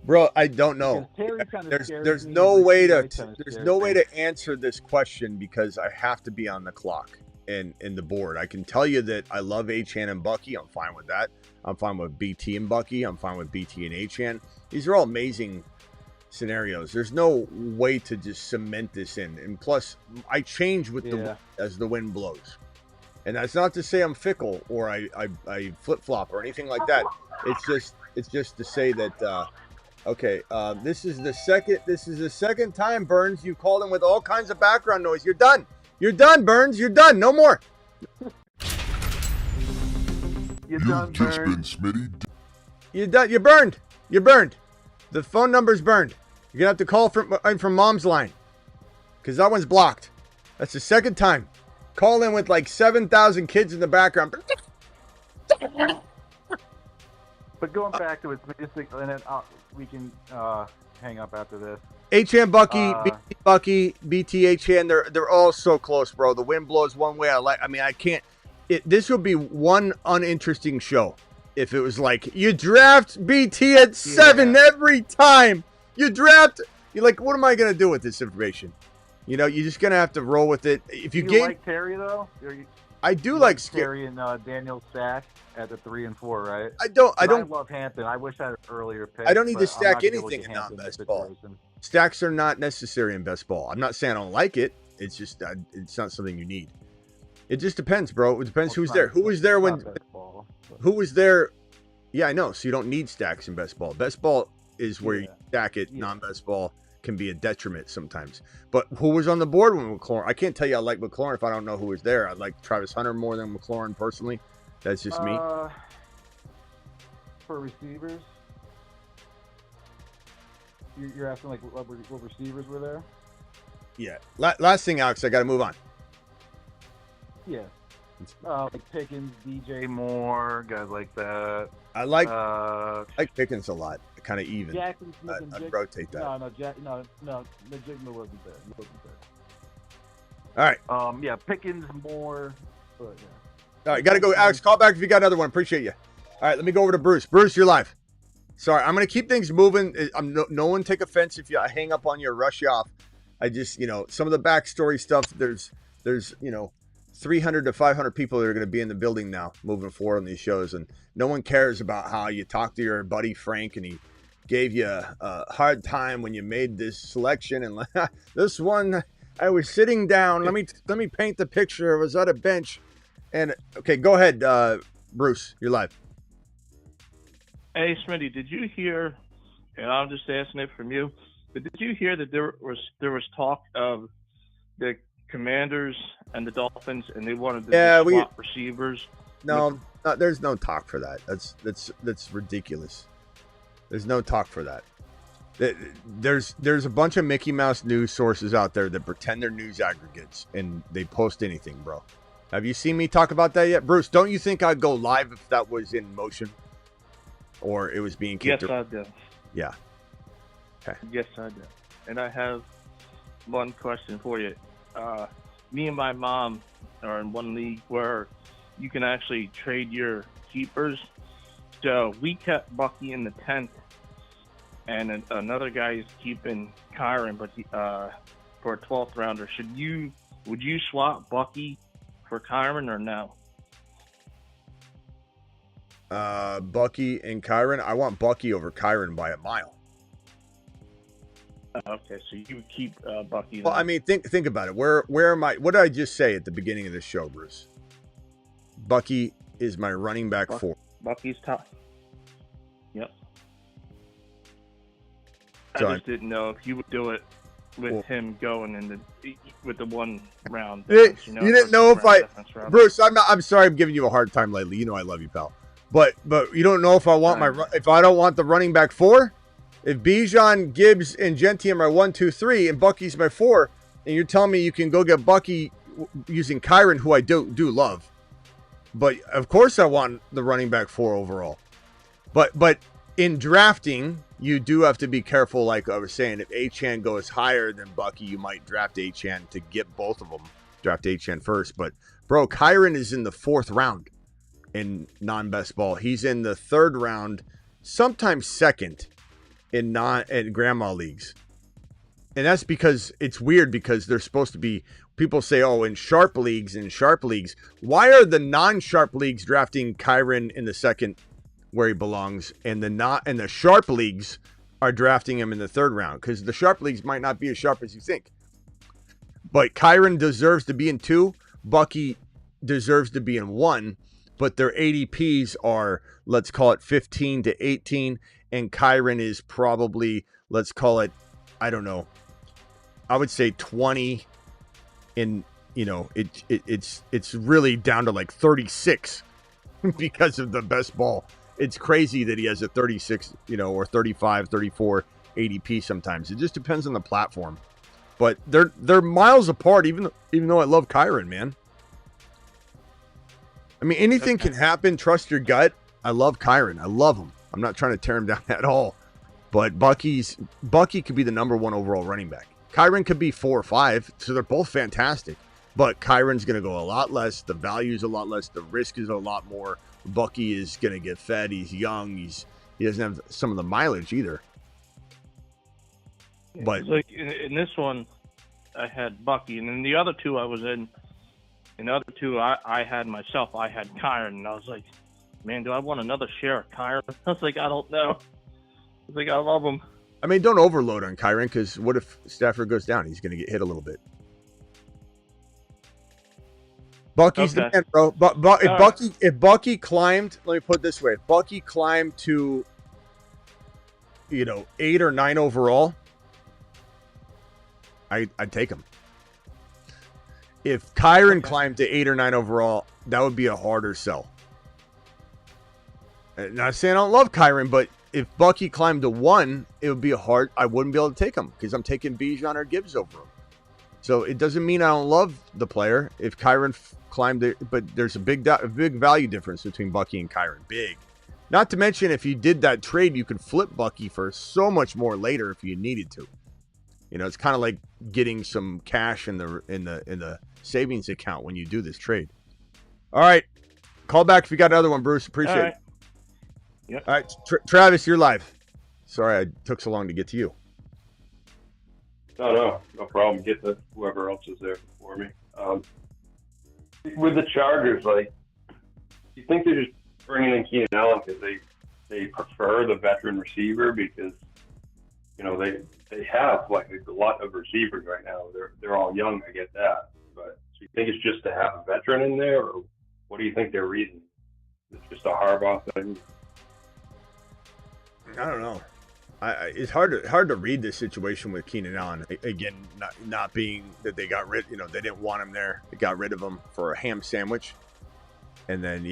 Bro, I don't know. There's no way to answer this question because I have to be on the clock and the board. I can tell you that I love Achane and Bucky. I'm fine with that. I'm fine with BT and Bucky. I'm fine with BT and Achane. These are all amazing scenarios. There's no way to just cement this in. And plus, I change with the wind as the wind blows. And that's not to say I'm fickle or I flip-flop or anything like that. It's just to say that okay, this is the second time, Burns, you called in with all kinds of background noise. You're done. You're done, Burns. You're done. No more. You're done, just Burns. been Smitty. You're done. You're burned. You're burned. The phone number's burned. You're gonna have to call from Mom's line because that one's blocked. That's the second time. Call in with like 7,000 kids in the background. But going back to it, and then we can hang up after this. Achane, Bucky, BT, Achane, they're all so close, bro. The wind blows one way. I can't. This would be one uninteresting show if it was like you draft BT at 7 every time. You're like, what am I gonna do with this information? You know, you're just gonna have to roll with it. If you like Terry though, I do like Terry and Daniel Stack at the 3 and 4, right? I don't. I love Hampton. I wish I had an earlier pick. I don't need to stack anything in non-best ball. Stacks are not necessary in best ball. I'm not saying I don't like it. It's just it's not something you need. It just depends, bro. It depends who's there. Who was there when? Who was there? Yeah, I know. So you don't need stacks in best ball. Best ball is where you stack it. Non-best ball can be a detriment sometimes. But who was on the board when McLaurin? I can't tell you I like McLaurin if I don't know who was there. I like Travis Hunter more than McLaurin personally. That's just me. For receivers, you're asking like what receivers were there? Yeah. Last thing, Alex, I got to move on. Yeah. Like Pickens, DJ Moore, guys like that. I like Pickens a lot. Kind of even. Jackson Smith and I'd rotate that. No, the Jigma wasn't there. All right. Yeah, Pickens, Moore. But, yeah. All right, got to go. Alex, call back if you got another one. Appreciate you. All right, let me go over to Bruce. Bruce, you're live. Sorry, I'm going to keep things moving. No one take offense if I hang up on you or rush you off. I just, some of the backstory stuff, there's 300 to 500 people that are going to be in the building now moving forward on these shows. And no one cares about how you talk to your buddy Frank and he gave you a hard time when you made this selection. And this one, I was sitting down. Let me paint the picture. I was at a bench. And, okay, go ahead, Bruce. You're live. Hey, Smitty, did you hear, and I'm just asking it from you, but did you hear that there was talk of the Commanders and the Dolphins, and they wanted to swap receivers? No, there's no talk for that. That's ridiculous. There's no talk for that. There's a bunch of Mickey Mouse news sources out there that pretend they're news aggregates, and they post anything, bro. Have you seen me talk about that yet? Bruce, don't you think I'd go live if that was in motion? Or it was being kicked? Yes, I do. Yeah. Okay. Yes, I do. And I have one question for you. Me and my mom are in one league where you can actually trade your keepers. So we kept Bucky in the 10th, and another guy is keeping Kyron, but for a 12th rounder. Would you swap Bucky for Kyron or no? Bucky and Kyron. I want Bucky over Kyron by a mile. Okay, so you would keep Bucky. Well, I mean, think about it. Where am I? What did I just say at the beginning of this show, Bruce? Bucky is my running back 4. Bucky's top. Yep. So I just didn't know if you would do it with him going with the one round. You didn't know if Bruce. I'm sorry. I'm giving you a hard time lately. You know I love you, pal. But you don't know if I want if I don't want the running back 4. If Bijan, Gibbs, and Genty are my 1, 2, 3, and Bucky's my 4, and you're telling me you can go get Bucky using Kyron, who I do love, But of course I want the running back 4 overall. But in drafting, you do have to be careful. Like I was saying, if Achane goes higher than Bucky, you might draft Achane to get both of them. Draft Achane first. But, bro, Kyren is in the 4th round in non-best ball. He's in the 3rd round, sometimes 2nd in grandma leagues. And that's because it's weird because they're supposed to be, people say, oh, in sharp leagues, why are the non-sharp leagues drafting Kyren in the 2nd where he belongs, and the sharp leagues are drafting him in the 3rd round? Because the sharp leagues might not be as sharp as you think. But Kyren deserves to be in 2. Bucky deserves to be in 1. But their ADPs are, let's call it 15 to 18. And Kyren is probably, let's call it, I don't know, I would say 20 in, it's really down to like 36 because of the best ball. It's crazy that he has a 36, or 35, 34 ADP sometimes. It just depends on the platform. But they're miles apart, even though I love Kyren, man. I mean, anything can happen. Trust your gut. I love Kyren. I love him. I'm not trying to tear him down at all. But Bucky could be the number 1 overall running back. Kyren could be 4 or 5, so they're both fantastic. But Kyren's going to go a lot less. The value is a lot less. The risk is a lot more. Bucky is going to get fed. He's young. He doesn't have some of the mileage either. But like in this one, I had Bucky, and then the other 2 I was in. In the other 2, I had myself. I had Kyren, and I was like, man, do I want another share of Kyren? I was like, I don't know. I was like, I love him. I mean, don't overload on Kyren, because what if Stafford goes down? He's going to get hit a little bit. Bucky's the man, bro. If Bucky climbed, let me put it this way: if Bucky climbed to, 8 or 9 overall, I'd take him. If Kyren climbed to 8 or 9 overall, that would be a harder sell. Not saying I don't love Kyren, but if Bucky climbed to 1, it would be I wouldn't be able to take him because I'm taking Bijan or Gibbs over him. So it doesn't mean I don't love the player. If Kyren climbed it, but there's a big value difference between Bucky and Kyren. Big. Not to mention, if you did that trade, you could flip Bucky for so much more later if you needed to. It's kind of like getting some cash in the savings account when you do this trade. All right, call back if you got another one, Bruce. Appreciate it. Yep. All right, Travis, you're live. Sorry I took so long to get to you. No problem. Get to whoever else is there before me. With the Chargers, do you think they're just bringing in Keenan Allen because they prefer the veteran receiver because they have a lot of receivers right now. They're all young. I get that, but do you think it's just to have a veteran in there, or what do you think their reason? It's just a Harbaugh thing. I don't know. It's hard to read this situation with Keenan Allen. Again, not being that they got rid, they didn't want him there. They got rid of him for a ham sandwich, and then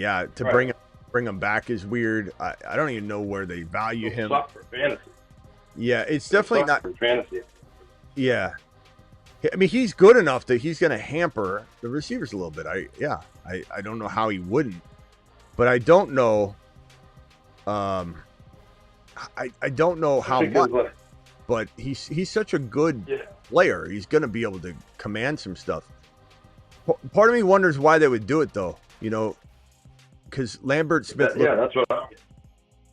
bring him back is weird. I don't even know where they value him. Suck for fantasy. Yeah, it's definitely not for fantasy. Yeah, I mean he's good enough that he's going to hamper the receivers a little bit. I don't know how he wouldn't, but I don't know. I don't know how much, but he's such a good player. He's going to be able to command some stuff. Part of me wonders why they would do it, though. Because Lambert Smith. That's what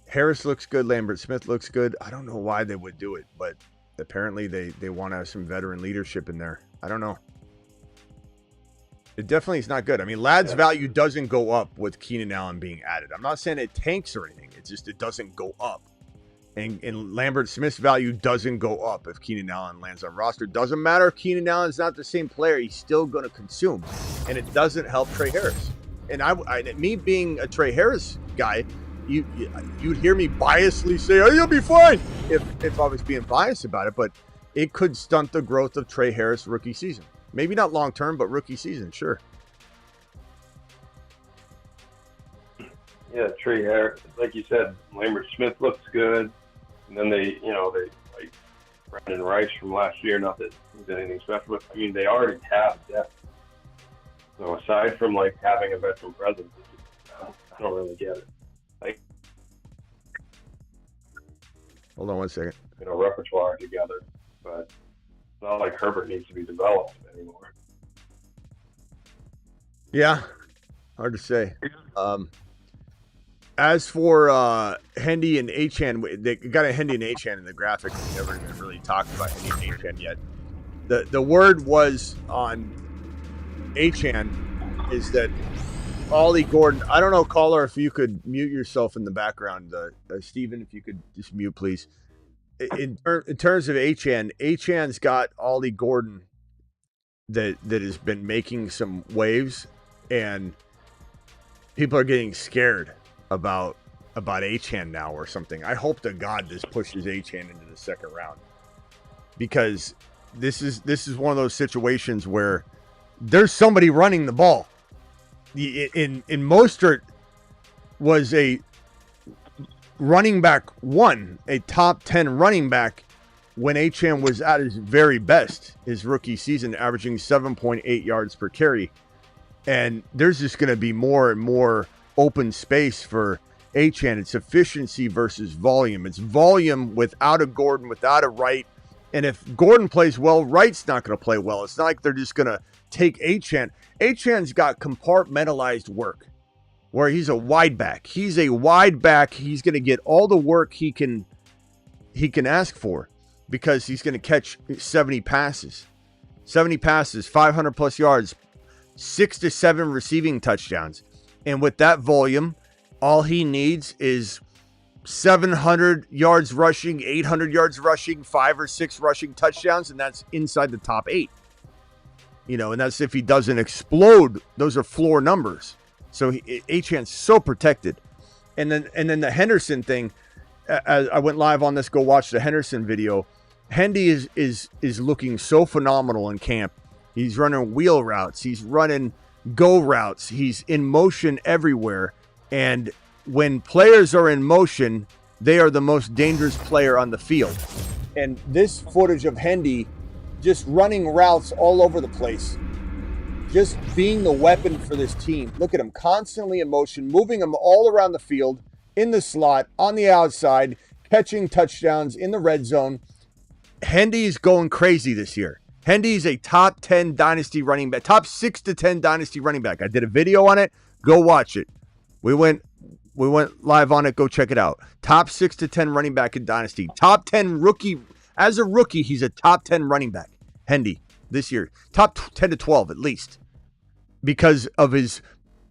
Harris looks good. Lambert Smith looks good. I don't know why they would do it, but apparently they want to have some veteran leadership in there. I don't know. It definitely is not good. I mean, Ladd's value doesn't go up with Keenan Allen being added. I'm not saying it tanks or anything. It's just it doesn't go up. And Lambert Smith's value doesn't go up if Keenan Allen lands on roster. Doesn't matter if Keenan Allen's not the same player. He's still going to consume. And it doesn't help Trey Harris. And me being a Trey Harris guy, you'd hear me biasly say, oh, you'll be fine if I was being biased about it. But it could stunt the growth of Trey Harris rookie season. Maybe not long term, but rookie season, sure. Yeah, Trey Harris, like you said, Lambert Smith looks good. And then they like Brandon Rice from last year, not that he's anything special, but I mean, they already have depth. So aside from having a veteran presence, I don't really get it. Like, Hold on one second. Repertoire together, but it's not like Herbert needs to be developed anymore. Yeah, hard to say. As for Hendy and Achane, they got a Hendy and Achane in the graphic. We never even really talked about Hendy and Achane yet. The word was on Achane is that Ollie Gordon. I don't know, caller, if you could mute yourself in the background. Steven, if you could just mute, please. In terms of Achane, Achane's got Ollie Gordon that has been making some waves, and people are getting scared about Achane now or something. I hope to God this pushes Achane into the second round, because this is one of those situations where there's somebody running the ball. In Mostert was a running back one, a top 10 running back when Achane was at his very best, his rookie season, averaging 7.8 yards per carry. And there's just going to be more and more open space for Achane. It's efficiency versus volume. It's volume without a Gordon, without a Wright. And if Gordon plays well, Wright's not going to play well. It's not like they're just going to take Achane. Achane's got compartmentalized work where he's a wide back. He's a wide back. He's going to get all the work he can ask for, because he's going to catch 70 passes. 70 passes, 500 plus yards, 6 to 7 receiving touchdowns. And with that volume, all he needs is 700 yards rushing, 800 yards rushing, 5 or 6 rushing touchdowns, and that's inside the top 8. And that's if he doesn't explode. Those are floor numbers. So Achane's so protected. And then the Henderson thing, as I went live on this, go watch the Henderson video. Hendy is looking so phenomenal in camp. He's running wheel routes. He's running go routes. He's in motion everywhere. And when players are in motion, they are the most dangerous player on the field. And this footage of Hendy just running routes all over the place, just being the weapon for this team. Look at him, constantly in motion, moving him all around the field, in the slot, on the outside, catching touchdowns in the red zone. Hendy's going crazy this year. Hendy's a top 10 dynasty running back, top 6 to 10 dynasty running back. I did a video on it. Go watch it. We went live on it. Go check it out. Top 6 to 10 running back in dynasty. Top 10 rookie. As a rookie, he's a top 10 running back. Hendy this year. Top 10 to 12 at least, because of his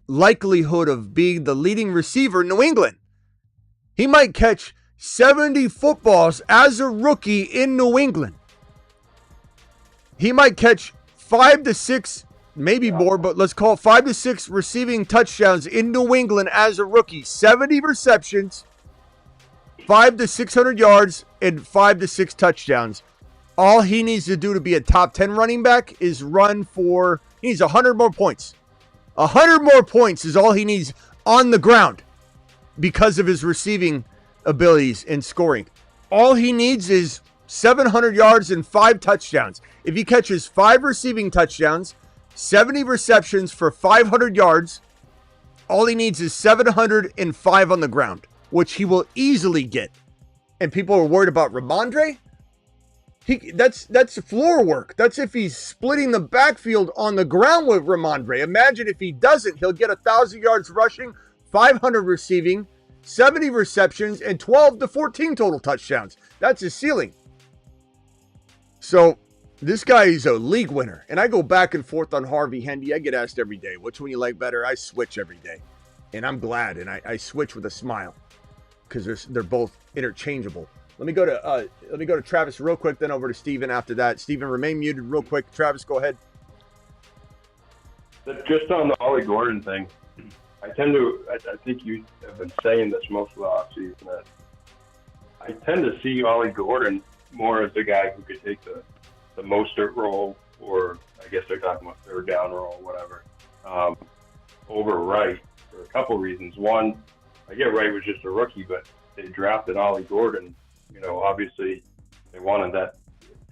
likelihood of being the leading receiver in New England. He might catch 70 footballs as a rookie in New England. He might catch 5 to 6, maybe more, but let's call it 5 to 6 receiving touchdowns in New England as a rookie. 70 receptions, 5 to 600 yards, and 5 to 6 touchdowns. All he needs to do to be a top 10 running back is run for, he needs 100 more points. 100 more points is all he needs on the ground because of his receiving abilities and scoring. All he needs is 700 yards and 5 touchdowns. If he catches 5 receiving touchdowns, 70 receptions for 500 yards, all he needs is 705 on the ground, which he will easily get. And people are worried about Ramondre. That's floor work. That's if he's splitting the backfield on the ground with Ramondre. Imagine if he doesn't, he'll get 1,000 yards rushing, 500 receiving, 70 receptions, and 12 to 14 total touchdowns. That's his ceiling. So this guy is a league winner. And I go back and forth on Harvey Hendy. I get asked every day, which one you like better? I switch every day. And I'm glad. And I switch with a smile because they're both interchangeable. Let me go to Travis real quick, then over to Steven after that. Steven, remain muted real quick. Travis, go ahead. Just on the Ollie Gordon thing, I think you have been saying this most of the offseason, that I tend to see Ollie Gordon more as the guy who could take the Mostert role, or I guess they're talking about third down role, whatever, over Wright for a couple reasons. One, I get Wright was just a rookie, but they drafted Ollie Gordon. Obviously they wanted that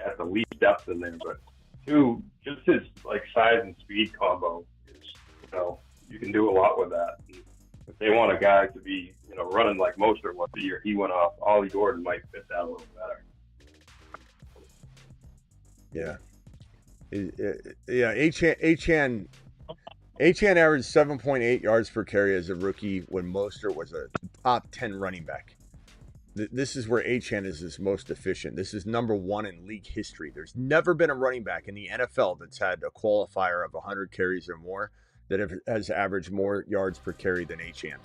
at the least depth in there, but 2, just his size and speed combo is, you can do a lot with that. And with they want a guy to be, running like Mostert was the year he went off. Ollie Gordon might fit that a little better. Yeah. Yeah, Achane averaged 7.8 yards per carry as a rookie when Mostert was a top 10 running back. This is where Achane is his most efficient. This is number one in league history. There's never been a running back in the NFL that's had a qualifier of 100 carries or more that has averaged more yards per carry than Achane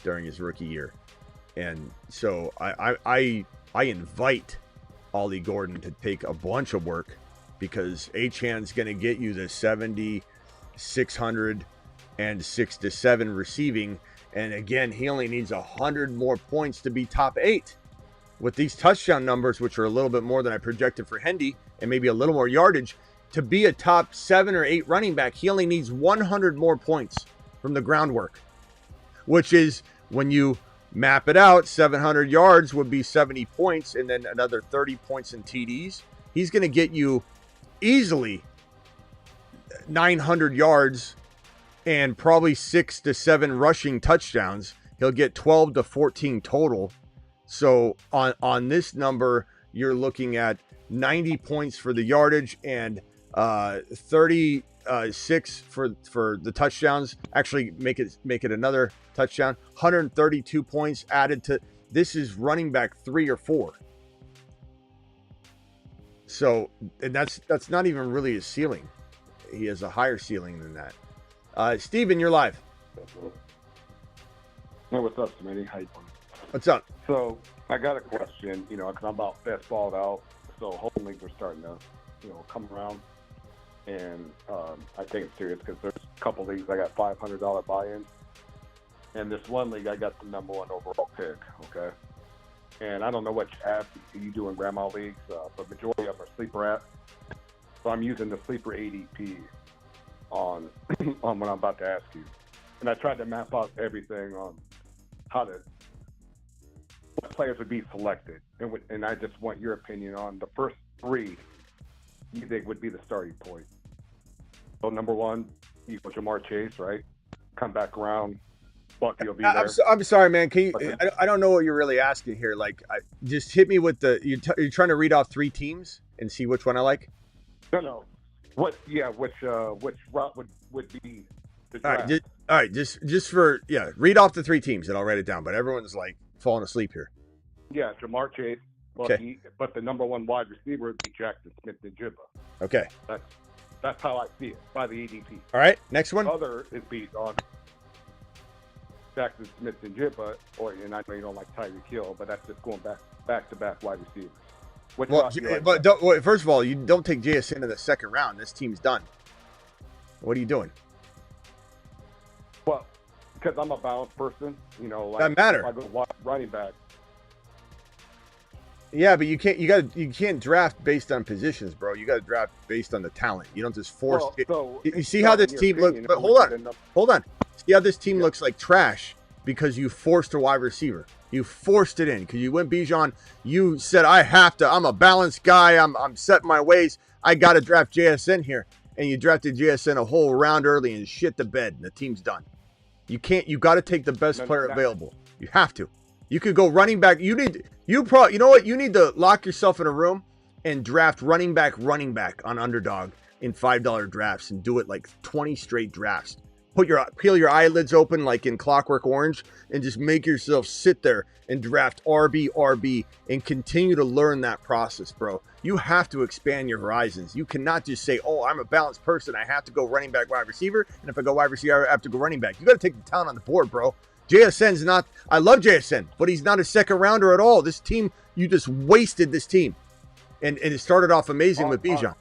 during his rookie year. And so I invite Ollie Gordon to take a bunch of work, because Achane's going to get you the 70, 600, and 6 to 7 receiving. And again, he only needs 100 more points to be top 8. With these touchdown numbers, which are a little bit more than I projected for Hendy, and maybe a little more yardage, to be a top 7 or 8 running back, he only needs 100 more points from the groundwork, which is, when you map it out, 700 yards would be 70 points, and then another 30 points in TDs. He's going to get you easily 900 yards and probably 6 to 7 rushing touchdowns. He'll get 12 to 14 total. So on this number, you're looking at 90 points for the yardage and 36 for the touchdowns. Actually, make it another touchdown. 132 points added to this is running back 3 or 4. So, and that's not even really his ceiling. He has a higher ceiling than that. Steven, you're live. Hey, what's up, Smitty? How you doing? What's up? So, I got a question, because I'm about best balled out. So, home leagues are starting to, come around. And I take it serious because there's a couple leagues I got $500 buy-ins. And this one league, I got the number 1 overall pick, okay? And I don't know which app you do in grandma leagues, but majority of them are sleeper apps. So I'm using the sleeper ADP on what I'm about to ask you. And I tried to map out everything on what players would be selected. And I just want your opinion on the first 3 you think would be the starting point. So number 1, you go Jamar Chase, right? Come back around. Bucky will be there. I'm sorry, man. Can you? I don't know what you're really asking here. Like, just hit me with you're trying to read off 3 teams and see which one I like. No. Which route would be the draft? All right. Just for read off the 3 teams and I'll write it down. But everyone's like falling asleep here. Yeah, Jamar Chase, Bucky, okay. But the number 1 wide receiver would be Jackson Smith-Njigba. Okay. That's how I see it by the ADP. All right. Next one. Other is based on Jackson Smith-Njigba, and I know you don't like Tyreek Hill, but that's just going back to back wide receivers. First of all, you don't take JSN in the second round. This team's done. What are you doing? Well, because I'm a balanced person, Doesn't matter. If I go running back. Yeah, but you can't draft based on positions, bro. You got to draft based on the talent. You don't just force it. You see how this team looks? But hold on. See how this team looks like trash because you forced a wide receiver. You forced it in because you went Bijan. You said, I'm a balanced guy. I'm setting my ways. I got to draft JSN here. And you drafted JSN a whole round early and shit the bed. And the team's done. You got to take the best player available. You have to. You could go running back. You know what? You need to lock yourself in a room and draft running back on Underdog in $5 drafts and do it like 20 straight drafts. Peel your eyelids open like in Clockwork Orange and just make yourself sit there and draft RB and continue to learn that process, bro. You have to expand your horizons. You cannot just say, oh, I'm a balanced person. I have to go running back, wide receiver. And if I go wide receiver, I have to go running back. You got to take the talent on the board, bro. JSN's not, I love JSN, but he's not a second rounder at all. This team, you just wasted this team. And it started off amazing with Bijan.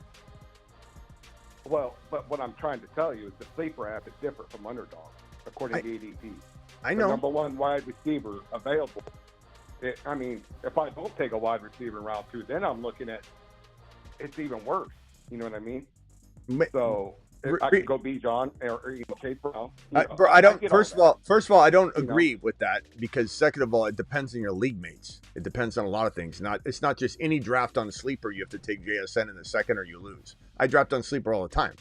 Well, but what I'm trying to tell you is the sleeper app is different from Underdog, according to ADP. I know. The number 1 wide receiver available. If I don't take a wide receiver in round 2, then I'm looking at it's even worse. You know what I mean? So I could go Bijan or Chase Brown. First of all, I don't agree with that because second of all, it depends on your league mates. It depends on a lot of things. It's not just any draft on a sleeper. You have to take JSN in the second or you lose. I draft on sleeper all the time.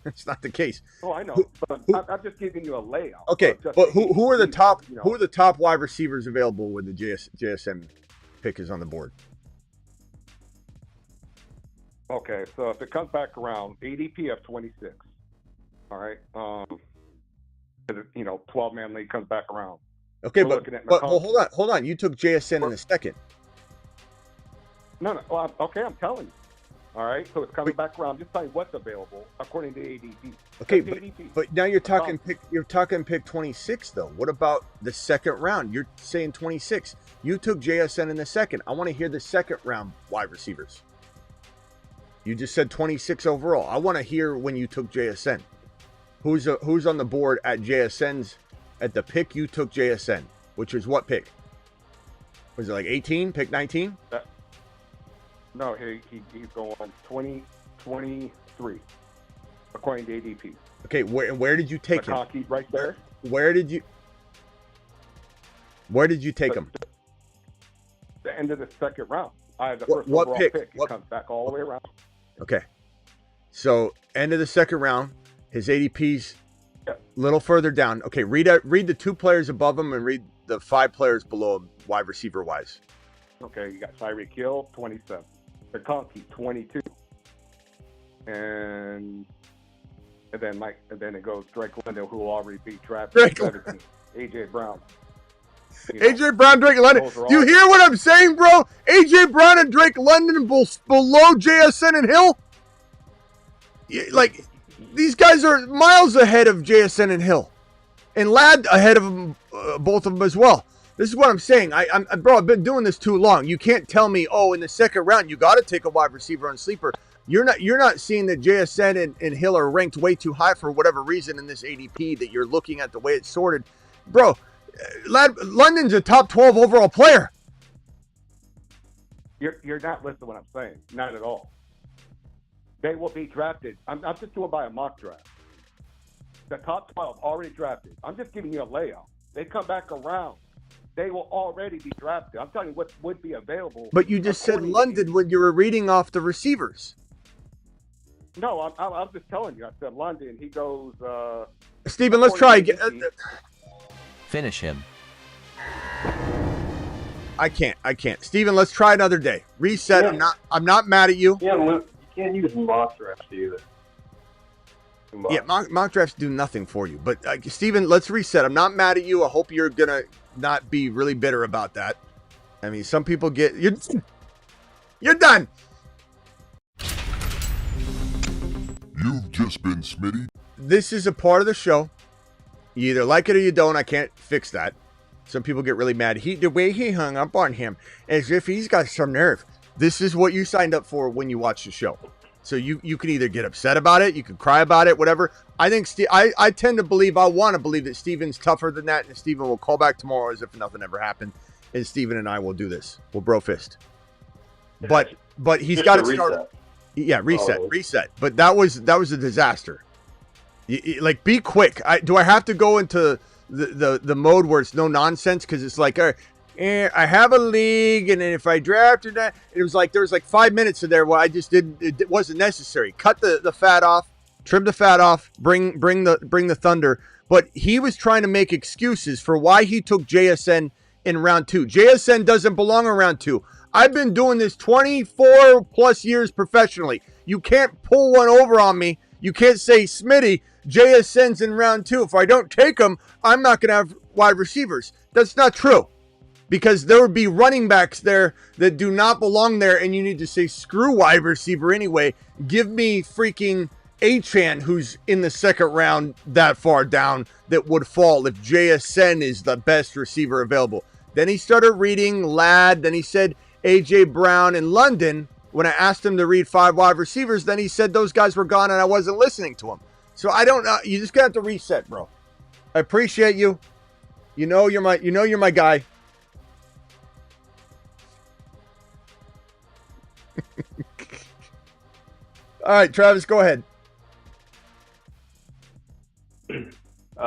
That's not the case. Oh, I know, but I'm just giving you a layout. Okay, Just but who are the top you know. who are the top wide receivers available when the JSN pick is on the board? Okay, so if it comes back around, ADP of 26. All right. 12-man league comes back around. Okay, We're but looking at well, McConkey. hold on. You took JSN in the second. No. Well, okay, I'm telling you. All right, so it's coming back around. Just tell you what's available according to ADP. Okay, That's ADP. but now you're talking pick 26 though. What about the second round? You're saying 26. You took JSN in the second. I want to hear the second round wide receivers. You just said 26 overall. I want to hear when you took JSN. Who's on the board at JSN's at the pick you took JSN, which is what pick? Was it like 18? Pick 19? No, he's going 23 according to ADP. Okay, where did you take him? McConkey right there. Where did you take him? The end of the second round. I have the first What overall pick? pick. It comes back all the way around. Okay. So end of the second round, his ADP's a little further down. Okay, read the 2 players above him and read the 5 players below him, wide receiver wise. Okay, you got Tyreek Hill, 27. McConkey, 22. And then it goes Drake London, who already beat drafted 17. AJ Brown. AJ Brown, Drake London. Do you hear what I'm saying, bro? AJ Brown and Drake London below JSN and Hill? Like, these guys are miles ahead of JSN and Hill. And Ladd ahead of them, both of them as well. This is what I'm saying. Bro, I've been doing this too long. You can't tell me, oh, in the second round, you got to take a wide receiver on sleeper. You're not seeing that JSN and Hill are ranked way too high for whatever reason in this ADP that you're looking at the way it's sorted. Bro, London's a top 12 overall player. You're not listening to what I'm saying. Not at all. They will be drafted. I'm just doing by a mock draft. The top 12 already drafted. I'm just giving you a layout. They come back around. They will already be drafted. I'm telling you what would be available. But you just said London when you were reading off the receivers. No, I'm just telling you. I said London. He goes. Steven, let's try again. Finish him. I can't. Steven, let's try another day. Reset. Yeah. I'm not mad at you. Yeah, Luke, you can't use mock drafts either. Yeah, mock drafts do nothing for you. But Steven, let's reset. I'm not mad at you. I hope you're gonna not be really bitter about that. I mean, some people get you're done. You've just been Smitty. This is a part of the show. You either like it or you don't. I can't fix that. Some people get really mad. The way he hung up on him, as if he's got some nerve. This is what you signed up for when you watch the show. So you can either get upset about it, you can cry about it, whatever. I think I tend to believe, I want to believe that Steven's tougher than that, and Steven will call back tomorrow as if nothing ever happened, and Steven and I will do this. We'll bro fist. But he's got to start. Yeah, reset. But that was a disaster. Like, be quick. Do I have to go into the mode where it's no nonsense? Because it's like, I have a league, and then if I drafted that, there was like 5 minutes in there where I just didn't. It wasn't necessary. Cut the fat off, trim the fat off, bring the thunder. But he was trying to make excuses for why he took JSN in round 2. JSN doesn't belong in round 2. I've been doing this 24 plus years professionally. You can't pull one over on me. You can't say, Smitty, JSN's in round 2. If I don't take him, I'm not going to have wide receivers. That's not true. Because there would be running backs there that do not belong there, and you need to say, screw wide receiver anyway. Give me freaking Achane, who's in the second round that far down, that would fall if JSN is the best receiver available. Then he started reading Ladd. Then he said AJ Brown and London. When I asked him to read 5 wide receivers, then he said those guys were gone and I wasn't listening to him. So I don't know. You just got to reset, bro. I appreciate you. You know you're my guy. All right, Travis, go ahead. You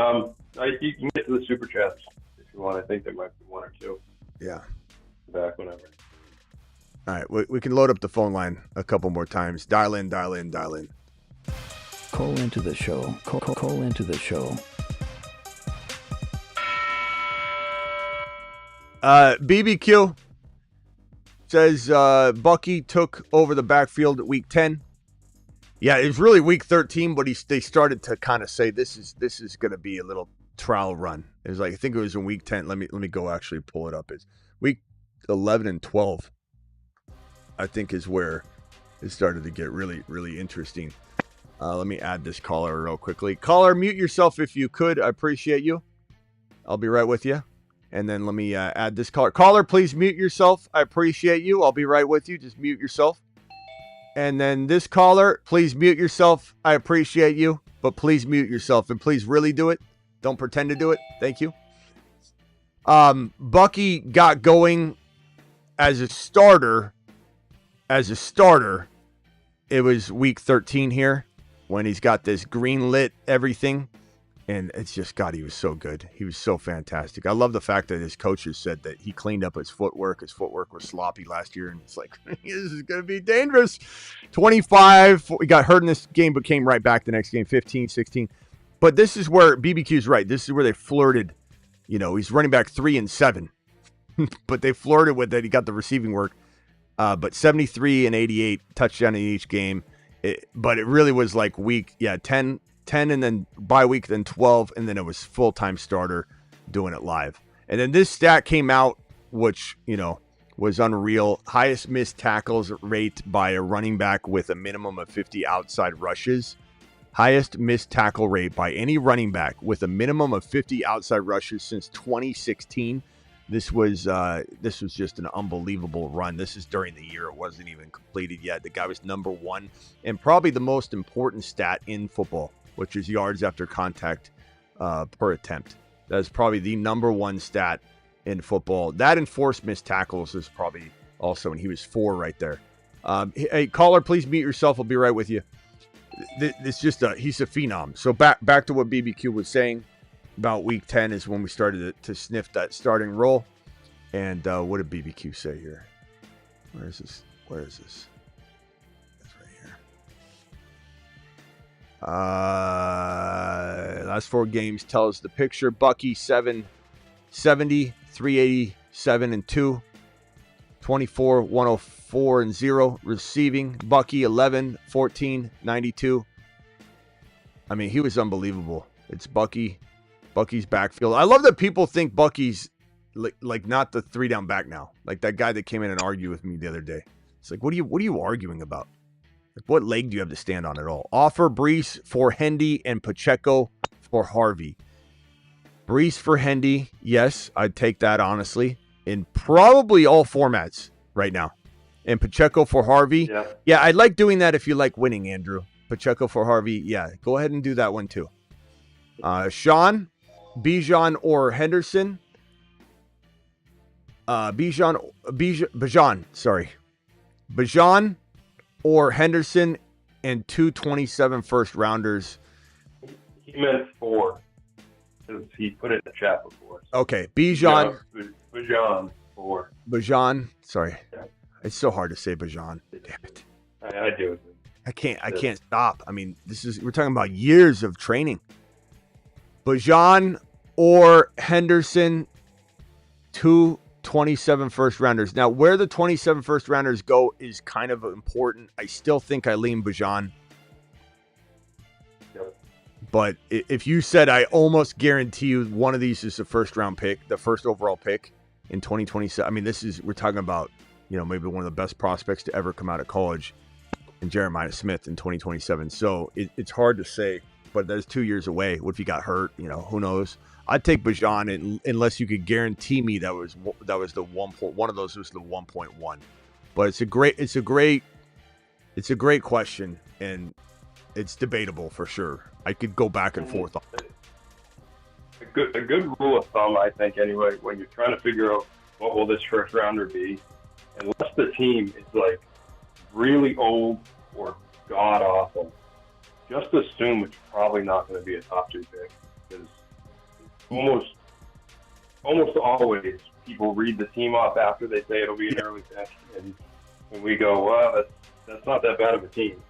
can get to the super chats if you want. I think there might be 1 or 2. Yeah. Back whenever. All right, we can load up the phone line a couple more times. Dial in. Call into the show. Call into the show. BBQ says Bucky took over the backfield at week 10. Yeah, it was really week 13, but they started to kind of say this is going to be a little trial run. It was like, I think it was in week 10. Let me go actually pull it up. It's week 11 and 12. I think is where it started to get really, really interesting. Let me add this caller real quickly. Caller, mute yourself if you could. I appreciate you. I'll be right with you. And then let me add this caller. Caller, please mute yourself. I appreciate you. I'll be right with you. Just mute yourself. And then this caller, please mute yourself. I appreciate you, but please mute yourself. And please really do it. Don't pretend to do it. Thank you. Bucky got going as a starter. It was week 13 here when he's got this green lit everything. And it's just, God, he was so good. He was so fantastic. I love the fact that his coaches said that he cleaned up his footwork. His footwork was sloppy last year. And it's like, this is going to be dangerous. 25. He got hurt in this game, but came right back the next game. 15, 16. But this is where BBQ's right. This is where they flirted. You know, he's running back 3 and 7. But they flirted with it. He got the receiving work. But 73 and 88 touchdown in each game. But it really was like week, 10 and then bye week, then 12, and then it was full-time starter doing it live. And then this stat came out, which, was unreal. Highest missed tackles rate by a running back with a minimum of 50 outside rushes. Highest missed tackle rate by any running back with a minimum of 50 outside rushes since 2016. This was just an unbelievable run. This is during the year. It wasn't even completed yet. The guy was number 1 and probably the most important stat in football, which is yards after contact per attempt. That is probably the number 1 stat in football. That and forced missed tackles is probably also, and he was 4 right there. Hey, caller, please mute yourself. I'll be right with you. He's a phenom. So back to what BBQ was saying about week 10 is when we started to sniff that starting role. And what did BBQ say here? Where is this? It's right here. Last 4 games tells the picture. Bucky 770, 387 and 2, 24, 104 and 0. Receiving, Bucky 11, 14, 92. I mean, he was unbelievable. It's Bucky's backfield. I love that people think Bucky's like not the 3-down back now. Like that guy that came in and argued with me the other day. It's like, what are you arguing about? Like, what leg do you have to stand on at all? Offer Brees for Hendy and Pacheco for Harvey. Brees for Hendy, yes, I'd take that honestly in probably all formats right now. And Pacheco for Harvey. Yeah, I'd like doing that if you like winning, Andrew. Pacheco for Harvey, yeah, go ahead and do that one too. Sean, Bijan or Henderson. Bijan or Henderson and 227 first rounders. He meant 4 because he put it in the chat before. Okay, Bijan 4. Bijan, sorry. Yeah. It's so hard to say Bijan. Damn it. I do. I can't stop. I mean, we're talking about years of training. Bijan or Henderson, 227 first rounders. Now, where the 27 first rounders go is kind of important. I still think I lean Bijan. Yep. But if you said I almost guarantee you one of these is the first round pick, the first overall pick in 2027. I mean, we're talking about, maybe one of the best prospects to ever come out of college in Jeremiah Smith in 2027. So it's hard to say, but that's 2 years away. What if he got hurt? Who knows? I'd take Bijan unless you could guarantee me that was the 1 point. One of those was the 1.1. But it's a great question, and it's debatable for sure. I could go back and forth on it. A good rule of thumb, I think, anyway, when you're trying to figure out what will this first rounder be, unless the team is like really old or god awful, just assume it's probably not going to be a top 2 pick, because almost always people read the team off after they say it'll be an early pick, and we go, well, that's not that bad of a team,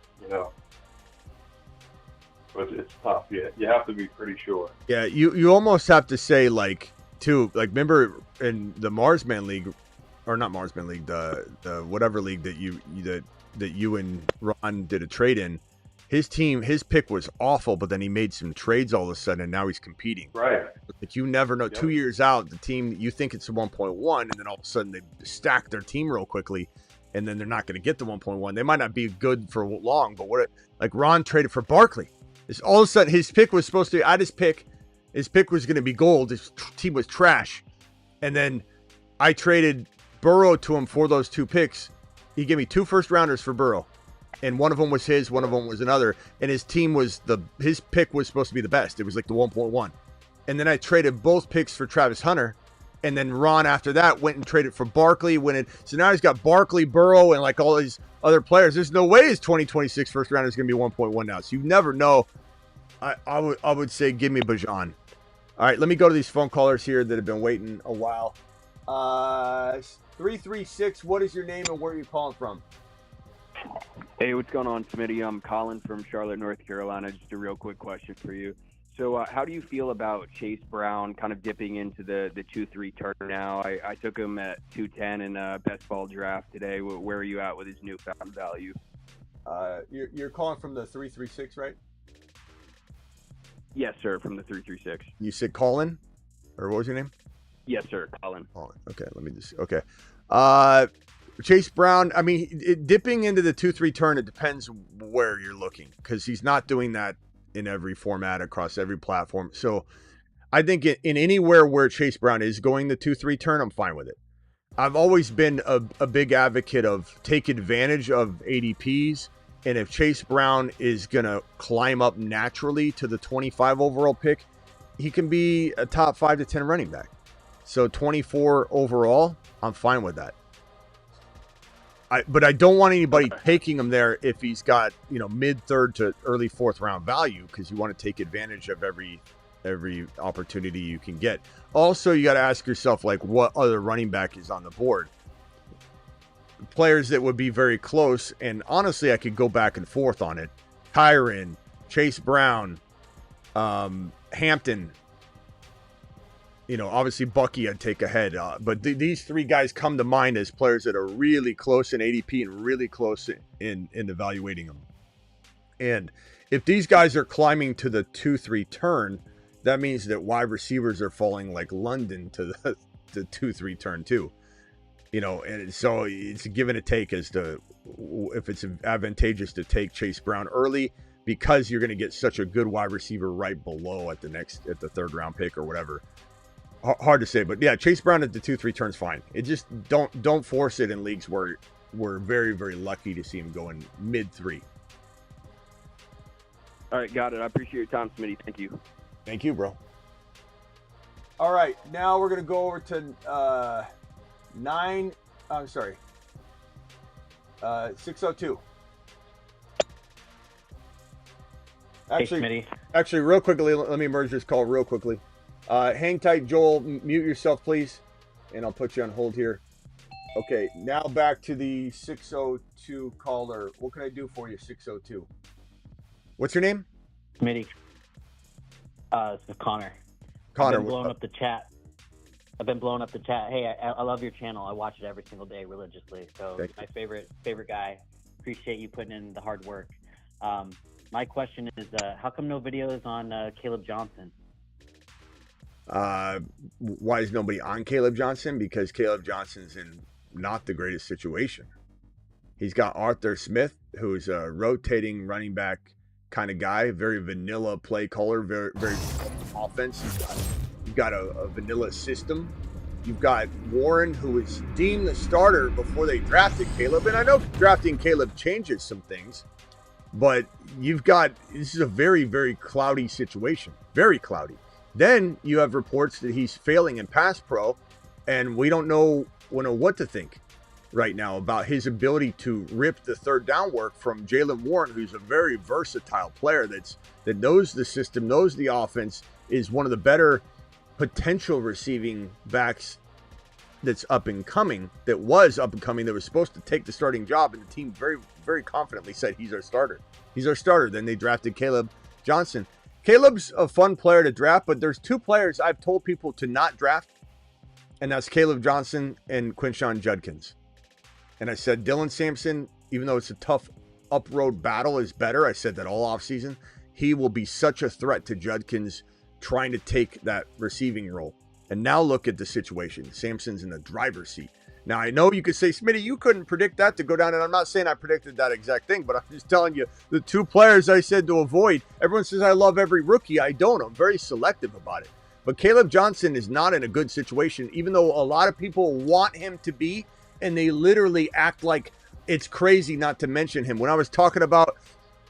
but it's tough. Yeah, you have to be pretty sure. Yeah, you almost have to say like remember in the Marsman League, or not Marsman League, the whatever league that you and Ron did a trade in. His pick was awful, but then he made some trades all of a sudden, and now he's competing. Right. Like you never know. Yep. 2 years out, the team, you think it's a 1.1, and then all of a sudden they stack their team real quickly, and then they're not going to get the 1.1. They might not be good for long, but like Ron traded for Barkley. It's all of a sudden his pick was supposed to, his pick was going to be gold. His team was trash. And then I traded Burrow to him for those 2 picks. He gave me 2 first-rounders for Burrow. And one of them was his, one of them was another. And his team was his pick was supposed to be the best. It was like the 1.1. And then I traded both picks for Travis Hunter. And then Ron, after that, went and traded for Barkley. So now he's got Barkley, Burrow, and like all these other players. There's no way his 2026 first round is going to be 1.1 now. So you never know. I would say give me Bajan. All right, let me go to these phone callers here that have been waiting a while. 336, what is your name and where are you calling from? Hey, what's going on, Smitty? I'm Colin from Charlotte, North Carolina. Just a real quick question for you. So how do you feel about Chase Brown kind of dipping into the 2-3 turn now? I took him at 210 in a best ball draft today. Where are you at with his newfound value? You're calling from the 336, right? Yes, sir, from the 336. You said Colin? Or what was your name? Yes, sir, Colin. Okay, let me just... Okay. Chase Brown, I mean, dipping into the 2-3 turn, it depends where you're looking, because he's not doing that in every format across every platform. So I think in anywhere where Chase Brown is going the 2-3 turn, I'm fine with it. I've always been a big advocate of take advantage of ADPs. And if Chase Brown is going to climb up naturally to the 25 overall pick, he can be a top 5 to 10 running back. So 24 overall, I'm fine with that. But I don't want anybody taking him there if he's got, mid-third to early 4th round value, because you want to take advantage of every opportunity you can get. Also, you got to ask yourself, like, what other running back is on the board? Players that would be very close, and honestly, I could go back and forth on it. Kyron, Chase Brown, Hampton. Obviously Bucky I'd take ahead. But these 3 guys come to mind as players that are really close in ADP and really close in evaluating them. And if these guys are climbing to the 2-3 turn, that means that wide receivers are falling like London to the 2-3 turn too. And so it's a give and a take as to if it's advantageous to take Chase Brown early, because you're going to get such a good wide receiver right below at the 3rd round pick or whatever. Hard to say, but yeah, Chase Brown at the 2-3 turns fine. It just don't force it in leagues where we're very, very lucky to see him going mid-3. All right, got it. I appreciate your time, Smitty. Thank you. Thank you, bro. All right, now we're gonna go over to 602. Actually, real quickly, let me merge this call real quickly. Hang tight, Joel. Mute yourself, please, and I'll put you on hold here. Okay, now back to the 602 caller. What can I do for you, 602? What's your name? Smitty. This is Connor. Connor, I've been blowing up the chat. Hey, I love your channel. I watch it every single day religiously. So my favorite guy. Appreciate you putting in the hard work. My question is, how come no videos on Caleb Johnson? Why is nobody on Caleb Johnson? Because Caleb Johnson's in not the greatest situation. He's got Arthur Smith, who's a rotating running back kind of guy, very vanilla play caller, very, very offense. You've got a vanilla system. You've got Warren, who was deemed the starter before they drafted Caleb. And I know drafting Caleb changes some things, but this is a very, very cloudy situation. Very cloudy. Then you have reports that he's failing in pass pro, and we don't know what to think right now about his ability to rip the 3rd down work from Jaylen Warren, who's a very versatile player that knows the system, knows the offense, is one of the better potential receiving backs that's up and coming, that was supposed to take the starting job, and the team very, very confidently said he's our starter. Then they drafted Caleb Johnson. Caleb's a fun player to draft, but there's 2 players I've told people to not draft, and that's Caleb Johnson and Quinshon Judkins. And I said Dylan Sampson, even though it's a tough up-road battle, is better. I said that all offseason. He will be such a threat to Judkins trying to take that receiving role. And now look at the situation. Sampson's in the driver's seat. Now, I know you could say, Smitty, you couldn't predict that to go down, and I'm not saying I predicted that exact thing, but I'm just telling you the 2 players I said to avoid. Everyone says I love every rookie. I don't. I'm very selective about it. But Caleb Johnson is not in a good situation, even though a lot of people want him to be, and they literally act like it's crazy not to mention him. When I was talking about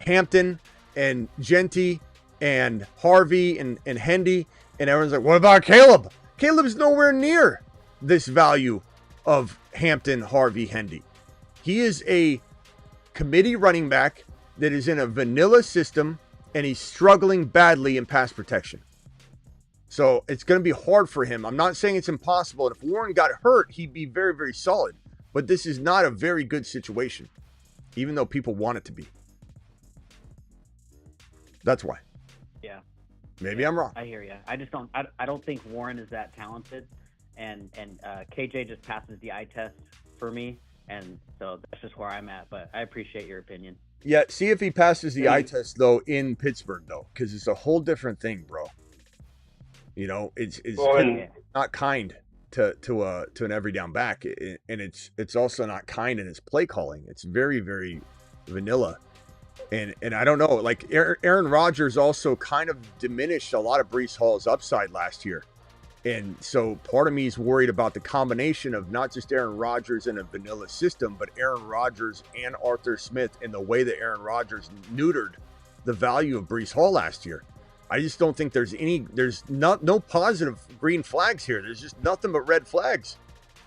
Hampton and Genty and Harvey and Hendy, and everyone's like, what about Caleb? Caleb's nowhere near this value of Hampton, Harvey, Hendy. He is a committee running back that is in a vanilla system, and he's struggling badly in pass protection. So it's going to be hard for him. I'm not saying it's impossible. And if Warren got hurt, he'd be very, very solid. But this is not a very good situation, even though people want it to be. That's why. Yeah. Maybe I'm wrong. I hear you. I just don't. I don't think Warren is that talented, and KJ just passes the eye test for me, and so that's just where I'm at. But I appreciate your opinion. Yeah. See if he passes the eye test though in Pittsburgh though, because it's a whole different thing, bro. You know, it's not kind to an every down back, and it's also not kind in his play calling. It's very, very vanilla. And I don't know, like Aaron Rodgers also kind of diminished a lot of Breece Hall's upside last year. And so part of me is worried about the combination of not just Aaron Rodgers in a vanilla system, but Aaron Rodgers and Arthur Smith and the way that Aaron Rodgers neutered the value of Breece Hall last year. I just don't think there's no positive green flags here. There's just nothing but red flags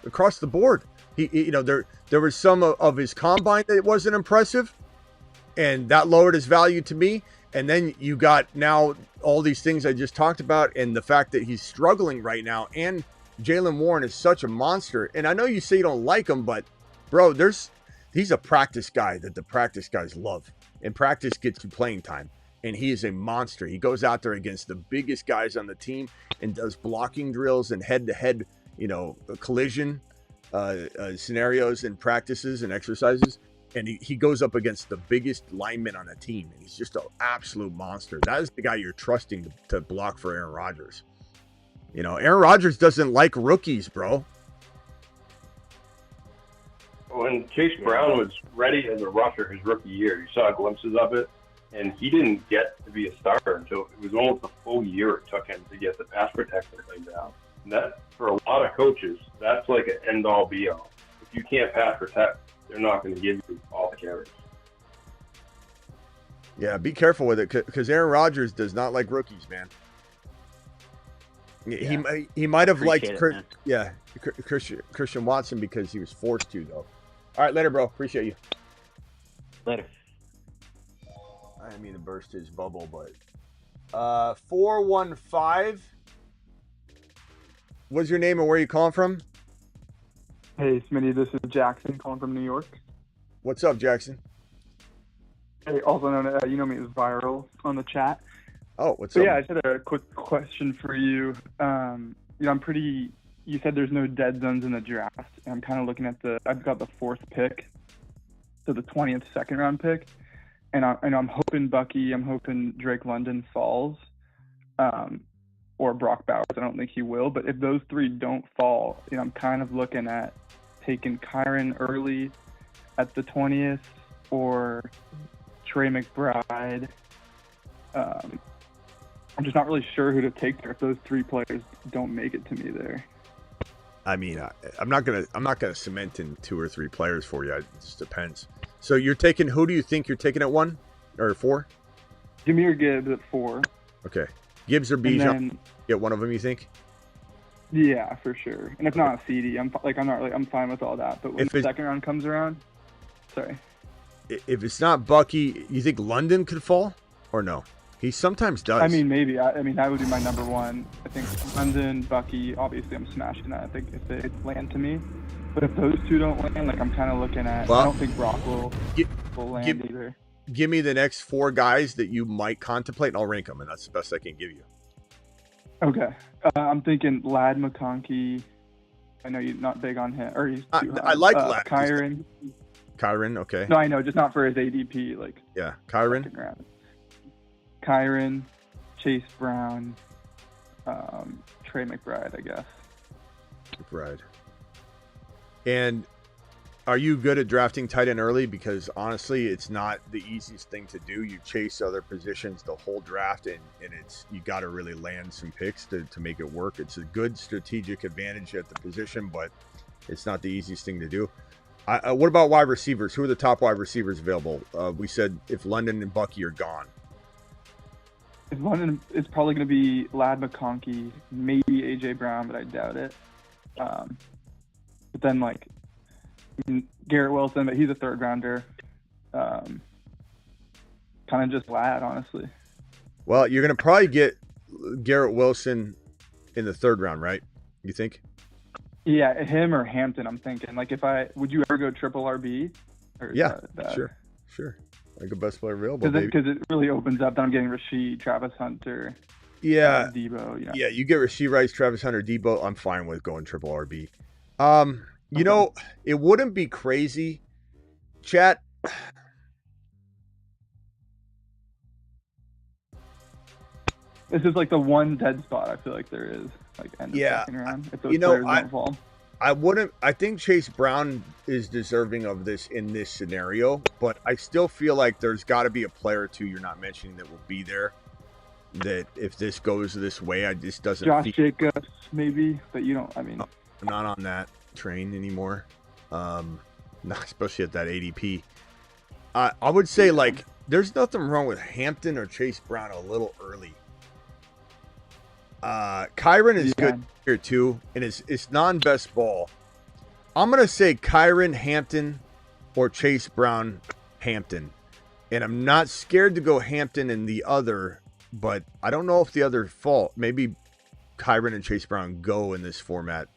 across the board. There was some of his combine that wasn't impressive, and that lowered his value to me. And then you got now all these things I just talked about, and the fact that he's struggling right now. And Jaylen Warren is such a monster. And I know you say you don't like him, but bro, he's a practice guy that the practice guys love. And practice gets you playing time. And he is a monster. He goes out there against the biggest guys on the team and does blocking drills and head-to-head, collision scenarios and practices and exercises. And he goes up against the biggest linemen on the team. And he's just an absolute monster. That is the guy you're trusting to block for Aaron Rodgers. Aaron Rodgers doesn't like rookies, bro. When Chase Brown was ready as a rusher his rookie year, you saw glimpses of it. And he didn't get to be a starter until it was almost a full year it took him to get the pass protection thing down. And that, for a lot of coaches, that's like an end-all, be-all. If you can't pass protect, they're not going to give you all the carries. Yeah, be careful with it, because Aaron Rodgers does not like rookies, man. Yeah. He might have liked Christian Watson because he was forced to, though. All right, later, bro. Appreciate you. Later. I didn't mean to burst his bubble, but 415. What's your name and where are you calling from? Hey, Smitty, this is Jackson calling from New York. What's up, Jackson? Hey, also known as, you know me as Viral on the chat. Oh, what's up? Yeah, I just had a quick question for you. You said there's no dead zones in the draft. And I'm kind of looking at I've got the 4th pick, so the 20th second round pick. And I'm hoping Bucky, I'm hoping Drake London falls, or Brock Bowers. I don't think he will. But if those 3 don't fall, I'm kind of looking at taking Kyren early at the 20th or Trey McBride. I'm just not really sure who to take there if those 3 players don't make it to me there. I mean, I'm not gonna cement in 2 or 3 players for you. It just depends. So you're taking, who do you think you're taking at 1 or 4? Jahmyr Gibbs at 4. Okay. Gibbs or Bijan? Get one of them, you think? Yeah, for sure. And if not CD, I'm fine with all that. But when the second round comes around, sorry. If it's not Bucky, you think London could fall or no? He sometimes does. I mean, maybe. I mean, that would be my number 1. I think London, Bucky, obviously I'm smashing that. I think if they land to me. But if those 2 don't land, I'm kind of looking at. I don't think Brock will land either. give me the next 4 guys that you might contemplate, and I'll rank them, and that's the best I can give you. Okay. I'm thinking Lad McConkey. I know you're not big on him, or he's too high. I like Lad. Kyron. Kyron, okay. No, I know, just not for his ADP. Like, yeah, Kyron. second round. Kyron, Chase Brown, Trey McBride, I guess. McBride. And are you good at drafting tight end early? Because honestly, it's not the easiest thing to do. You chase other positions the whole draft, and it's you got to really land some picks to make it work. It's a good strategic advantage at the position, but it's not the easiest thing to do. What about wide receivers? Who are the top wide receivers available? We said if London and Bucky are gone. If London, it's probably going to be Lad McConkey, maybe AJ Brown, but I doubt it. But then, like, Garrett Wilson, but he's a third rounder. Kind of just Lad, honestly. Well, you're going to probably get Garrett Wilson in the third round, right? You think? Yeah, him or Hampton, I'm thinking. Like, would you ever go triple RB? Or yeah, sure. Like a best player available, because it really opens up. Then I'm getting Rashid, Travis Hunter, yeah, Debo. Yeah, you get Rashid Rice, Travis Hunter, Debo. I'm fine with going triple RB. You know, it wouldn't be crazy. Chat. This is like the one dead spot I feel like there is. Like end of second round. If those you know, players don't fall. I wouldn't. I think Chase Brown is deserving of this in this scenario, but I still feel like there's got to be a player or two you're not mentioning that will be there. That if this goes this way, I just doesn't. Josh Jacobs, maybe, but you don't. I mean, I'm not on that train anymore. Not especially at that ADP. I would say like there's nothing wrong with Hampton or Chase Brown a little early. Kyron is good here too, and it's non-best ball. I'm gonna say Kyron, Hampton, or Chase Brown, Hampton, and I'm not scared to go Hampton in the other, but I don't know if the other fall. Maybe Kyron and Chase Brown go in this format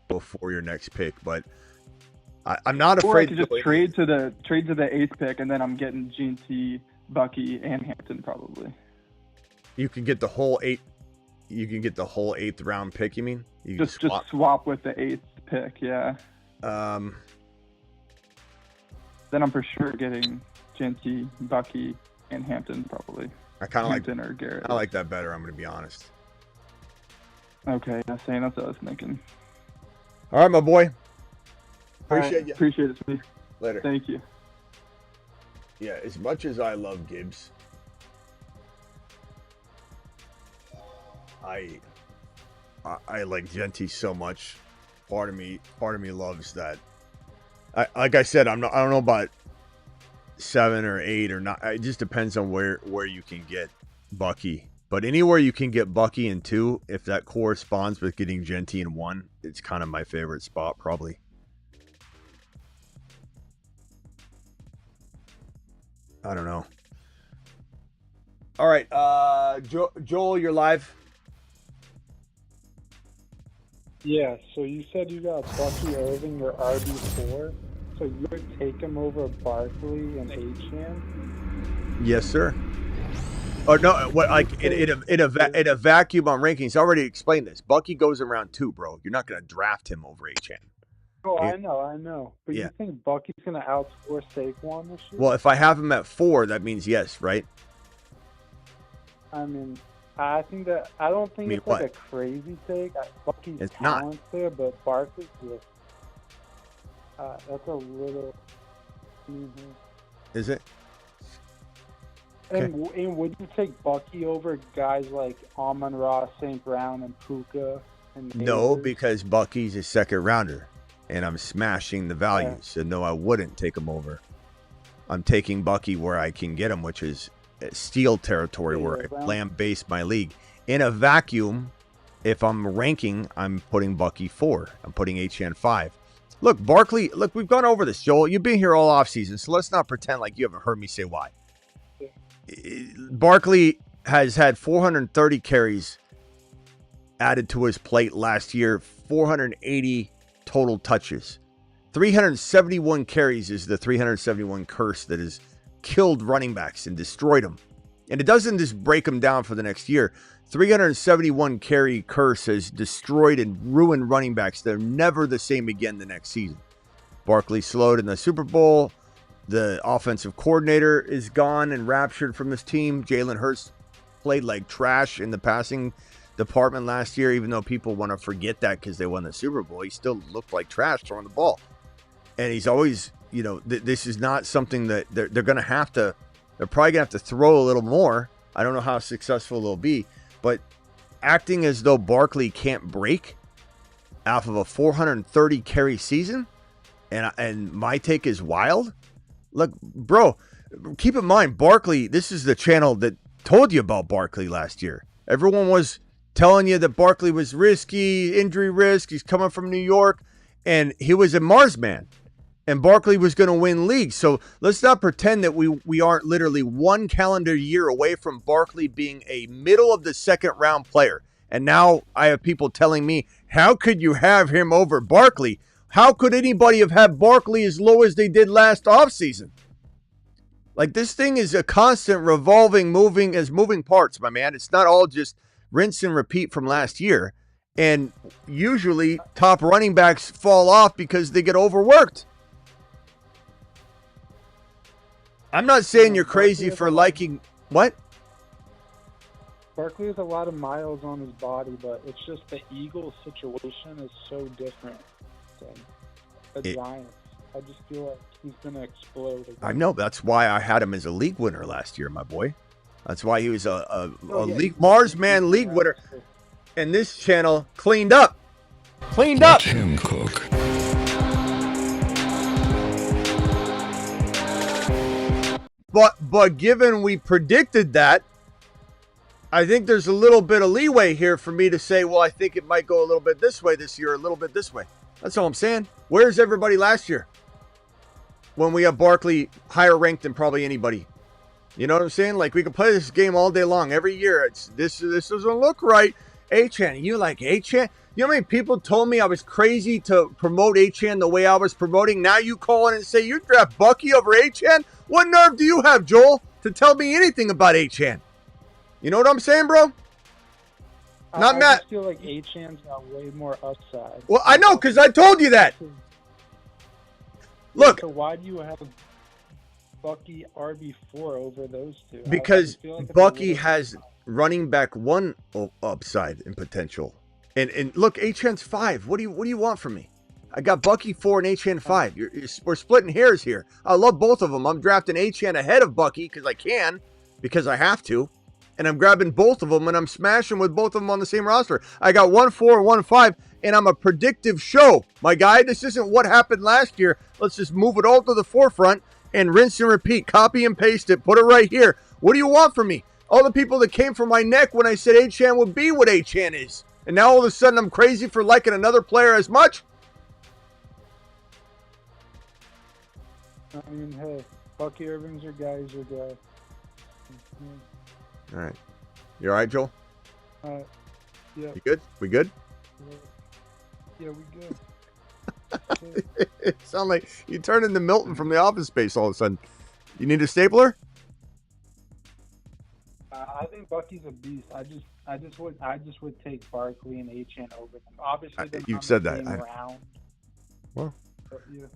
before your next pick, but I'm not afraid to just trade to the 8th pick, and then I'm getting GT, Bucky, and Hampton probably. You can get the whole 8. You can get the whole 8th round pick. You mean? You just swap with the 8th pick, yeah. Then I'm for sure getting Genty, Bucky, and Hampton probably. I kind of like Hampton or Garrett. I like that better. I'm going to be honest. Okay, that's what I was thinking. All right, my boy. Appreciate you. Appreciate it, Smitty. Later. Thank you. Yeah, as much as I love Gibbs, I like Genty so much. Part of me loves that. Like I said, I don't know about 7 or 8 or not. It just depends on where you can get Bucky. But anywhere you can get Bucky in 2, if that corresponds with getting Genty in 1, it's kind of my favorite spot probably. I don't know. All right, Joel, you're live. Yeah, so you said you got Bucky Irving or RB4, so you would take him over Barkley and Achane? Yes, sir. Or no, what like in a vacuum on rankings? I already explained this. Bucky goes in round 2, bro. You're not going to draft him over Achane. Oh, I know. But you think Bucky's going to outscore Saquon this year? Well, if I have him at 4, that means yes, right? I mean, I don't think it's like a crazy take. Bucky's talent's there, but Barkley's just that's a little. Is it? And would you take Bucky over guys like Amon-Ra, St. Brown, and Puka? No, because Bucky's a second rounder, and I'm smashing the value. Yeah. So no, I wouldn't take him over. I'm taking Bucky where I can get him, which is steal territory where I lambaste my league. In a vacuum, if I'm ranking, I'm putting Bucky 4. I'm putting HN 5. Look, Barkley, we've gone over this, Joel. You've been here all offseason, so let's not pretend like you haven't heard me say why. Barkley has had 430 carries added to his plate last year, 480 total touches. 371 carries is the 371 curse that is killed running backs and destroyed them. And it doesn't just break them down for the next year. 371 carry curse has destroyed and ruined running backs. They're never the same again the next season. Barkley slowed in the Super Bowl. The offensive coordinator is gone and raptured from this team. Jalen Hurts played like trash in the passing department last year, even though people want to forget that because they won the Super Bowl. He still looked like trash throwing the ball. And he's always, this is not something that they're going to have to, they're probably going to have to throw a little more. I don't know how successful they'll be, but acting as though Barkley can't break off of a 430 carry season, and my take is wild. Look, bro, keep in mind, Barkley, this is the channel that told you about Barkley last year. Everyone was telling you that Barkley was risky, injury risk. He's coming from New York, and he was a Mars man. And Barkley was going to win leagues. So let's not pretend that we aren't literally one calendar year away from Barkley being a middle of the second round player. And now I have people telling me, how could you have him over Barkley? How could anybody have had Barkley as low as they did last offseason? Like, this thing is a constant revolving, moving parts, my man. It's not all just rinse and repeat from last year. And usually top running backs fall off because they get overworked. I'm not saying you're crazy for liking what? Barkley has a lot of miles on his body, but it's just the Eagles situation is so different than the Giants. I just feel like he's going to explode again. I know. That's why I had him as a league winner last year, my boy. That's why he was a league Mars man league winner. And this channel cleaned up. Cleaned up. Let him cook. But given we predicted that, I think there's a little bit of leeway here for me to say, well, I think it might go a little bit this way this year, a little bit this way. That's all I'm saying. Where's everybody last year when we have Barkley higher ranked than probably anybody? You know what I'm saying? Like, we can play this game all day long. Every year, this doesn't look right. Achane, you like Achane? You know how many people told me I was crazy to promote Achane the way I was promoting? Now you call in and say you draft Bucky over Achane? What nerve do you have, Joel, to tell me anything about Achane? You know what I'm saying, bro? Not Matt. I just feel like Achane's got way more upside. Well, I know, because I told you that. Look. So why do you have Bucky RB4 over those two? Because Bucky has running back one upside and potential. And look, Achane's 5. What do you want from me? I got Bucky 4 and Achane 5. We're splitting hairs here. I love both of them. I'm drafting Achane ahead of Bucky because I can, because I have to. And I'm grabbing both of them, and I'm smashing with both of them on the same roster. I got 1-4 and 1-5, and I'm a predictive show. My guy, this isn't what happened last year. Let's just move it all to the forefront and rinse and repeat. Copy and paste it. Put it right here. What do you want from me? All the people that came from my neck when I said Achane would be what Achane is. And now all of a sudden I'm crazy for liking another player as much? I mean, hey, Bucky Irving's your guy. He's your guy. All right. You all right, Joel? Yeah. You good? We good? Yeah, we good. It sounds like you turned into Milton from The Office Space all of a sudden. You need a stapler? I think Bucky's a beast. I just would take Barkley and Achane over them. Obviously, you've said that. Round. Well, but yeah.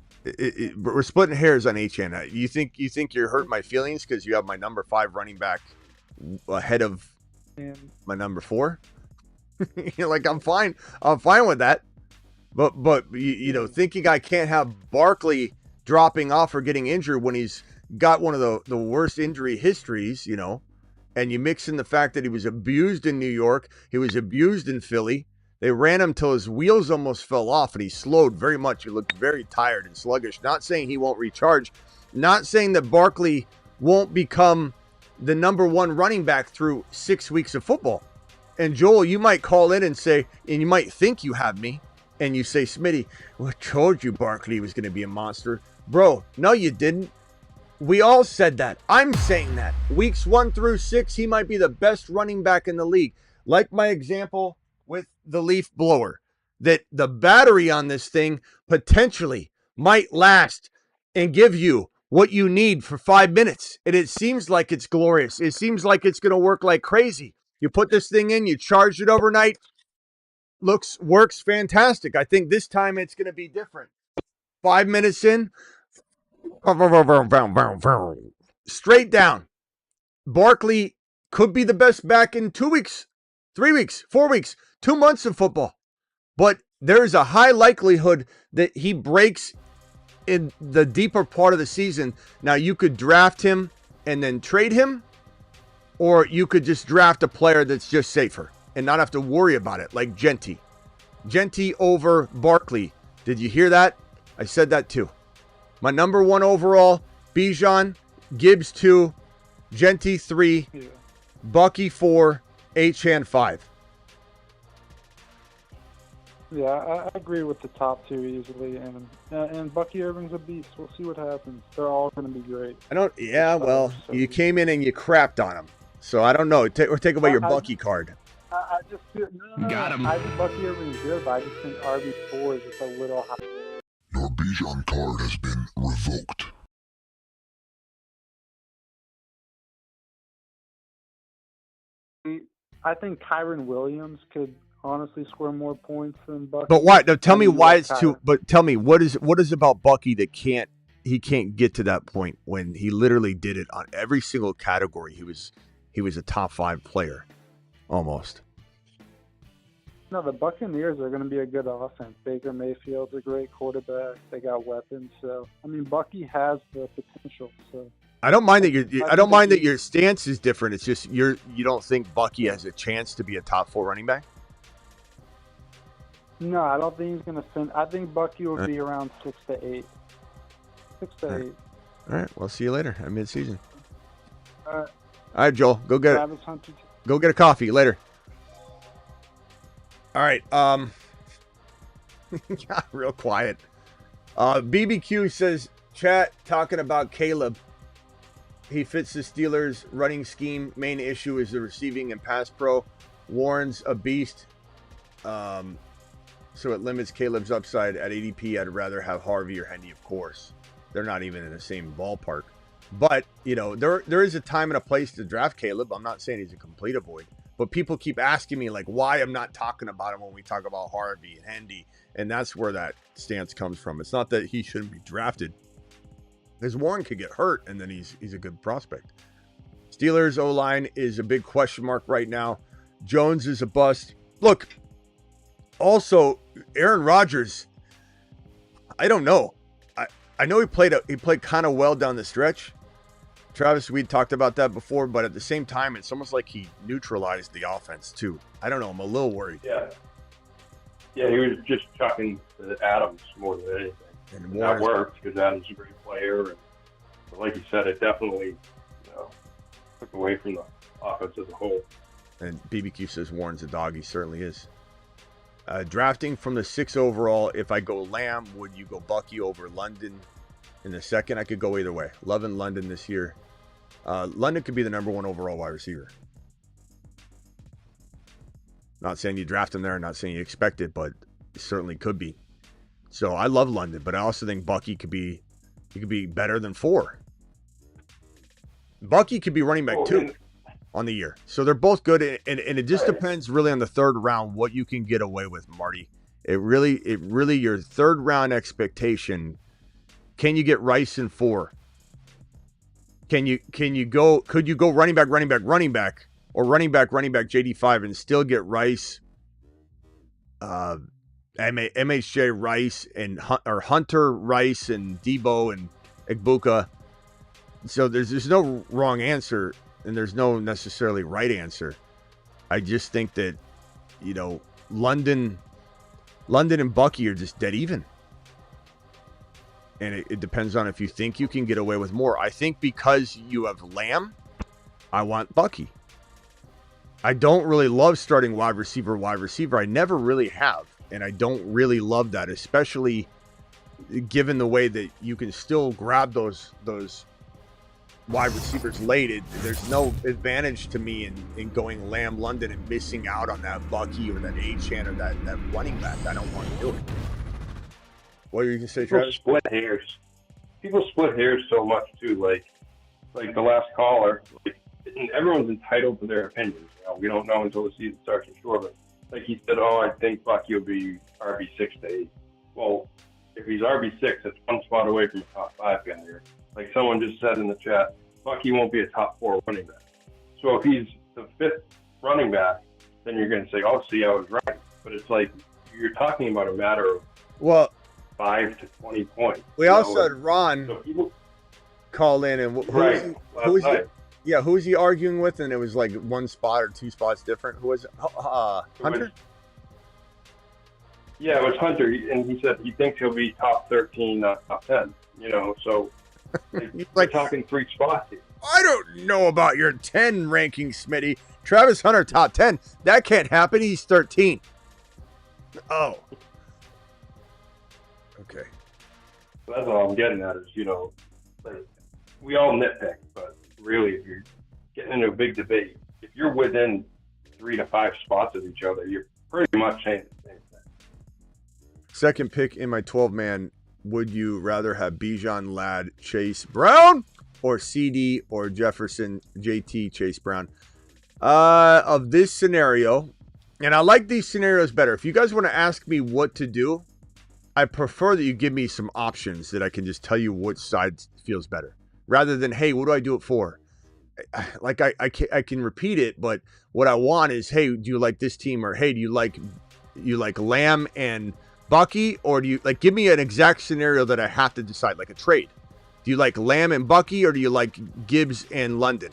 We're splitting hairs on Achane. You think you're hurting my feelings because you have my number 5 running back ahead of my number 4? You're like, I'm fine with that. But you know, thinking I can't have Barkley dropping off or getting injured when he's got one of the worst injury histories, you know, and you mix in the fact that he was abused in New York, he was abused in Philly. They ran him till his wheels almost fell off, and he slowed very much. He looked very tired and sluggish. Not saying he won't recharge. Not saying that Barkley won't become the number 1 running back through 6 weeks of football. And Joel, you might call in and say, and you might think you have me, and you say, Smitty, well, I told you Barkley was going to be a monster. Bro, no, you didn't. We all said that. I'm saying that. Weeks 1 through 6, he might be the best running back in the league. Like my example with the leaf blower, that the battery on this thing potentially might last and give you what you need for 5 minutes. And it seems like it's glorious. It seems like it's going to work like crazy. You put this thing in, you charge it overnight. Works fantastic. I think this time it's going to be different. 5 minutes in, straight down. Barkley could be the best back in 2 weeks, 3 weeks, 4 weeks, 2 months of football. But there is a high likelihood that he breaks in the deeper part of the season. Now, you could draft him and then trade him, or you could just draft a player that's just safer and not have to worry about it, like Genty. Genty over Barkley. Did you hear that? I said that too. My number 1 overall, Bijan, Gibbs 2, Genty 3, Bucky 4, Achane 5. Yeah, I agree with the top 2 easily, and Bucky Irving's a beast. We'll see what happens. They're all going to be great. Well, you came in and you crapped on him, so I don't know. Take away your Bucky card. I just feel Got him. I think Bucky Irving's good, but I just think RB4 is just a little high. Your Bijan card has been revoked. I think Kyron Williams could honestly score more points than Bucky. But why? Now, tell me why it's too. But tell me what is about Bucky that he can't get to that point when he literally did it on every single category. He was a top 5 player, almost. No, the Buccaneers are going to be a good offense. Baker Mayfield's a great quarterback. They got weapons. So I mean, Bucky has the potential. So I don't mind that your stance is different. It's just you don't think Bucky has a chance to be a top 4 running back. No, I don't think he's going to finish. I think Bucky will be around 6 to 8. 6 to 8. All right. Well, see you later at midseason. All right. All right, Joel. Go get it. Go get a coffee later. All right. Got real quiet. BBQ says, chat talking about Caleb. He fits the Steelers' running scheme. Main issue is the receiving and pass pro. Warren's a beast. So it limits Caleb's upside at ADP. I'd rather have Harvey or Hendy, of course. They're not even in the same ballpark. But, there is a time and a place to draft Caleb. I'm not saying he's a complete avoid. But people keep asking me, why I'm not talking about him when we talk about Harvey and Hendy. And that's where that stance comes from. It's not that he shouldn't be drafted. Because Warren could get hurt, and then he's a good prospect. Steelers O-line is a big question mark right now. Jones is a bust. Look, also, Aaron Rodgers, I don't know. I know he played kind of well down the stretch. Travis, we talked about that before, but at the same time, it's almost like he neutralized the offense too. I don't know. I'm a little worried. Yeah, he was just chucking the Adams more than anything. And that worked because Adams is a great player. And like you said, it definitely took away from the offense as a whole. And BBQ says Warren's a dog. He certainly is. Drafting from the 6 overall, if I go Lamb, would you go Bucky over London in the second? I could go either way. Loving London this year. London could be the number 1 overall wide receiver. Not saying you draft him there, not saying you expect it, but it certainly could be. So I love London, but I also think Bucky could be better than 4. Bucky could be running back 2 on the year. So they're both good, and it just depends really on the 3rd round what you can get away with, Marty. It really your 3rd round expectation. Can you get Rice in 4? Could you go running back, or running back, JD 5 and still get Rice, MHJ Rice or Hunter Rice and Debo and Igbuka. So there's no wrong answer and there's no necessarily right answer. I just think that, London and Bucky are just dead even. And it depends on if you think you can get away with more. I think because you have Lamb, I want Bucky. I don't really love starting wide receiver. I never really have. And I don't really love that, especially given the way that you can still grab those wide receivers late. There's no advantage to me in going Lamb London and missing out on that Bucky or that Achane or that running back. I don't want to do it. What are you going to say, Travis? Split hairs. people split hairs so much too. Like the last caller, like, and everyone's entitled to their opinions. You know, we don't know until the season starts, for sure. But like he said, oh, I think Bucky will be RB6 to 8. Well, if he's RB6, that's one spot away from a top 5 guy here. Like someone just said in the chat, Bucky won't be a top 4 running back. So if he's the 5th running back, then you're going to say, oh, see, I was right. But it's like you're talking about a matter of 5 to 20 points. We also had Ron call in, and who was he arguing with? And it was like 1 spot or 2 spots different. Who was it? Hunter? Yeah, it was Hunter, and he said he thinks he'll be top 13, top 10. You know, so we're talking 3 spots here. I don't know about your 10 ranking, Smitty. Travis Hunter top 10. That can't happen. He's 13. Oh. Okay. That's all I'm getting at is, you know, like, we all nitpick, but really, if you're getting into a big debate, if you're within 3 to 5 spots of each other, you're pretty much saying the same thing. Second pick in my 12-man, would you rather have Bijan, Ladd, Chase Brown, or CD or Jefferson, JT, Chase Brown? Of this scenario, and I like these scenarios better. If you guys want to ask me what to do, I prefer that you give me some options that I can just tell you which side feels better, rather than, hey, what do I do it for? Like I can repeat it, but what I want is, hey, do you like this team? Or hey, do you like Lamb and Bucky? Or do you like, give me an exact scenario that I have to decide, like a trade. Do you like Lamb and Bucky, or do you like Gibbs and London?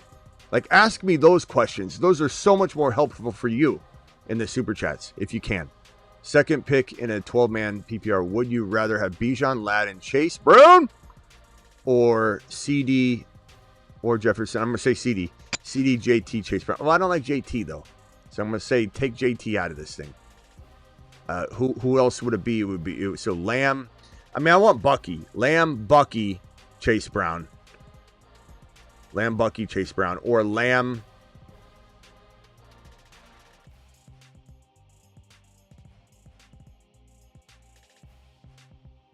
Like, ask me those questions. Those are so much more helpful for you in the super chats, if you can. Second pick in a 12-man PPR, would you rather have Bijan, Ladd, and Chase Brown, or CD or Jefferson? I'm going to say CD. CD, JT, Chase Brown. Well, I don't like JT, though. So I'm going to say take JT out of this thing. Who else would it be? It would be so Lamb. I mean, I want Bucky. Lamb, Bucky, Chase Brown. Lamb, Bucky, Chase Brown. Or Lamb.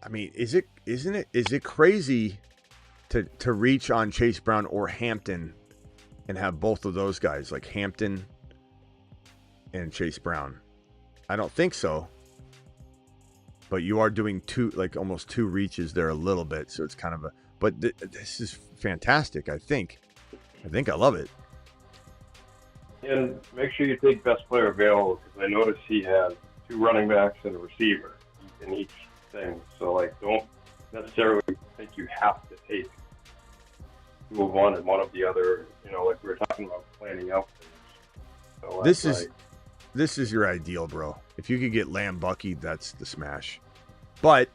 I mean, is it crazy to reach on Chase Brown or Hampton and have both of those guys, like Hampton and Chase Brown? I don't think so. But you are doing almost 2 reaches there a little bit, so it's kind of a. But this is fantastic. I think I love it. And make sure you take best player available, because I noticed he has 2 running backs and a receiver in each thing. So like, don't necessarily think you have to take 2 of one and 1 of the other. You know, like we were talking about planning out things. So this is your ideal, bro. If you could get Lamb, Bucky, that's the smash. But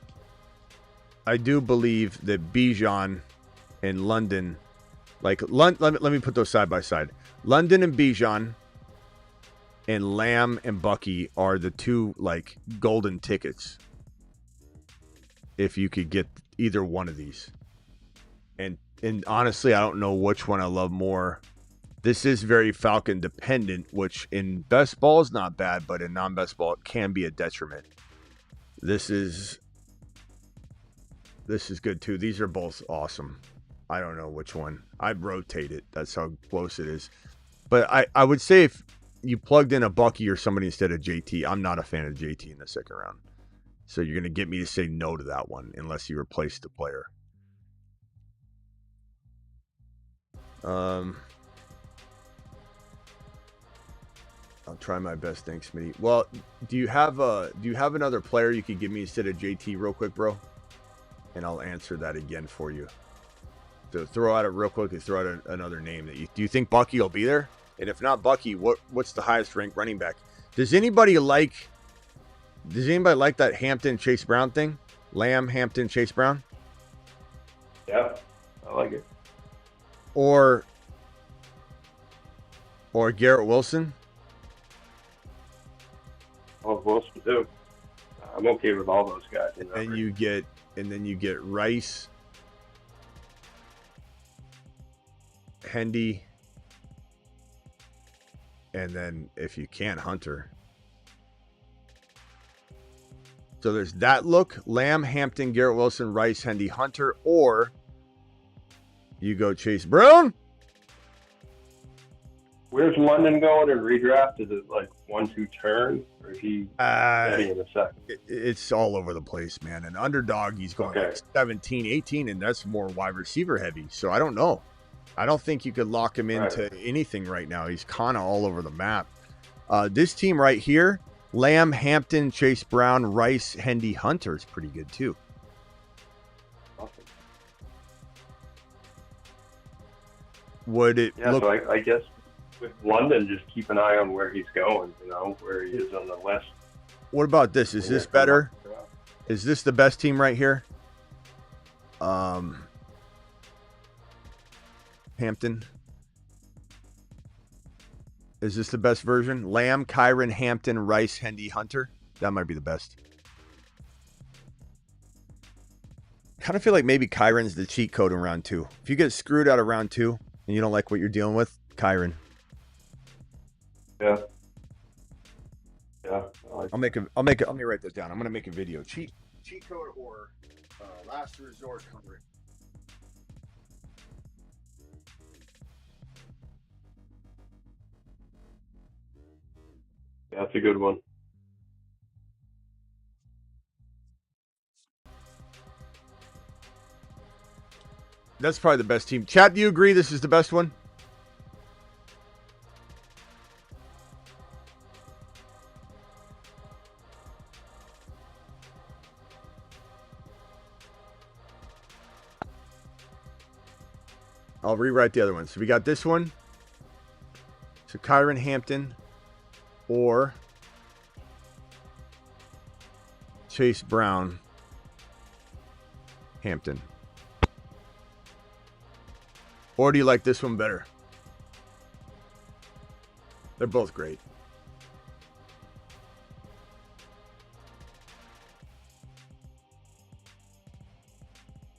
I do believe that Bijan and London, let me put those side by side. London and Bijan and Lamb and Bucky are the 2 like golden tickets. If you could get either one of these. And honestly, I don't know which one I love more. This is very Falcon dependent, which in best ball is not bad, but in non-best ball it can be a detriment. This is good too. These are both awesome. I don't know which one. I'd rotate it. That's how close it is. But I would say if you plugged in a Bucky or somebody instead of JT, I'm not a fan of JT in the second round. So you're going to get me to say no to that one unless you replace the player. I'll try my best. Thanks, Smitty. Well, do you have another player you could give me instead of JT real quick, bro? And I'll answer that again for you. So throw out it real quick and throw out another name that do you think Bucky will be there? And if not Bucky, what's the highest ranked running back? Does anybody like that Hampton Chase Brown thing? Lamb, Hampton, Chase Brown? Yeah, I like it. Or Garrett Wilson? Oh, Wilson too. I'm okay with all those guys. And then you get Rice, Hendy, and then if you can, Hunter. So there's that look: Lamb, Hampton, Garrett Wilson, Rice, Hendy, Hunter, or you go Chase Brown. Where's London going in redraft? Is it like 1-2 turns, or is he getting in a second? It's all over the place, man. And Underdog, he's going like 17, 18, and that's more wide receiver heavy. So I don't know. I don't think you could lock him into anything right now. He's kind of all over the map. This team right here, Lamb, Hampton, Chase Brown, Rice, Hendy, Hunter is pretty good too. Awesome. Would it look... So I guess with London, just keep an eye on where he's going, where he is on the list. What about this? Is this better? Is this the best team right here? Hampton. Is this the best version? Lamb, Kyron, Hampton, Rice, Hendy, Hunter. That might be the best. Kind of feel like maybe Kyron's the cheat code in round 2. If you get screwed out of round 2 and you don't like what you're dealing with, Kyron. Yeah. Let me write this down. I'm gonna make a video. Cheat code or last resort covering. Yeah, that's a good one. That's probably the best team. Chat, do you agree this is the best one? I'll rewrite the other one. So we got this one. So Kyron, Hampton, or Chase Brown, Hampton. Or do you like this one better? They're both great.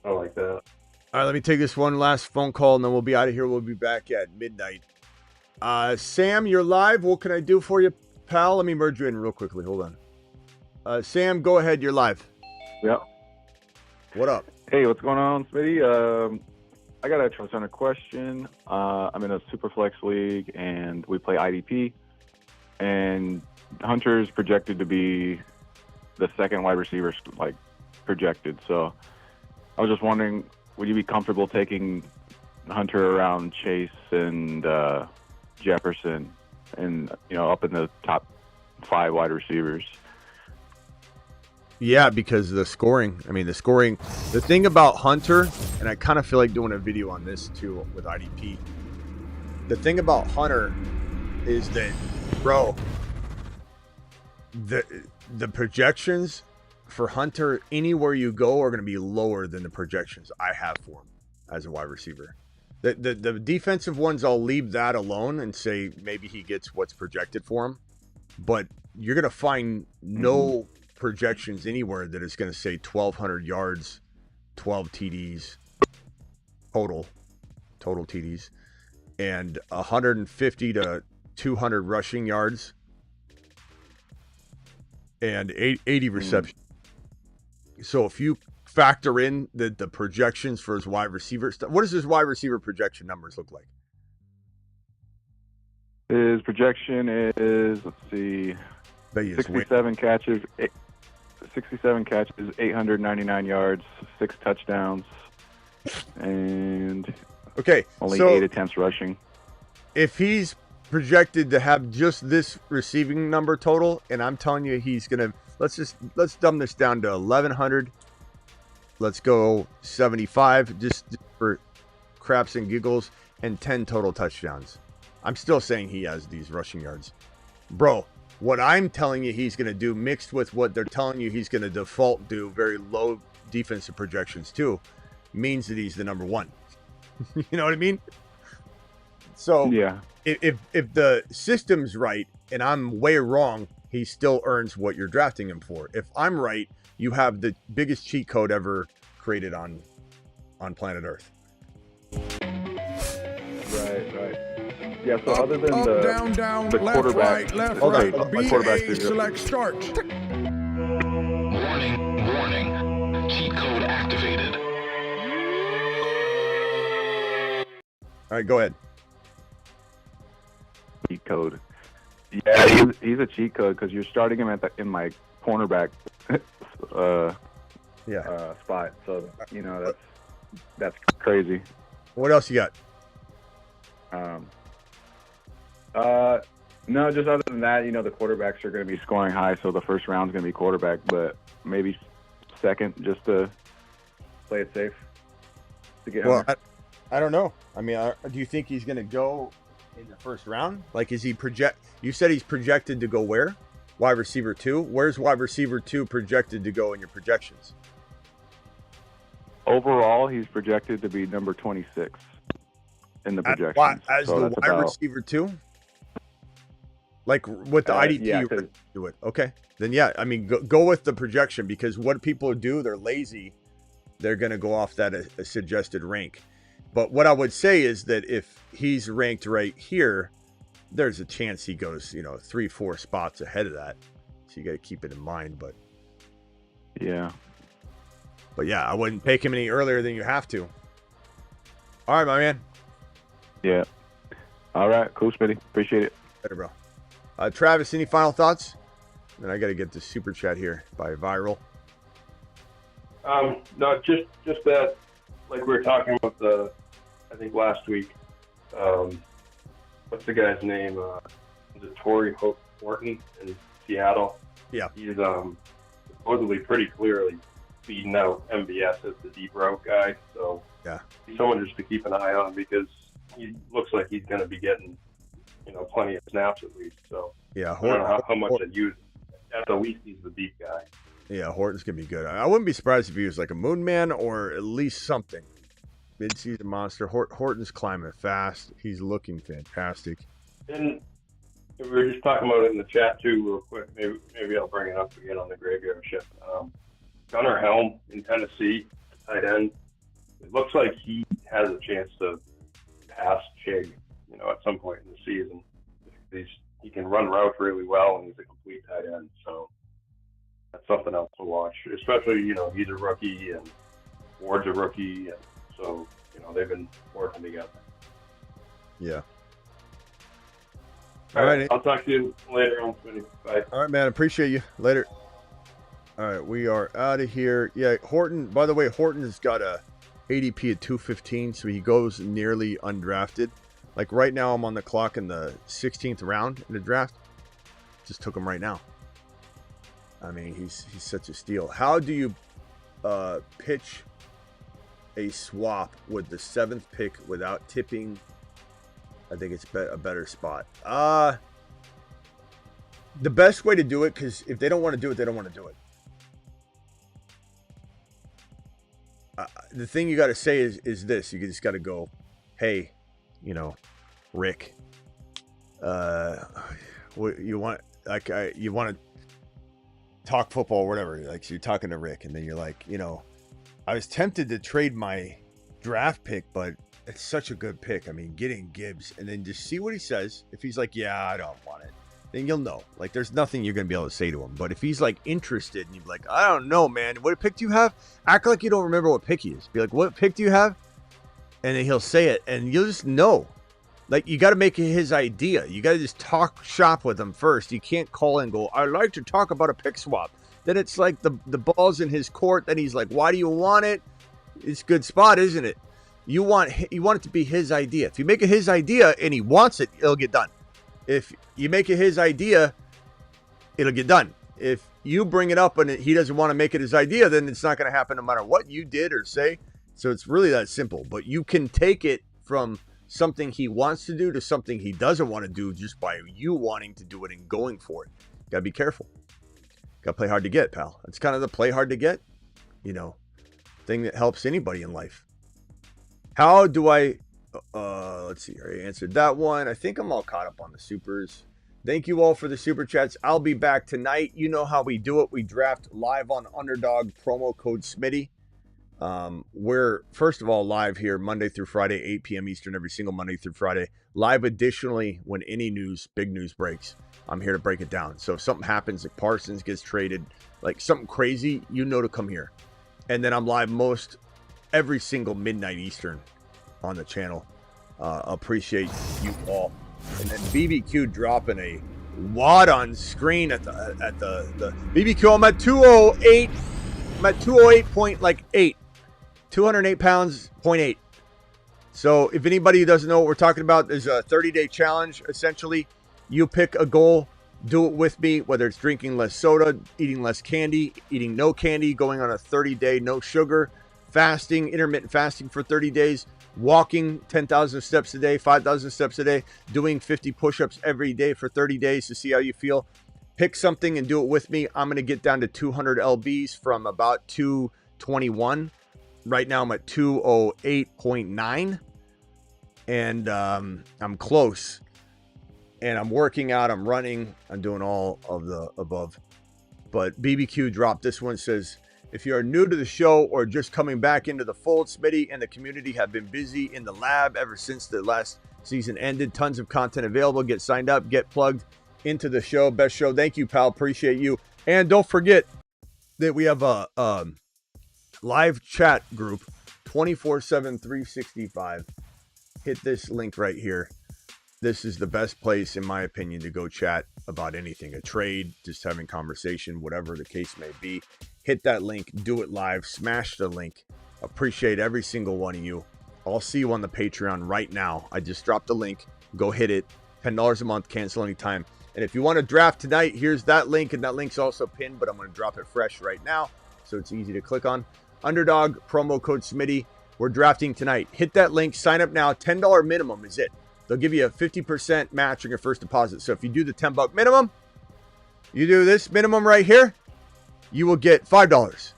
I like that. All right, let me take this one last phone call, and then we'll be out of here. We'll be back at midnight. Sam, you're live. What can I do for you, pal? Let me merge you in real quickly. Hold on. Sam, go ahead. You're live. Yep. What up? Hey, what's going on, Smitty? I got a trust center question. I'm in a Superflex league, and we play IDP. And Hunter's projected to be the second wide receiver, projected. So I was just wondering, would you be comfortable taking Hunter around Chase and Jefferson and, up in the top 5 wide receivers? Yeah, because the scoring. The thing about Hunter, and I kind of feel like doing a video on this too with IDP. The thing about Hunter is that, bro, the projections for Hunter anywhere you go are going to be lower than the projections I have for him as a wide receiver. The defensive ones, I'll leave that alone and say maybe he gets what's projected for him. But you're going to find no projections anywhere that is going to say 1,200 yards, 12 TDs, total TDs, and 150 to 200 rushing yards, and 80 receptions. So if you factor in the projections for his wide receiver stuff, what does his wide receiver projection numbers look like? His projection is, let's see, 67 catches, 899 yards, 6 touchdowns, and only 8 attempts rushing. If he's projected to have just this receiving number total, and I'm telling you he's gonna, let's dumb this down to 1,100. Let's go 75 just for craps and giggles, and 10 total touchdowns. I'm still saying he has these rushing yards. Bro, what I'm telling you he's going to do, mixed with what they're telling you he's going to default do, very low defensive projections too, means that he's the number 1. You know what I mean? So yeah, if the system's right and I'm way wrong, he still earns what you're drafting him for. If I'm right, you have the biggest cheat code ever created on planet Earth. Right. Yeah, so other than the down, the left, quarterback, right, left, okay, right. my quarterback BA, select start. Warning, warning. Cheat code activated. All right, go ahead. Cheat code. Yeah, he's a cheat code because you're starting him in my cornerback spot. So that's crazy. What else you got? No, just other than that, the quarterbacks are going to be scoring high, so the first round's going to be quarterback, but maybe second just to play it safe to get Well, I don't know. I mean, do you think he's going to go in the first round? Like, is he you said he's projected to go where? Wide receiver 2? Where's wide receiver 2 projected to go in your projections? Overall, he's projected to be number 26 in the projections. As the wide receiver 2? Like with the IDP, yeah, do it. Okay. Then, yeah, I mean, go with the projection, because what people do, they're lazy. They're going to go off that suggested rank. But what I would say is that if he's ranked right here, there's a chance he goes, 3-4 spots ahead of that. So you got to keep it in mind. But yeah, I wouldn't pick him any earlier than you have to. All right, my man. Yeah. All right. Cool, Smitty. Appreciate it. Better, bro. Travis, any final thoughts? Then I got to get the super chat here by Viral. No, just that, like we were talking about I think last week. What's the guy's name? Is it Torrey Horton in Seattle? Yeah. He's supposedly pretty clearly beating out MVS as the deep route guy. So yeah, he's someone just to keep an eye on, because he looks like he's going to be getting plenty of snaps at least. So yeah, I don't know how much they use. At the least, he's the deep guy. Yeah, Horton's gonna be good. I wouldn't be surprised if he was like a moon man or at least something. Mid-season monster. Horton's climbing fast. He's looking fantastic. And we were just talking about it in the chat too, real quick. Maybe I'll bring it up again on the graveyard shift. Gunnar Helm in Tennessee, tight end. It looks like he has a chance to pass Chig, at some point in the season. He can run routes really well, and he's a complete tight end. So that's something else to watch. Especially, he's a rookie and Ward's a rookie, and so they've been working together. Yeah. All right. I'll talk to you later on. Bye. All right, man. Appreciate you. Later. All right, we are out of here. Yeah, Horton. By the way, Horton's got a ADP at 215, so he goes nearly undrafted. Like right now, I'm on the clock in the 16th round in the draft. Just took him right now. I mean, he's such a steal. How do you pitch a swap with the 7th pick without tipping? I think it's a better spot. The best way to do it, because if they don't want to do it, they don't want to do it. The thing you got to say is this. You just got to go, hey, Rick, what you want? Like, you want to talk football or whatever. Like, so you're talking to Rick, and then you're like, I was tempted to trade my draft pick, but it's such a good pick. I mean, getting Gibbs, and then just see what he says. If he's like, yeah, I don't want it, then you'll know. Like, there's nothing you're going to be able to say to him. But if he's like interested, and you're like, I don't know, man, what pick do you have? Act like you don't remember what pick he is. Be like, what pick do you have? And then he'll say it, and you'll just know. Like, you got to make it his idea. You got to just talk shop with him first. You can't call and go, I'd like to talk about a pick swap. Then it's like the ball's in his court. Then he's like, why do you want it? It's a good spot, isn't it? You want it to be his idea. If you make it his idea and he wants it, it'll get done. If you make it his idea, it'll get done. If you bring it up and he doesn't want to make it his idea, then it's not going to happen no matter what you did or say. So it's really that simple. But you can take it from something he wants to do to something he doesn't want to do just by you wanting to do it and going for it. Got to be careful. Got to play hard to get, pal. It's kind of the play hard to get, thing that helps anybody in life. How do I, let's see, I already answered that one. I think I'm all caught up on the supers. Thank you all for the super chats. I'll be back tonight. You know how we do it. We draft live on Underdog, promo code Smitty. We're, first of all, live here Monday through Friday, 8 p.m. Eastern, every single Monday through Friday. Live additionally when any news, big news breaks. I'm here to break it down. So if something happens, like Parsons gets traded, like something crazy, you know to come here. And then I'm live every single midnight Eastern on the channel. Appreciate you all. And then BBQ dropping a wad on screen at the BBQ. I'm at 208. I'm at 208.8. 208 pounds, 0.8. So if anybody doesn't know what we're talking about, there's a 30-day challenge. Essentially, you pick a goal, do it with me, whether it's drinking less soda, eating less candy, eating no candy, going on a 30-day no sugar, fasting, intermittent fasting for 30 days, walking 10,000 steps a day, 5,000 steps a day, doing 50 push-ups every day for 30 days to see how you feel. Pick something and do it with me. I'm going to get down to 200 lbs from about 221. Right now I'm at 208.9. And I'm close. And I'm working out. I'm running. I'm doing all of the above. But BBQ dropped this one. Says, if you are new to the show or just coming back into the fold, Smitty and the community have been busy in the lab ever since the last season ended. Tons of content available. Get signed up. Get plugged into the show. Best show. Thank you, pal. Appreciate you. And don't forget that we have a live chat group 24/7, 365. Hit this link right here. This is the best place, in my opinion, to go chat about anything, a trade, just having conversation, whatever the case may be. Hit that link, do it live, smash the link. Appreciate every single one of you. I'll see you on the Patreon right now. I just dropped the link. Go hit it. $10 a month, cancel anytime. And if you want to draft tonight, here's that link, and that link's also pinned, but I'm going to drop it fresh right now, so it's easy to click on. Underdog, promo code Smitty. We're drafting tonight. Hit that link. Sign up now. $10 minimum is it. They'll give you a 50% match on your first deposit. So if you do the $10 minimum, you do this minimum right here, you will get $5.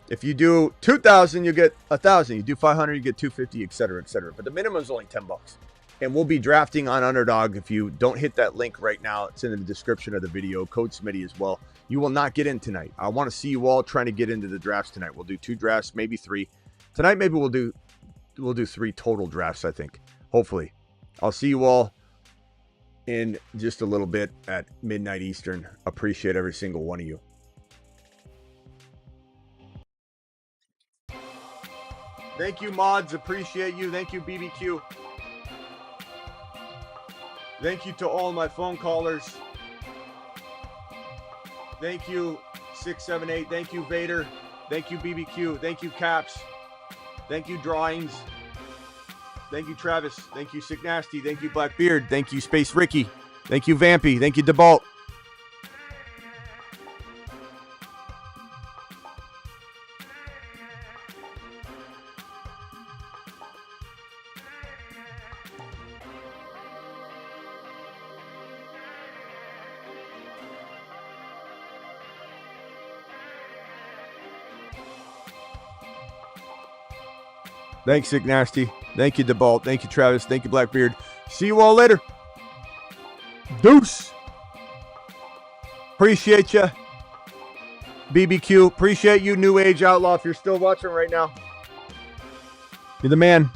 If you do 2,000, you get 1,000. You do 500, you get 250, etc., etc. But the minimum is only $10. And we'll be drafting on Underdog. If you don't hit that link right now, it's in the description of the video. Code Smitty as well. You will not get in tonight. I want to see you all trying to get into the drafts tonight. We'll do 2 drafts, maybe 3. Tonight, maybe we'll do 3 total drafts, I think. Hopefully. I'll see you all in just a little bit at midnight Eastern. Appreciate every single one of you. Thank you, mods. Appreciate you. Thank you, BBQ. Thank you to all my phone callers. Thank you, 678. Thank you, Vader. Thank you, BBQ. Thank you, Caps. Thank you, Drawings. Thank you, Travis. Thank you, Sick Nasty. Thank you, Blackbeard. Thank you, Space Ricky. Thank you, Vampy. Thank you, DeBalt. Thanks, Sick Nasty. Thank you, DeBalt. Thank you, Travis. Thank you, Blackbeard. See you all later. Deuce. Appreciate you. BBQ. Appreciate you, New Age Outlaw, if you're still watching right now. You're the man.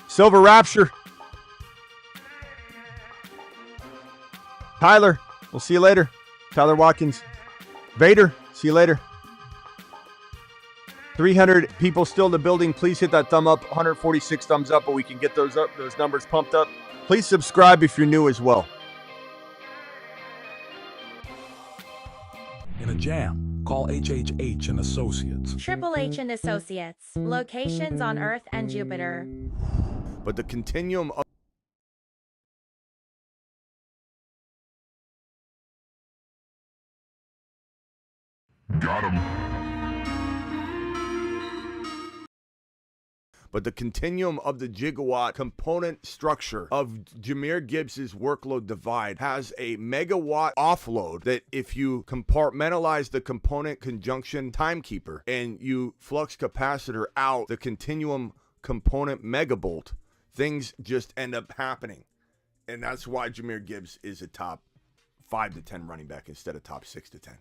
Silver Rapture. Tyler. We'll see you later. Tyler Watkins. Vader. See you later. 300 people still in the building. Please hit that thumb up. 146 thumbs up, but we can get those up, those numbers pumped up. Please subscribe if you're new as well. In a jam, call HHH and Associates. Triple H and Associates. Locations on Earth and Jupiter. But the continuum of Got him. But the continuum of the gigawatt component structure of Jahmyr Gibbs's workload divide has a megawatt offload that if you compartmentalize the component conjunction timekeeper and you flux capacitor out the continuum component megabolt, things just end up happening. And that's why Jahmyr Gibbs is a top 5 to 10 running back instead of top 6 to 10.